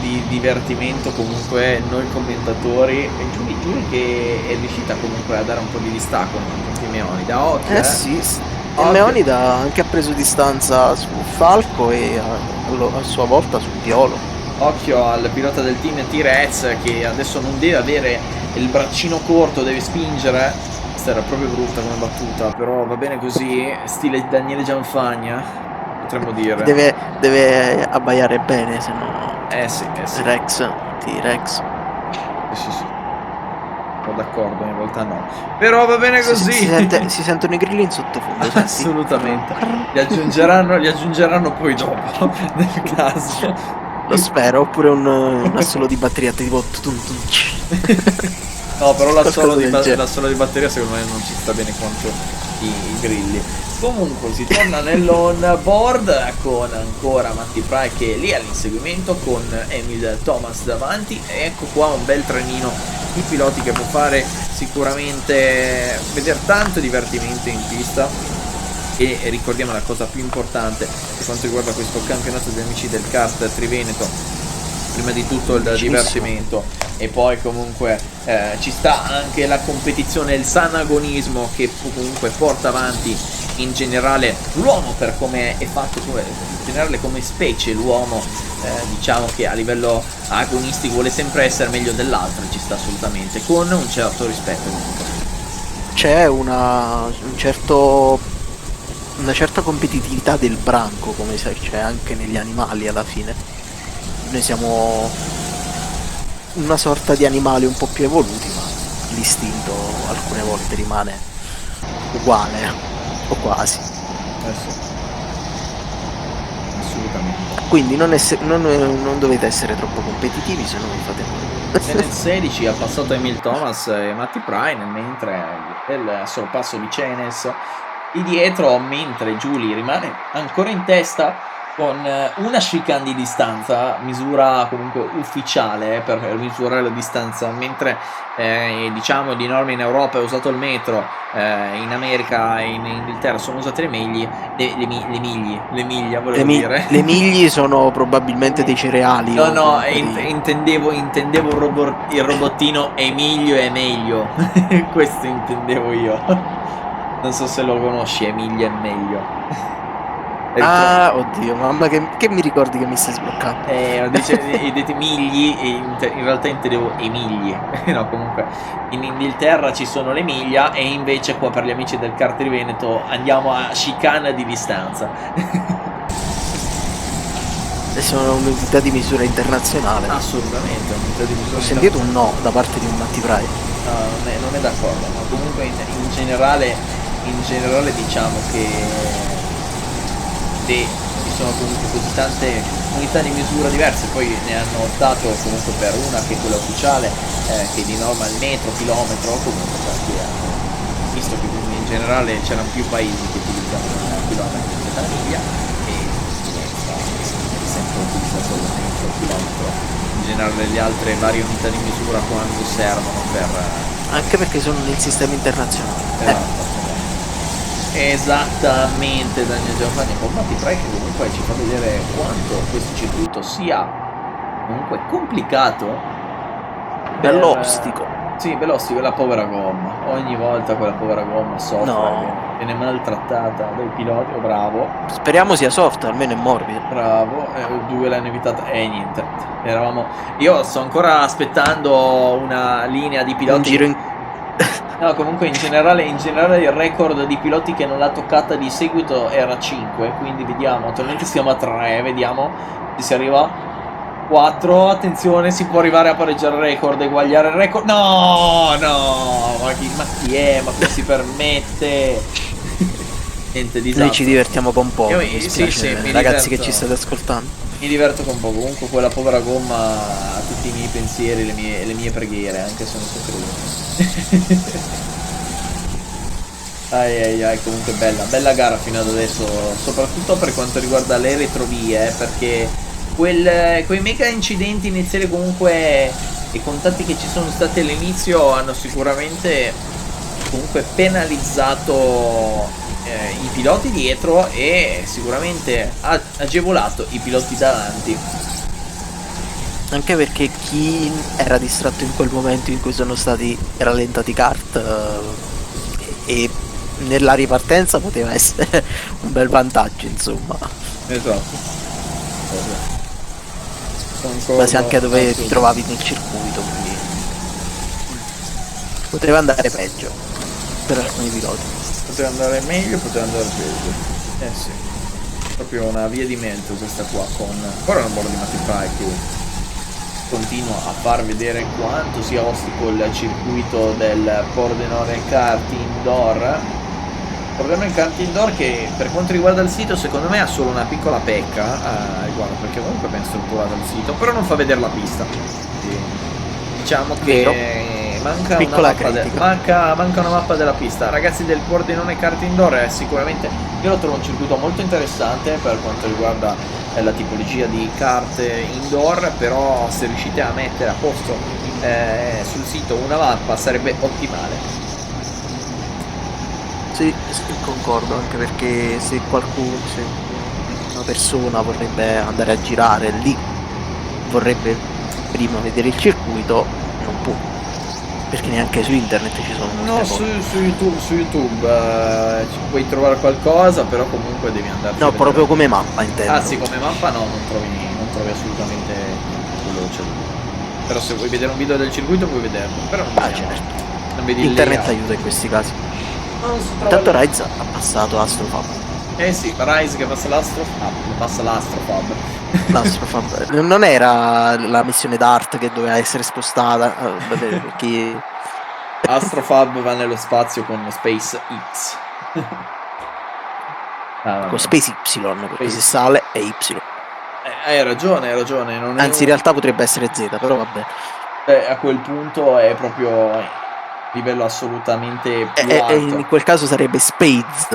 di divertimento comunque noi commentatori. E Giuli che è riuscita comunque a dare un po' di distacco con Meonida. Occhio, sì. Meonida anche ha preso distanza su Falco e a sua volta su Piolo. Occhio al pilota del team T-Rex che adesso non deve avere il braccino corto, deve spingere. Questa era proprio brutta come battuta, però va bene così, stile Daniele Gianfagna, potremmo dire. Deve abbaiare bene, se no... Sì. T-Rex. Sì. Sono d'accordo, in realtà no. Però va bene così. Si sentono i grilli in sottofondo. Assolutamente. Li aggiungeranno poi dopo, nel caso. Lo spero, oppure un assolo di batteria tipo... No, però l'assolo di batteria secondo me non ci sta bene quanto i grilli. Comunque si torna nell'on board con ancora Matti Pry che è lì all'inseguimento con Emil Thomas davanti. E ecco qua un bel trenino di piloti che può fare sicuramente vedere tanto divertimento in pista. E ricordiamo la cosa più importante per quanto riguarda questo campionato degli amici del kart Triveneto: prima di tutto il divertimento, e poi comunque ci sta anche la competizione, il sanagonismo che comunque porta avanti in generale l'uomo per come è fatto, in generale come specie l'uomo. Diciamo che a livello agonistico vuole sempre essere meglio dell'altro, ci sta assolutamente, con un certo rispetto comunque. C'è una certa competitività del branco, come sai, c'è anche negli animali alla fine. Noi siamo una sorta di animali un po' più evoluti, ma l'istinto alcune volte rimane uguale, o quasi. Sì. Assolutamente. Quindi non dovete essere troppo competitivi, se no vi fate male. Nel 16 ha passato Emil Thomas e Matti Pry, mentre il sorpasso di Cenes di dietro, mentre Giuli rimane ancora in testa con una chicane di distanza, misura comunque ufficiale per misurare la distanza, mentre diciamo di norma in Europa è usato il metro, in America e in Inghilterra sono usate le miglia, volevo dire. Le miglia sono probabilmente dei cereali. No, intendevo il robottino Emilio e meglio. Questo intendevo io. Non so se lo conosci, Emilio è meglio. Ah, oddio, mamma, che mi ricordi che mi stai sbloccando? Dite migli e in realtà intendevo emigli. No, comunque in Inghilterra ci sono le miglia e invece qua per gli amici del kart di Veneto andiamo a chicane di distanza. Sono un'unità di misura internazionale. Assolutamente, un'unità di misura. Ho sentito un no da parte di un Matti Pry. No, non è d'accordo, ma comunque in generale diciamo che di sono comunque così tante unità di misura diverse, poi ne hanno optato comunque per una che è quella ufficiale, che è di norma il metro, chilometro, comunque perché visto che in generale c'erano più paesi che utilizzavano il chilometro rispetto alla miglia, e è sempre utilizzato il metro, chilometro, in generale le altre varie unità di misura quando servono per... Anche perché sono nel sistema internazionale. Esattamente, Daniel Giovanni Combatti 3, che comunque ci fa vedere quanto questo circuito sia comunque complicato, bello ostico. Sì, bello ostico, la povera gomma, ogni volta quella povera gomma soffre, No. viene maltrattata dai piloti. Oh, bravo, Speriamo sia soft, almeno è morbido. bravo, due l'hanno evitata e niente, io sto ancora aspettando una linea di piloti. Un giro in... No, comunque in generale il record di piloti che non l'ha toccata di seguito era 5, quindi vediamo, attualmente siamo a 3, vediamo se si arriva a 4, attenzione, si può arrivare a pareggiare il record, eguagliare il record, no, ma chi è, ma come si permette? Niente, disastro. Noi ci divertiamo con poco, Io mi dispiace, mi ragazzi diverto. che ci state ascoltando. Mi diverto con poco, comunque quella povera gomma ha tutti i miei pensieri, le mie preghiere, anche se non so credere. ai, comunque bella gara fino ad adesso, soprattutto per quanto riguarda le retrovie, perché quei mega incidenti iniziali comunque, i contatti che ci sono stati all'inizio hanno sicuramente comunque penalizzato i piloti dietro e sicuramente ha agevolato i piloti davanti. Anche perché chi era distratto in quel momento in cui sono stati rallentati i kart e nella ripartenza poteva essere un bel vantaggio, insomma. Esatto. Base anche dove ti trovavi nel circuito, quindi poteva andare peggio per alcuni piloti. Poteva andare meglio, poteva andare peggio. Sì. Proprio una via di mezzo questa qua, con ancora una bolla di Matify che continua a far vedere quanto sia ostico il circuito del Pordenone Kart Indoor. Pordenone Kart Indoor che per quanto riguarda il sito secondo me ha solo una piccola pecca riguardo, perché comunque ben strutturato il sito, però non fa vedere la pista. Quindi, diciamo che manca una mappa della pista. Ragazzi del Pordenone Kart Indoor è sicuramente, io lo trovo un circuito molto interessante per quanto riguarda la tipologia di kart indoor, però se riuscite a mettere a posto sul sito una mappa sarebbe ottimale. Sì, concordo, anche perché se una persona vorrebbe andare a girare lì, vorrebbe prima vedere il circuito, non può, perché neanche su internet ci sono molte cose. Su YouTube puoi trovare qualcosa, però comunque devi andare. No, proprio come mappa intendo. Ah sì, come mappa no, non trovi assolutamente quello che c'è. Però se vuoi vedere un video del circuito puoi vederlo, però non vedi internet aiuta in questi casi. Intanto Rise ha passato Astrofab. Sì, Rise che passa l'Astrofab. L'Astrofab. Non era la missione Dart che doveva essere spostata, perché Astrofab va nello spazio con SpaceX. Con Space Y, perché se sale è Y. Hai ragione. Non Anzi, in realtà potrebbe essere Z, però vabbè. A quel punto è proprio livello assolutamente più alto. In quel caso sarebbe Spades.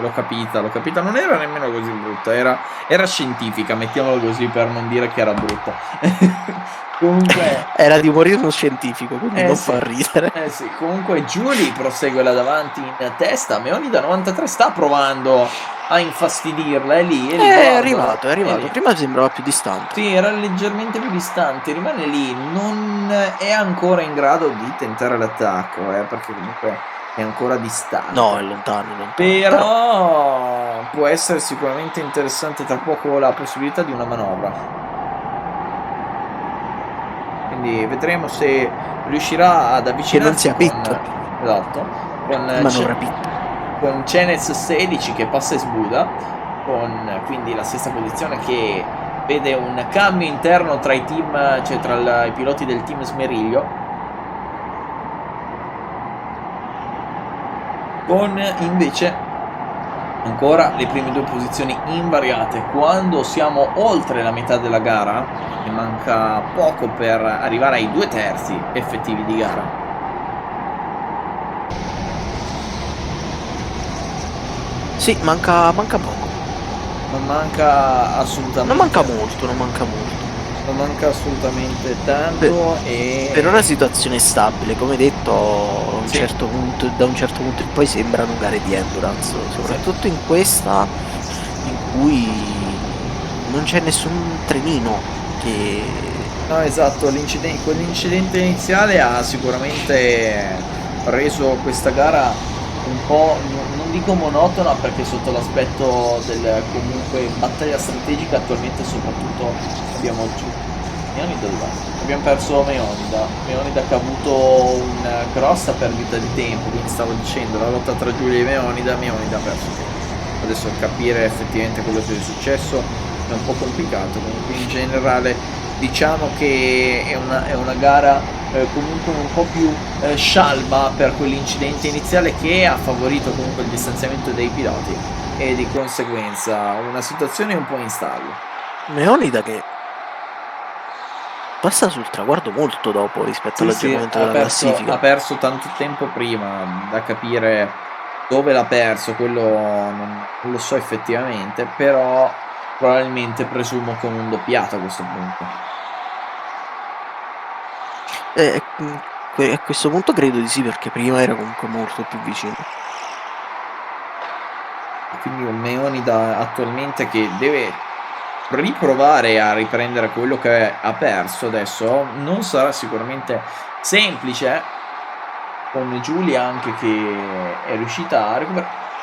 L'ho capita, non era nemmeno così brutta, era scientifica, mettiamolo così per non dire che era brutta. Comunque era di umorismo scientifico, quindi non fa ridere. Sì, comunque Giulia prosegue là davanti in testa. Meoni da 93 sta provando a infastidirla, è lì. È arrivato. Prima sembrava più distante. Sì, era leggermente più distante, rimane lì, non è ancora in grado di tentare l'attacco, perché comunque è ancora distante. No, è lontano. Però può essere sicuramente interessante tra poco la possibilità di una manovra. Quindi vedremo se riuscirà ad avvicinarsi che non sia pit. Esatto. Con Cenez 16 che passa e sbuda, con quindi la stessa posizione che vede un cambio interno tra i team, cioè tra i piloti del team Smeriglio, con invece Ancora le prime due posizioni invariate. Quando siamo oltre la metà della gara e manca poco per arrivare ai 2/3 effettivi di gara, Sì, manca poco. non manca assolutamente, Non manca molto, non manca molto. non manca assolutamente tanto. E Per ora la situazione è stabile, come detto, a un Sì. certo punto, da un certo punto in poi sembrano gare di endurance, soprattutto in questa in cui non c'è nessun trenino che... No, esatto, quell'incidente iniziale ha sicuramente reso questa gara un po', non dico monotona, perché sotto l'aspetto del comunque battaglia strategica attualmente soprattutto abbiamo Meonida dove va? Abbiamo perso Meonida che ha avuto un grossa perdita di tempo, quindi stavo dicendo la lotta tra Giulia e Meonida ha perso tempo. Adesso capire effettivamente quello che è successo è un po' complicato, comunque in generale diciamo che è una gara comunque un po' più scialba per quell'incidente iniziale, che ha favorito comunque il distanziamento dei piloti e di conseguenza una situazione un po' instabile. Meonida che passa sul traguardo molto dopo rispetto all'aggiornamento della classifica. Ha perso tanto tempo prima, da capire dove l'ha perso, quello non lo so effettivamente, però probabilmente presumo con un doppiato a questo punto. A questo punto credo di sì, perché prima era comunque molto più vicino. Quindi un Meonida attualmente che deve riprovare a riprendere quello che ha perso adesso. Non sarà sicuramente semplice, con Giulia anche che è riuscita a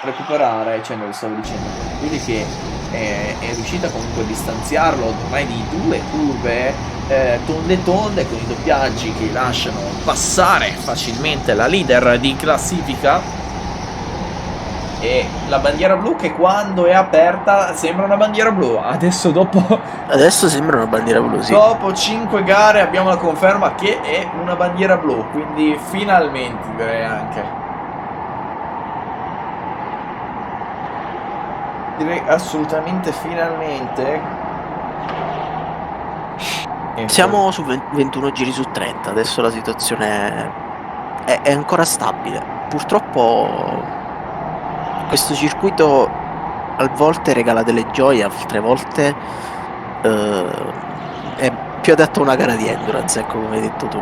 recuperare, cioè lo stavo dicendo, Giulia che è riuscita comunque a distanziarlo ormai di 2 curve tonde con i doppiaggi che lasciano passare facilmente la leader di classifica. E la bandiera blu che quando è aperta sembra una bandiera blu. Adesso Adesso sembra una bandiera blu, sì. dopo 5 gare abbiamo la conferma che è una bandiera blu, quindi finalmente direi anche. Direi assolutamente finalmente. Siamo su 21 giri su 30, adesso la situazione è ancora stabile. Purtroppo questo circuito a volte regala delle gioie, altre volte è più adatto a una gara di endurance, ecco, come hai detto tu.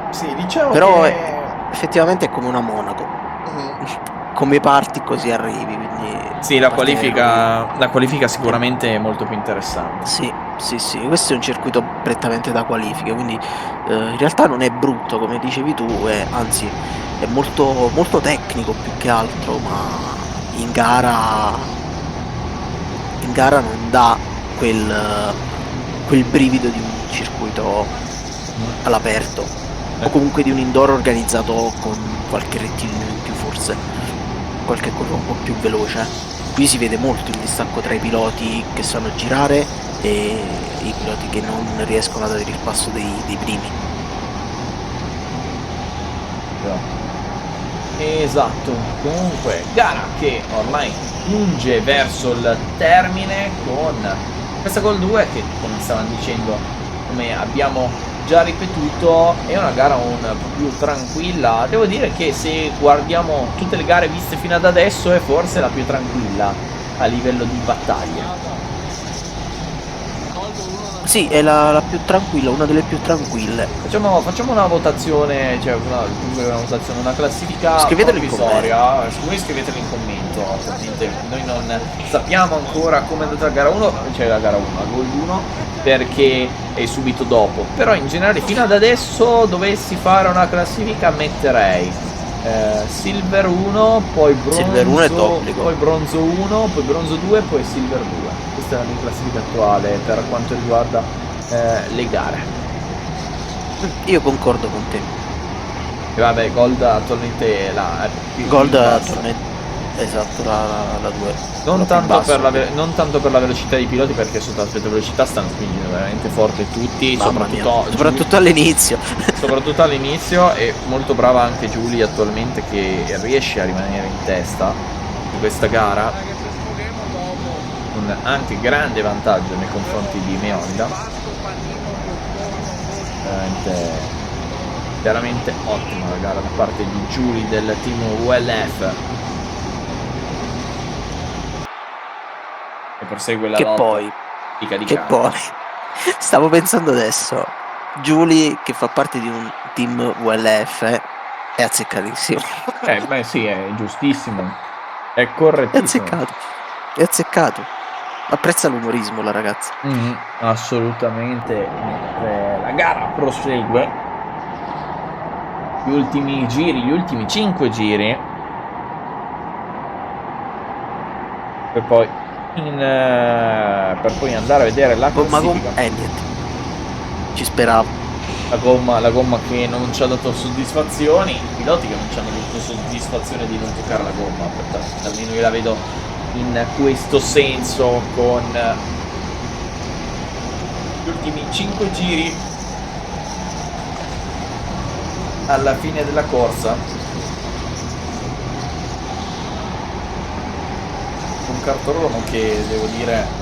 Sì, diciamo Però che effettivamente è come una Monaco. Come parti così arrivi, quindi sì, la qualifica sicuramente è molto più interessante. Sì, questo è un circuito prettamente da qualifiche, quindi in realtà non è brutto come dicevi tu, anzi è molto, molto tecnico più che altro, ma in gara non dà quel brivido di un circuito all'aperto, o comunque di un indoor organizzato con qualche rettilineo in più, forse qualche curva un po' più veloce. Qui si vede molto il distacco tra i piloti che sanno girare e i piloti che non riescono ad avere il passo dei primi. Esatto, comunque gara che ormai giunge verso il termine con questa Gol 2 che, come stavano dicendo, come abbiamo già ripetuto, è una gara un po' più tranquilla. Devo dire che se guardiamo tutte le gare viste fino ad adesso è forse la più tranquilla a livello di battaglie. Sì, è la più tranquilla, una delle più tranquille. Facciamo una votazione, cioè una classifica Scrivetelo in provvisoria. Voi scrivetelo in commento. Ovviamente noi non sappiamo ancora come è andata la gara 1, cioè la gara 1, la Gol 1, perché è subito dopo. Però in generale fino ad adesso dovessi fare una classifica metterei Silver 1, poi Bronzo, Silver 1 è d'obbligo. poi Bronzo 1, poi Bronzo 2, poi Silver 2. Questa è la mia classifica attuale per quanto riguarda le gare. Io concordo con te. E vabbè, Gold attualmente è la Gold attualmente, esatto, la 2. non tanto per la velocità dei piloti, perché sotto l'aspetto velocità stanno spingendo veramente forte tutti, soprattutto all'inizio. Soprattutto all'inizio. È molto brava anche Giulia attualmente, che riesce a rimanere in testa in questa gara. un anche grande vantaggio nei confronti di Meonida. Veramente ottima la gara da parte di Giuli del team ULF, e prosegue la lotta che poi stavo pensando adesso, Giuli che fa parte di un team ULF è azzeccatissimo. Beh sì, è giustissimo, è correttissimo, è azzeccato. Apprezza l'umorismo la ragazza. Assolutamente. La gara prosegue, gli ultimi 5 giri, per poi andare a vedere la classifica. Niente, ci speravo. La gomma che non ci ha dato soddisfazioni, i piloti che non ci hanno dato soddisfazione di non toccare la gomma, almeno io la vedo in questo senso, con gli ultimi 5 giri alla fine della corsa. Un cartorono che, devo dire,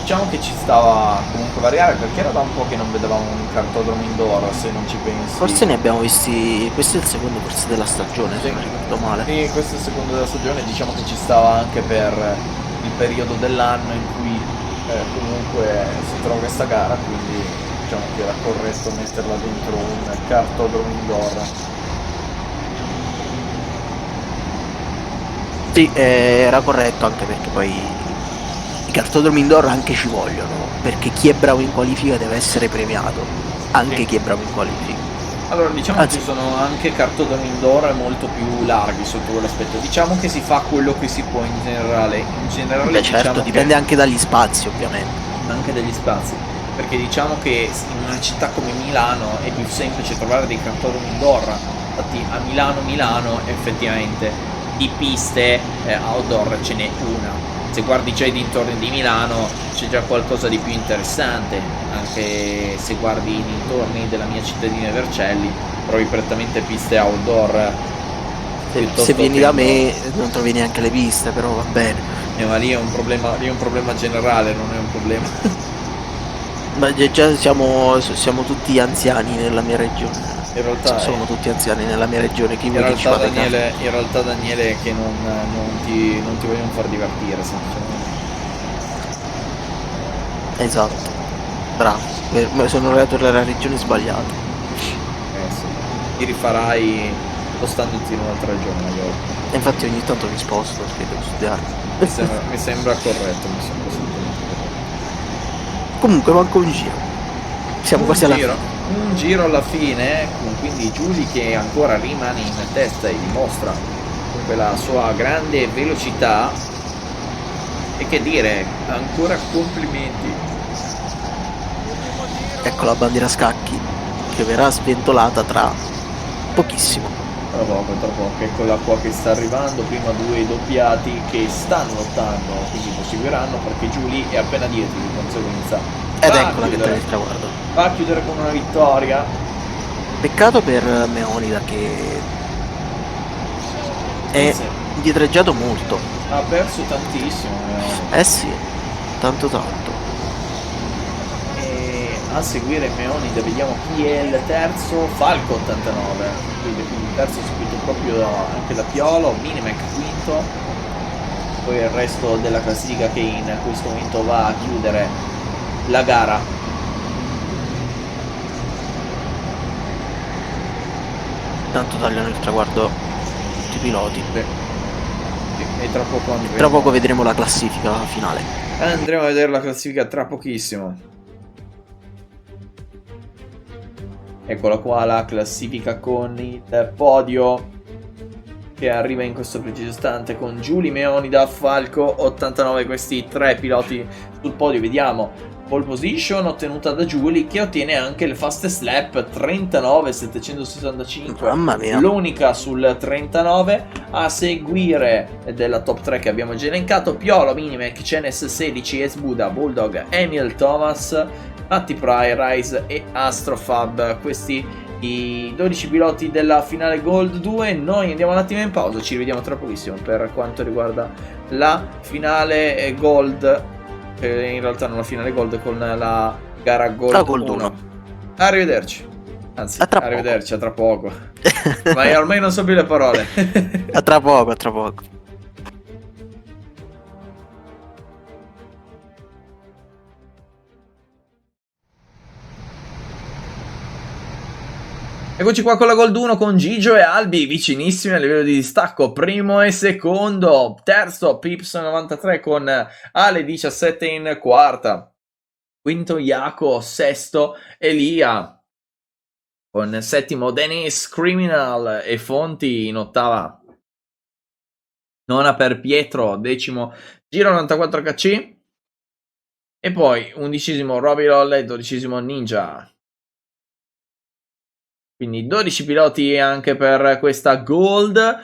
diciamo che ci stava comunque variare, perché era da un po' che non vedevamo un cartodromo indoor, se non ci pensi. Forse ne abbiamo visti, questo è il secondo forse della stagione, se non ricordo male. Sì, questo è il secondo della stagione, diciamo che ci stava anche per il periodo dell'anno in cui comunque si trova questa gara, quindi diciamo che era corretto metterla dentro un cartodromo indoor. Sì, era corretto, anche perché poi i cartodromi indoor anche ci vogliono, perché chi è bravo in qualifica deve essere premiato, anche sì. Chi è bravo in qualifica. Allora, diciamo che ci sono anche cartodromi indoor molto più larghi sotto quell'aspetto. Diciamo che si fa quello che si può in generale. Beh, certo, diciamo dipende anche dagli spazi, ovviamente. Anche dagli spazi. Perché diciamo che in una città come Milano è più semplice trovare dei cartodromi indoor. Infatti a Milano effettivamente di piste outdoor ce n'è una. Se guardi già i dintorni di Milano c'è già qualcosa di più interessante, anche se guardi i dintorni della mia cittadina Vercelli trovi prettamente piste outdoor. Se vieni da me non trovi neanche le piste, però va bene. Ma lì è un problema generale, non è un problema. Ma già siamo tutti anziani nella mia regione. In realtà sono tutti anziani nella mia regione. In realtà Daniele è che non ti vogliono far divertire, semplicemente. Esatto, bravo, sono arrivato nella regione sbagliata. Sì. Ti rifarai spostandoti in un'altra regione magari. E infatti ogni tanto mi sposto perché devo studiare. Mi sembra corretto, Comunque manca un giro. Siamo quasi alla fine. Un giro alla fine, quindi Giuli che ancora rimane in testa e dimostra comunque la sua grande velocità, e che dire, ancora complimenti. Ecco la bandiera scacchi che verrà sventolata tra pochissimo. Tra poco, eccola qua che sta arrivando, prima due doppiati che stanno lottando, quindi proseguiranno, perché Giuli è appena dietro, di conseguenza ed eccola che tra il traguardo va a chiudere con una vittoria. Peccato per Meonida che è indietreggiato molto, ha perso tantissimo. Sì, tanto. E a seguire Meonida vediamo chi è il terzo. Falco 89, quindi il terzo seguito proprio anche da Piolo, Minimec quinto, poi il resto della classifica che in questo momento va a chiudere la gara. Tanto tagliano il traguardo tutti i piloti. E tra poco vedremo la classifica finale. Andremo a vedere la classifica tra pochissimo. Eccola qua la classifica con il podio che arriva in questo preciso istante con Giuli, Meonida, Falco 89, questi tre piloti sul podio. Vediamo pole position ottenuta da Giuli, che ottiene anche il fastest lap 39.765. Mamma mia, l'unica sul 39. A seguire della top 3 che abbiamo già elencato: Piolo, Minimec, Cenes 16, Esbuda, Bulldog, Emil Thomas, Matti Pry, Rise e Astrofab. Questi i 12 piloti della finale Gold 2. Noi andiamo un attimo in pausa, ci rivediamo tra pochissimo per quanto riguarda la finale Gold, che in realtà non la finale Gold, con la gara Gold 1. Arrivederci. Anzi, arrivederci, a tra poco. Ma io ormai non so più le parole. A tra poco, a tra poco. Eccoci qua con la Gold 1 con Gigio e Albi vicinissimi a livello di distacco, primo e secondo, terzo Pips 93 con Ale 17 in quarta, quinto Iaco, sesto Elia, con settimo Dennis Criminal e Fonti in ottava, nona per Pietro, decimo Giro 94 HC e poi undicesimo Roby Roll e dodicesimo Ninja. Quindi 12 piloti anche per questa Gold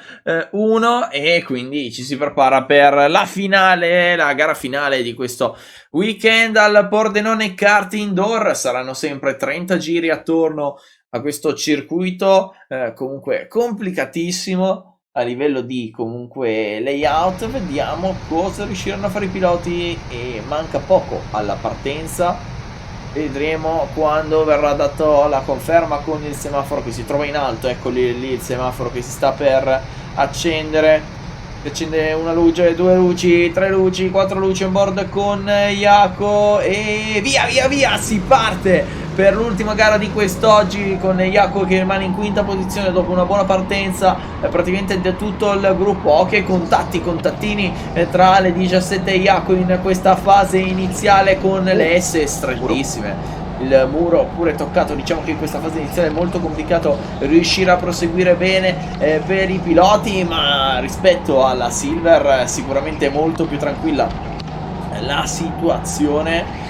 1 e quindi ci si prepara per la finale, la gara finale di questo weekend al Pordenone Kart Indoor. Saranno sempre 30 giri attorno a questo circuito, comunque complicatissimo a livello di comunque layout. Vediamo cosa riusciranno a fare i piloti e manca poco alla partenza. Vedremo quando verrà dato la conferma con il semaforo che si trova in alto. Ecco lì il semaforo che si sta per accendere. Accende una luce, due luci, tre luci, quattro luci on board con Iaco e via, si parte per l'ultima gara di quest'oggi con Iaco che rimane in quinta posizione dopo una buona partenza praticamente di tutto il gruppo. Ok, contattini tra le 17 e Iaco in questa fase iniziale con le S strettissime. Il muro pure toccato, diciamo che in questa fase iniziale è molto complicato riuscire a proseguire bene per i piloti, ma rispetto alla Silver sicuramente molto più tranquilla la situazione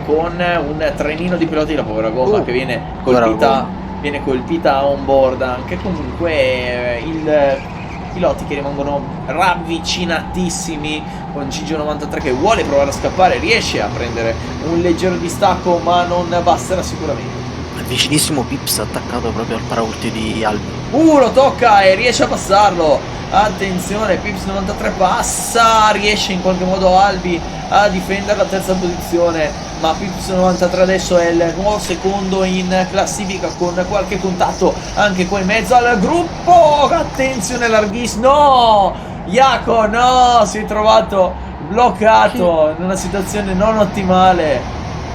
con un trenino di piloti, la povera gomma che viene colpita on board. Anche comunque piloti che rimangono ravvicinatissimi con Gigio 93 che vuole provare a scappare, riesce a prendere un leggero distacco ma non basterà sicuramente. Vicinissimo Pips attaccato proprio al paraurti di Albi. Lo tocca e riesce a passarlo. Attenzione, Pips 93 passa, riesce in qualche modo Albi a difendere la terza posizione, ma Pips 93 adesso è il nuovo secondo in classifica con qualche contatto anche qua in mezzo al gruppo. Attenzione larghissimo, no! Iaco no, si è trovato bloccato in una situazione non ottimale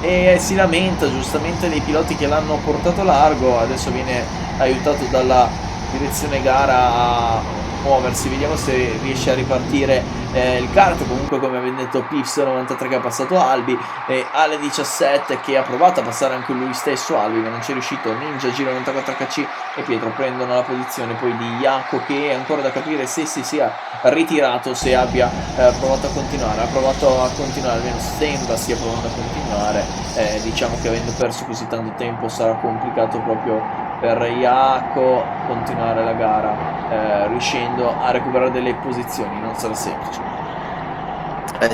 e si lamenta giustamente dei piloti che l'hanno portato largo. Adesso viene aiutato dalla direzione gara a muoversi, vediamo se riesce a ripartire il kart. Comunque, come abbiamo detto, Pips 93 che ha passato Albi e Ale 17 che ha provato a passare anche lui stesso Albi ma non ci è riuscito. Ninja, Giro 94 HC e Pietro prendono la posizione poi di Iaco, che è ancora da capire se si sia ritirato, se abbia provato a continuare. Ha provato a continuare, almeno sembra stia provando a continuare. Diciamo che avendo perso così tanto tempo sarà complicato proprio per Iaco continuare la gara, riuscendo a recuperare delle posizioni, non sarà semplice.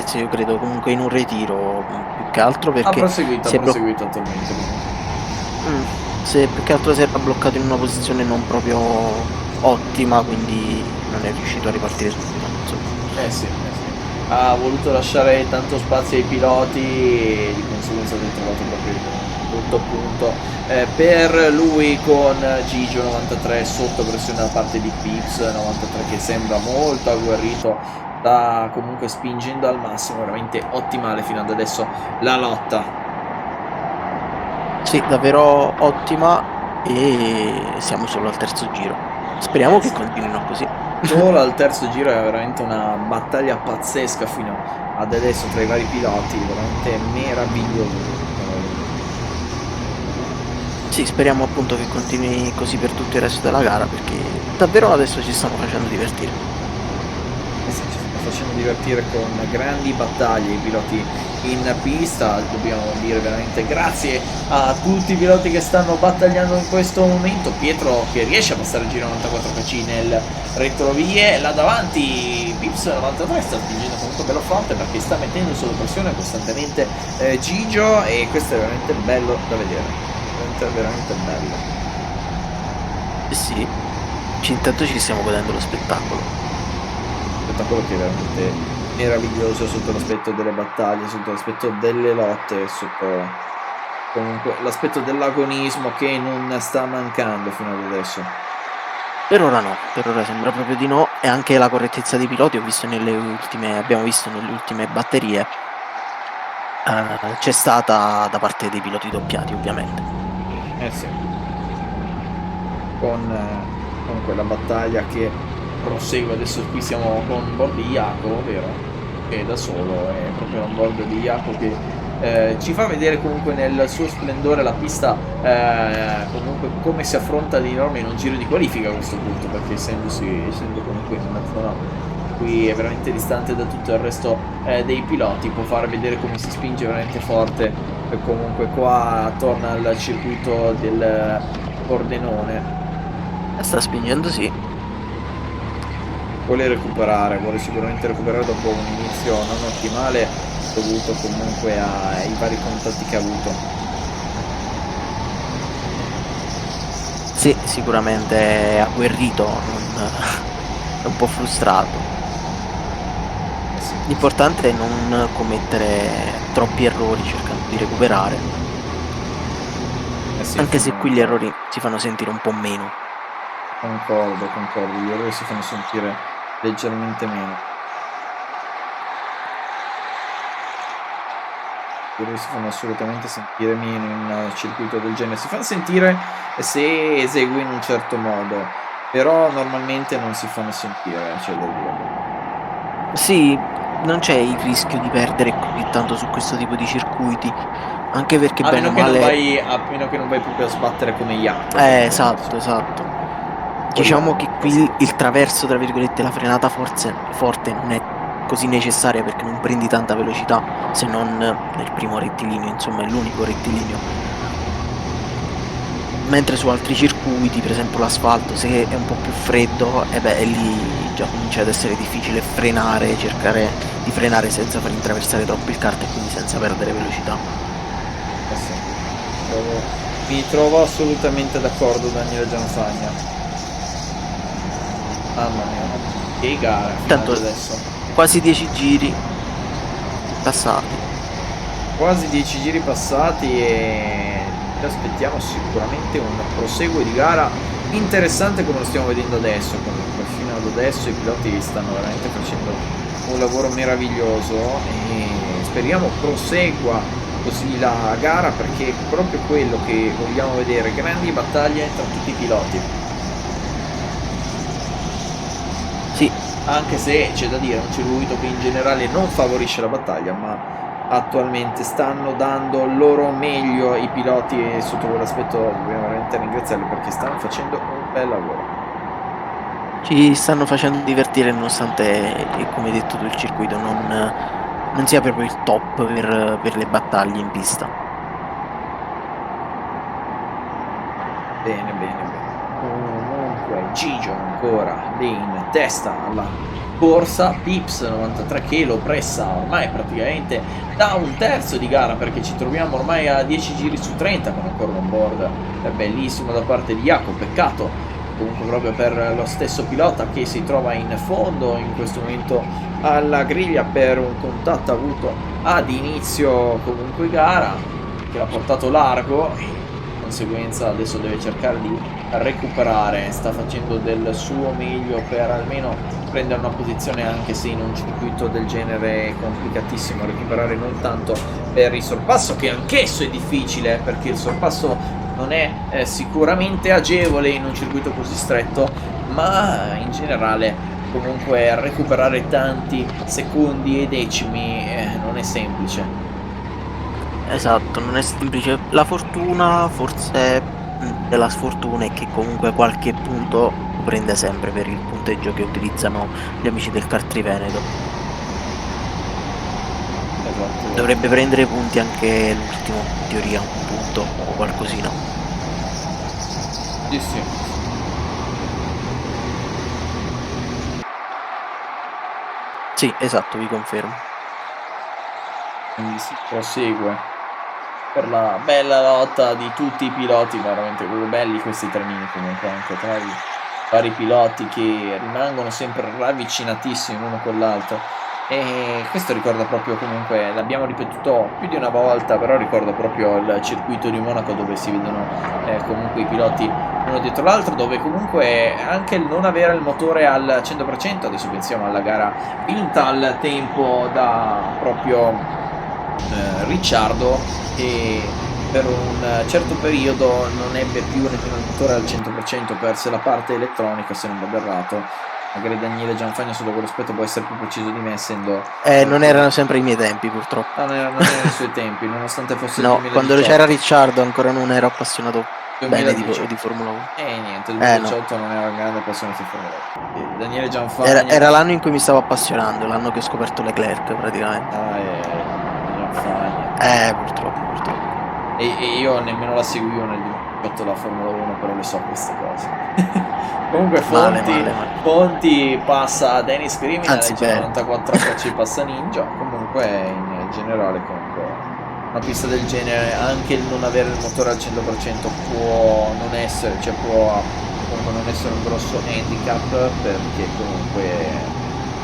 Sì, io credo comunque in un ritiro più che altro perché ha proseguito attualmente. Se più che altro si era bloccato in una posizione non proprio ottima, quindi non è riuscito a ripartire subito. Sì. Ha voluto lasciare tanto spazio ai piloti e di conseguenza ha trovato proprio il brutto punto per lui, con Gigio 93 sotto pressione da parte di Pips 93 che sembra molto agguerrito, sta comunque spingendo al massimo, veramente ottimale fino ad adesso la lotta. Sì, davvero ottima e siamo solo al terzo giro. Speriamo che continuino così. Solo al terzo giro è veramente una battaglia pazzesca fino ad adesso tra i vari piloti, veramente meraviglioso. Sì, speriamo appunto che continui così per tutto il resto della gara, perché davvero adesso ci stanno facendo divertire. Sì, ci stanno facendo divertire con grandi battaglie i piloti in pista. Dobbiamo dire veramente grazie a tutti i piloti che stanno battagliando in questo momento. Pietro che riesce a passare il giro 94 kc nel retrovie, là davanti Pips 93 sta spingendo comunque bello forte perché sta mettendo sotto pressione costantemente Gigio, e questo è veramente bello da vedere, veramente bello. Sì, intanto ci stiamo godendo lo spettacolo che veramente meraviglioso sotto l'aspetto delle battaglie, sotto l'aspetto delle lotte, sotto comunque l'aspetto dell'agonismo che non sta mancando fino ad adesso. Per ora no, per ora sembra proprio di no, e anche la correttezza dei piloti abbiamo visto nelle ultime batterie, c'è stata da parte dei piloti doppiati, ovviamente. Sì. Con quella battaglia che prosegue, adesso qui siamo con board di Jaco, vero? Che da solo è proprio un board di Jaco che ci fa vedere comunque nel suo splendore la pista, comunque come si affronta di norma in un giro di qualifica a questo punto, perché essendo comunque in una zona qui è veramente distante da tutto il resto dei piloti, può far vedere come si spinge veramente forte comunque qua attorno al circuito del Pordenone. Sta spingendo, sì. Vuole sicuramente recuperare dopo un inizio non ottimale dovuto comunque ai vari contatti che ha avuto. Sì, sicuramente è agguerrito, è un po' frustrato. L'importante è non commettere troppi errori cercando di recuperare, Sì, anche se qui gli errori si fanno sentire un po' meno. Concordo, gli errori si fanno sentire leggermente meno. Gli errori si fanno assolutamente sentire meno in un circuito del genere. Si fanno sentire se esegui in un certo modo, però normalmente non si fanno sentire, cioè da dire. Sì, non c'è il rischio di perdere così tanto su questo tipo di circuiti, anche perché A bene meno o che non male... vai, a meno che non vai proprio a sbattere come Jacopo. esatto. Diciamo che qui il traverso, tra virgolette, la frenata forte non è così necessaria perché non prendi tanta velocità, se non nel primo rettilineo, insomma è l'unico rettilineo. Mentre su altri circuiti, per esempio l'asfalto, se è un po' più freddo, lì già comincia ad essere difficile frenare, cercare di frenare senza far intraversare troppo il kart e quindi senza perdere velocità. Sì. Mi trovo assolutamente d'accordo, Daniele Gianfagna. Mamma mia, che gara Tanto adesso. quasi 10 giri passati. Quasi 10 giri passati e ci aspettiamo sicuramente un proseguo di gara interessante come lo stiamo vedendo adesso. Comunque fino ad adesso i piloti stanno veramente facendo un lavoro meraviglioso e speriamo prosegua così la gara, perché è proprio quello che vogliamo vedere, grandi battaglie tra tutti i piloti. Sì, Anche se c'è da dire, è un circuito che in generale non favorisce la battaglia, ma attualmente stanno dando il loro meglio i piloti e sotto quell'aspetto dobbiamo veramente ringraziarli perché stanno facendo un bel lavoro. ci stanno facendo divertire nonostante, come hai detto tu, il circuito non sia proprio il top per le battaglie in pista. Bene. Comunque Gigio ancora lì in testa alla corsa. Pips 93 che lo pressa ormai praticamente da un terzo di gara, perché ci troviamo ormai a 10 giri su 30 con ancora un board bellissimo da parte di Jacopo. Peccato comunque proprio per lo stesso pilota che si trova in fondo in questo momento alla griglia per un contatto avuto ad inizio comunque gara che l'ha portato largo e di conseguenza adesso deve cercare di recuperare. Sta facendo del suo meglio per almeno prendere una posizione, anche se in un circuito del genere è complicatissimo recuperare, non tanto per il sorpasso che anch'esso è difficile, perché il sorpasso non è sicuramente agevole in un circuito così stretto, ma in generale comunque recuperare tanti secondi e decimi non è semplice. Esatto, non è semplice. La fortuna, forse della sfortuna, è che comunque qualche punto lo prende sempre per il punteggio che utilizzano gli amici del kart Triveneto. Esatto. Dovrebbe prendere punti anche l'ultimo, in teoria, un punto o qualcosina. Sì. Sì, esatto, vi confermo. Quindi si prosegue per la bella lotta di tutti i piloti, veramente belli questi trenini comunque anche tra i vari piloti che rimangono sempre ravvicinatissimi l'uno con l'altro. E questo ricorda proprio, comunque, l'abbiamo ripetuto più di una volta, però ricorda proprio il circuito di Monaco dove si vedono comunque i piloti uno dietro l'altro, dove comunque anche il non avere il motore al 100%, adesso pensiamo alla gara vinta al tempo da proprio Ricciardo, e per un certo periodo non ebbe più nemmeno il motore al 100%, perse la parte elettronica, se non vado errato. Magari Daniele Gianfagna sotto quell'aspetto può essere più preciso di me, essendo Non erano sempre i miei tempi, purtroppo. non era nei suoi tempi, nonostante fosse il No, 2018. quando c'era Ricciardo ancora non ero appassionato bene 2018. di Formula 1. E niente, il no. 2018 non era un grande appassionato di Formula 1. Daniele Gianfagna Era l'anno in cui mi stavo appassionando, l'anno che ho scoperto Leclerc praticamente. Gianfagna. Purtroppo. E io nemmeno la seguivo nel 2018 la Formula 1, però le so queste cose. Comunque Male. Fonti passa a Dennis Criminal, Anzi, 94 ci passa Ninja. Comunque in generale, comunque una pista del genere, anche il non avere il motore al 100% può non essere, cioè può comunque non essere un grosso handicap, perché comunque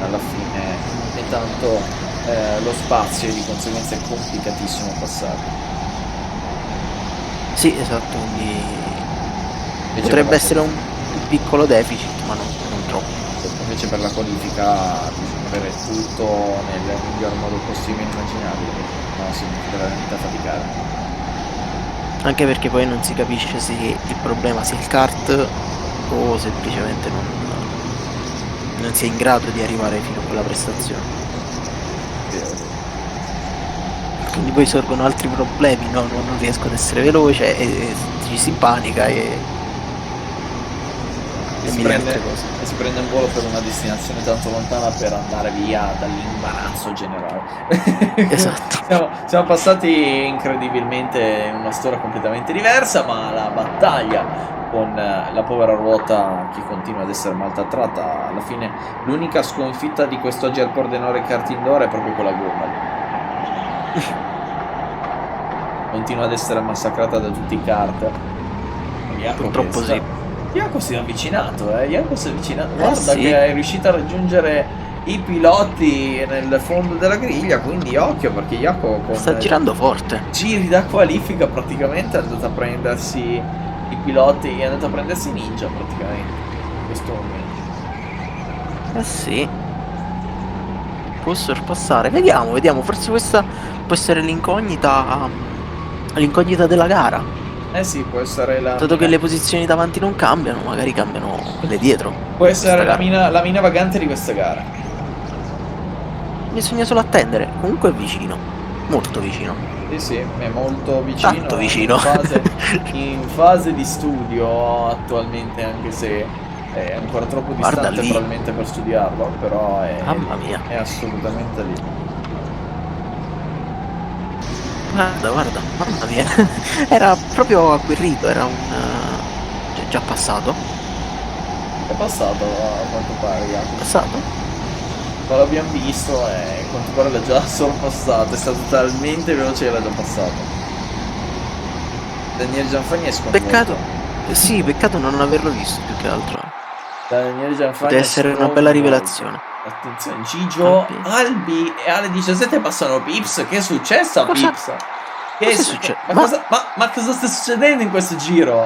alla fine non è tanto lo spazio e di conseguenza è complicatissimo passare. Sì, esatto, quindi Invece potrebbe essere un piccolo deficit, ma non troppo. Invece per la qualifica bisogna avere tutto nel miglior modo possibile e immaginabile, no? Significa veramente faticare. Anche perché poi non si capisce se il problema sia il kart o semplicemente non sia in grado di arrivare fino a quella prestazione. Quindi poi sorgono altri problemi, no? Non riesco ad essere veloce e ci si impanica e si prende un volo per una destinazione tanto lontana per andare via dall'imbarazzo generale. Esatto. Siamo passati incredibilmente in una storia completamente diversa, ma la battaglia con la povera ruota che continua ad essere maltrattata, alla fine l'unica sconfitta di quest'oggi al Pordenone Kart Indoor è proprio quella gomma. Continua ad essere massacrata da tutti i kart. Purtroppo sì. Jaco si è avvicinato, guarda sì. che è riuscito a raggiungere i piloti nel fondo della griglia, quindi occhio, perché Jaco sta girando forte. Giri da qualifica praticamente è andato a prendersi i piloti, è andato a prendersi Ninja praticamente in questo momento. Sì. Può sorpassare, vediamo, forse questa può essere l'incognita della gara. Sì, può essere la... Dato che le posizioni davanti non cambiano, magari cambiano quelle dietro. Può essere la mina vagante di questa gara. Bisogna solo attendere. Comunque è vicino, molto vicino. Sì, è molto vicino. Tanto vicino. In fase di studio attualmente, anche se è ancora troppo distante probabilmente per studiarlo, però mamma mia, è assolutamente lì. Guarda, mamma mia. Era proprio agguerrito, era un... già passato? È passato a quanto pare, È passato? Non l'abbiamo visto e a quanto pare l'ha già sorpassato, è stato talmente veloce che l'ha già passato. Daniele Gianfagni è sconvolto. Peccato non averlo visto più che altro. Daniele Gianfagni deve essere una bella rivelazione. Attenzione, Gigio, Albi e alle 17 passano Pips. Che è successo a Pips? Che è successo? Ma cosa sta succedendo in questo giro?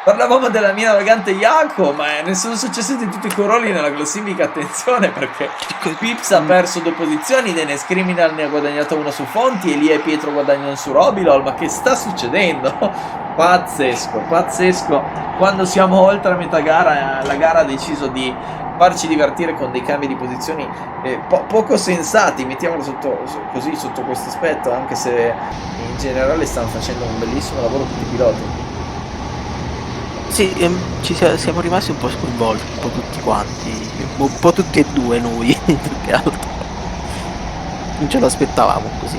Parlavamo della mia vagante Jaco, ma ne sono successi di tutti i colori nella classifica. Attenzione, perché Pips ha perso 2 posizioni, Dennis Criminal ne ha guadagnato 1 su Fonti, Elia e Pietro guadagnano su Robilol. Ma che sta succedendo? Pazzesco. Quando siamo oltre a metà gara, la gara ha deciso di farci divertire con dei cambi di posizioni poco sensati, mettiamolo sotto questo aspetto, anche se in generale stanno facendo un bellissimo lavoro tutti i piloti. Sì, siamo rimasti un po' sconvolti, un po' tutti quanti, un po' tutti e due noi, più che altro. Non ce l'aspettavamo così.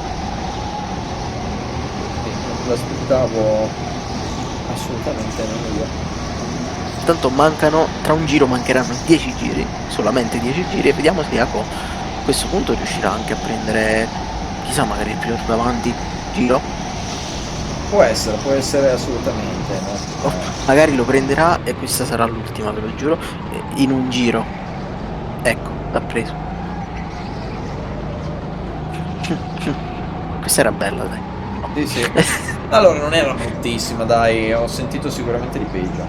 Sì, non l'aspettavo assolutamente io. Tanto tra un giro mancheranno 10 giri, solamente 10 giri, e vediamo se Jaco a questo punto riuscirà anche a prendere, chissà, magari il pilota davanti giro. Può essere assolutamente, no? Magari lo prenderà e questa sarà l'ultima, ve lo giuro, in un giro. Ecco, l'ha preso. Questa era bella, dai. Sì, sì. Allora, non era bruttissima, dai, ho sentito sicuramente di peggio.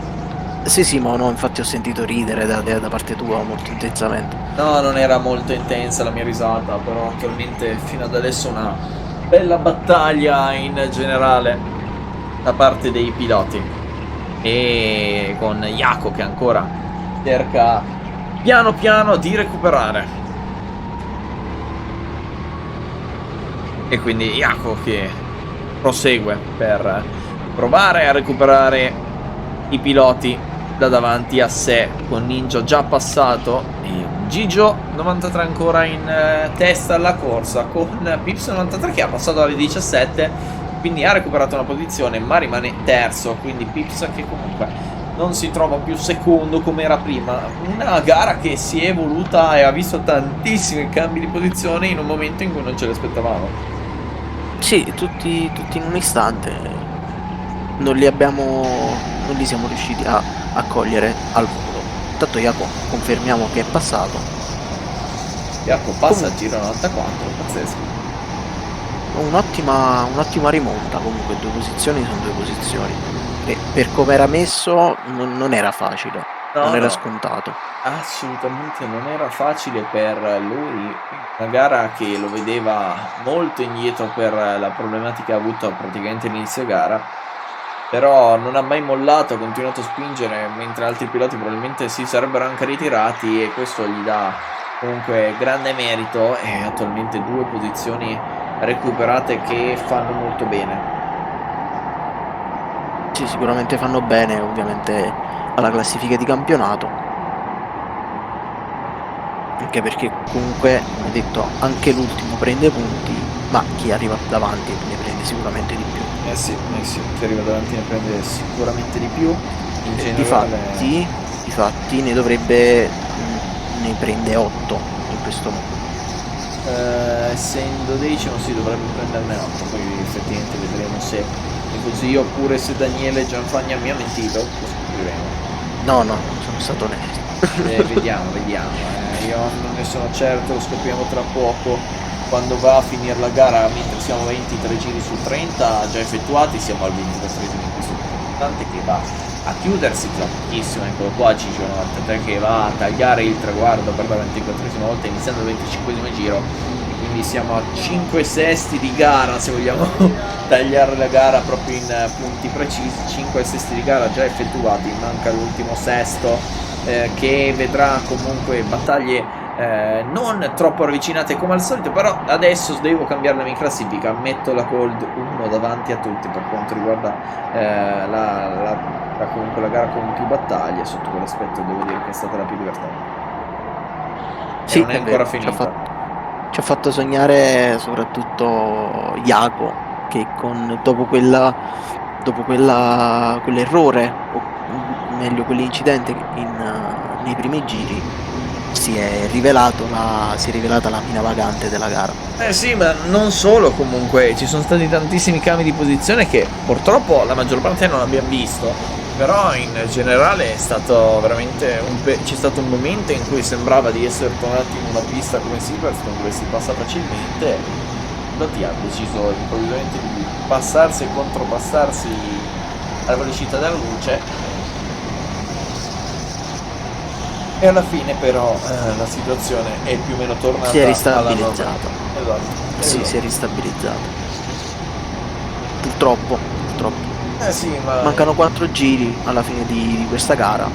Sì, ma no, infatti ho sentito ridere da parte tua molto intensamente. No, non era molto intensa la mia risata, però attualmente fino ad adesso una bella battaglia in generale da parte dei piloti. E con Jaco che ancora cerca piano piano di recuperare. E quindi Jaco che prosegue per provare a recuperare i piloti da davanti a sé, con Ninja già passato e un Gigio 93 ancora in testa alla corsa, con Pips 93 che ha passato alle 17, quindi ha recuperato una posizione ma rimane terzo, quindi Pips che comunque non si trova più secondo come era prima. Una gara che si è evoluta e ha visto tantissimi cambi di posizione in un momento in cui non ce l'aspettavamo. Sì, tutti in un istante. Non li siamo riusciti a cogliere al volo. Intanto Jacopo confermiamo che è passato. Jacopo passa al giro 94, pazzesco. Un'ottima rimonta, comunque 2 posizioni sono 2 posizioni. E per come era messo non era facile, non era scontato. Assolutamente non era facile per lui, una gara che lo vedeva molto indietro per la problematica che ha avuto praticamente all'inizio gara, però non ha mai mollato, ha continuato a spingere, mentre altri piloti probabilmente si sarebbero anche ritirati, e questo gli dà comunque grande merito, e attualmente 2 posizioni recuperate che fanno molto bene. Sì, sicuramente fanno bene, ovviamente, alla classifica di campionato. Anche perché comunque, come detto, anche l'ultimo prende punti, ma chi arriva davanti ne prende sicuramente di più. Sì, chi arriva davanti ne prende sicuramente di più. In generale... Difatti ne dovrebbe, ne prende 8 in questo modo. Essendo decimo si dovrebbe prenderne 8, poi effettivamente vedremo se è così oppure se Daniele Gianfagna mi ha mentito, lo scopriremo. No, sono stato onesto. Vediamo, io non ne sono certo, lo scopriamo tra poco quando va a finire la gara, mentre siamo 23 giri su 30 già effettuati, siamo al 23esimo in questo importante che va a chiudersi tra pochissimo. Eccolo qua Gigio 93 che va a tagliare il traguardo per la 24esima volta iniziando il 25esimo giro, quindi siamo a 5 sesti di gara, se vogliamo tagliare la gara proprio in punti precisi. 5 sesti di gara già effettuati, manca l'ultimo sesto che vedrà comunque battaglie non troppo ravvicinate come al solito, però adesso devo cambiare la mia classifica, metto la Cold 1 davanti a tutti per quanto riguarda comunque la gara con più battaglie. Sotto quell'aspetto devo dire che è stata la più divertente. Sì, non è ancora finita. Ci ha fatto sognare soprattutto Jaco, che dopo quell'errore, o meglio quell'incidente nei primi giri, si è rivelata la mina vagante della gara. Sì, ma non solo, comunque ci sono stati tantissimi cambi di posizione che purtroppo la maggior parte non abbiamo visto, però in generale è stato veramente c'è stato un momento in cui sembrava di essere tornati in una pista come Silverstone dove si passa facilmente. Lotti ha deciso improvvisamente di passarsi e contropassarsi alla velocità della luce, e alla fine però la situazione è più o meno tornata si è alla ristabilizzata. normalità. Sì, si è ristabilizzata. Purtroppo. Sì, ma Mancano 4 giri alla fine di questa gara.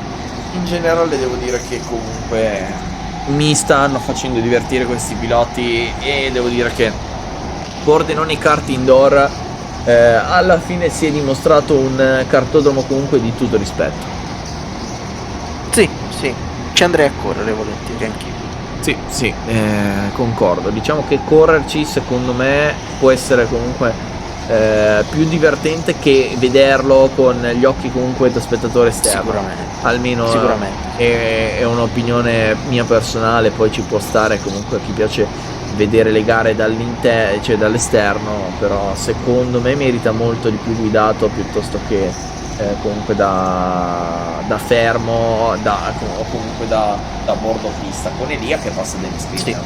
in generale devo dire che comunque mi stanno facendo divertire questi piloti, e devo dire che Pordenone Kart Indoor alla fine si è dimostrato un cartodromo comunque di tutto rispetto. Sì, ci andrei a correre volentieri anch'io. Sì, concordo. Diciamo che correrci secondo me può essere comunque più divertente che vederlo con gli occhi comunque da spettatore esterno. Sicuramente. Almeno Sicuramente. È un'opinione mia personale, poi ci può stare comunque a chi piace vedere le gare cioè dall'esterno, però secondo me merita molto di più guidato piuttosto che comunque da fermo o comunque da bordo pista, con Elia che passa degli sprint.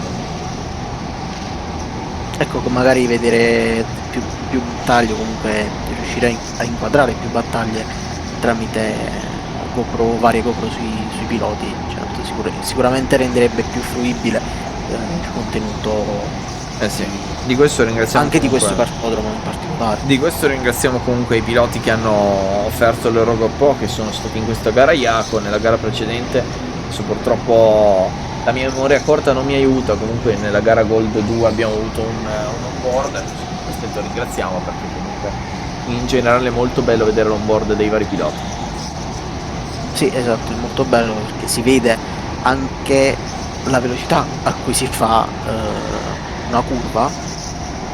ecco, magari vedere più battaglie, comunque riuscire a inquadrare più battaglie tramite varie GoPro sui piloti, certo, sicuramente renderebbe più fruibile il contenuto sì, di questo ringraziamo anche di questo comunque cartodromo in particolare. Di questo ringraziamo comunque i piloti che hanno offerto il loro GoPro, che sono stati in questa gara Iaco. Nella gara precedente, adesso purtroppo la mia memoria corta non mi aiuta, comunque nella gara Gold 2 abbiamo avuto un onboard, questo lo ringraziamo, perché comunque in generale è molto bello vedere l'onboard dei vari piloti. Sì, esatto, è molto bello perché si vede anche la velocità a cui si fa una curva,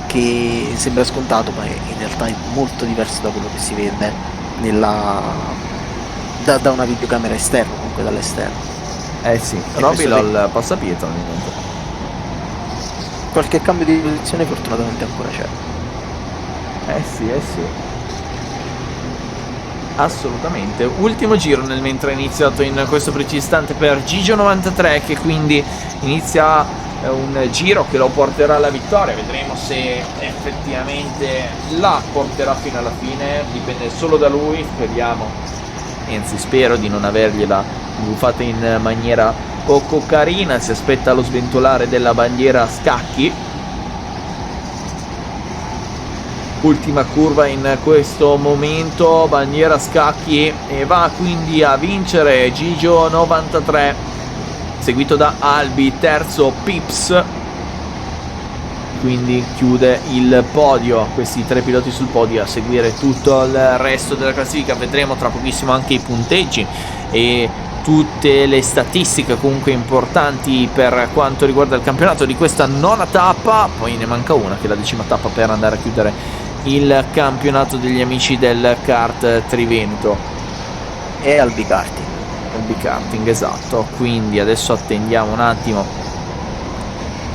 che sembra scontato, ma in realtà è molto diverso da quello che si vede da una videocamera esterna, comunque dall'esterno. Sì, Roby al passapietro ogni tanto. Qualche cambio di posizione fortunatamente ancora c'è. Sì. Assolutamente. Ultimo giro mentre è iniziato in questo preciso istante per Gigio93, che quindi inizia un giro che lo porterà alla vittoria. Vedremo se effettivamente la porterà fino alla fine, dipende solo da lui. Spero di non avergliela buffata in maniera poco carina. Si aspetta lo sventolare della bandiera a scacchi. Ultima curva in questo momento, bandiera scacchi, e va quindi a vincere Gigio93, seguito da Albi, terzo Pips, quindi chiude il podio. Questi tre piloti sul podio, a seguire tutto il resto della classifica. Vedremo tra pochissimo anche i punteggi e tutte le statistiche comunque importanti per quanto riguarda il campionato di questa nona tappa. Poi ne manca una, che è la 10ª tappa, per andare a chiudere il campionato degli amici del kart Trivento e Albi Karting, esatto. Quindi adesso attendiamo un attimo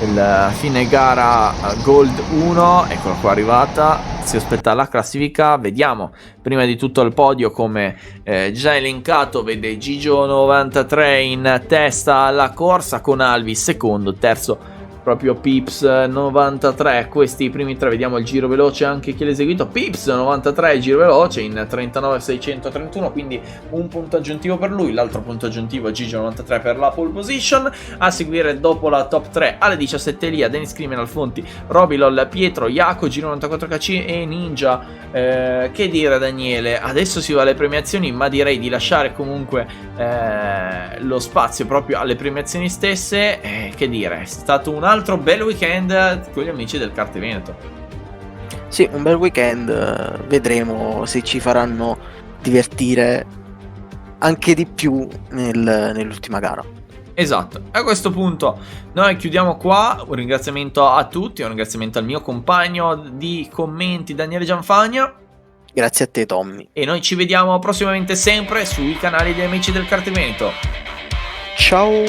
il fine gara Gold 1, eccola qua arrivata. Si aspetta la classifica, vediamo prima di tutto il podio, come già elencato, vede Gigio93 in testa alla corsa, con Albi secondo, terzo proprio Pips 93. Questi i primi tre. Vediamo il giro veloce anche chi l'ha eseguito. Pips 93, giro veloce in 39.631, quindi un punto aggiuntivo per lui. L'altro punto aggiuntivo Gigio 93 per la pole position. A seguire, dopo la top 3 alle 17, Lia, Dennis Criminal, Fonti, Robilol, Pietro, Iaco, Giro 94KC e Ninja. Che dire, Daniele, adesso si va alle premiazioni, ma direi di lasciare comunque lo spazio proprio alle premiazioni stesse. Che dire, è stato un altro bel weekend con gli amici del Kart Veneto. Sì, un bel weekend. Vedremo se ci faranno divertire anche di più nell'ultima gara. Esatto, a questo punto noi chiudiamo qua. Un ringraziamento a tutti, un ringraziamento al mio compagno di commenti Daniele Gianfagna. Grazie a te, Tommy. E noi ci vediamo prossimamente sempre sui canali degli amici del Kart Veneto. Ciao.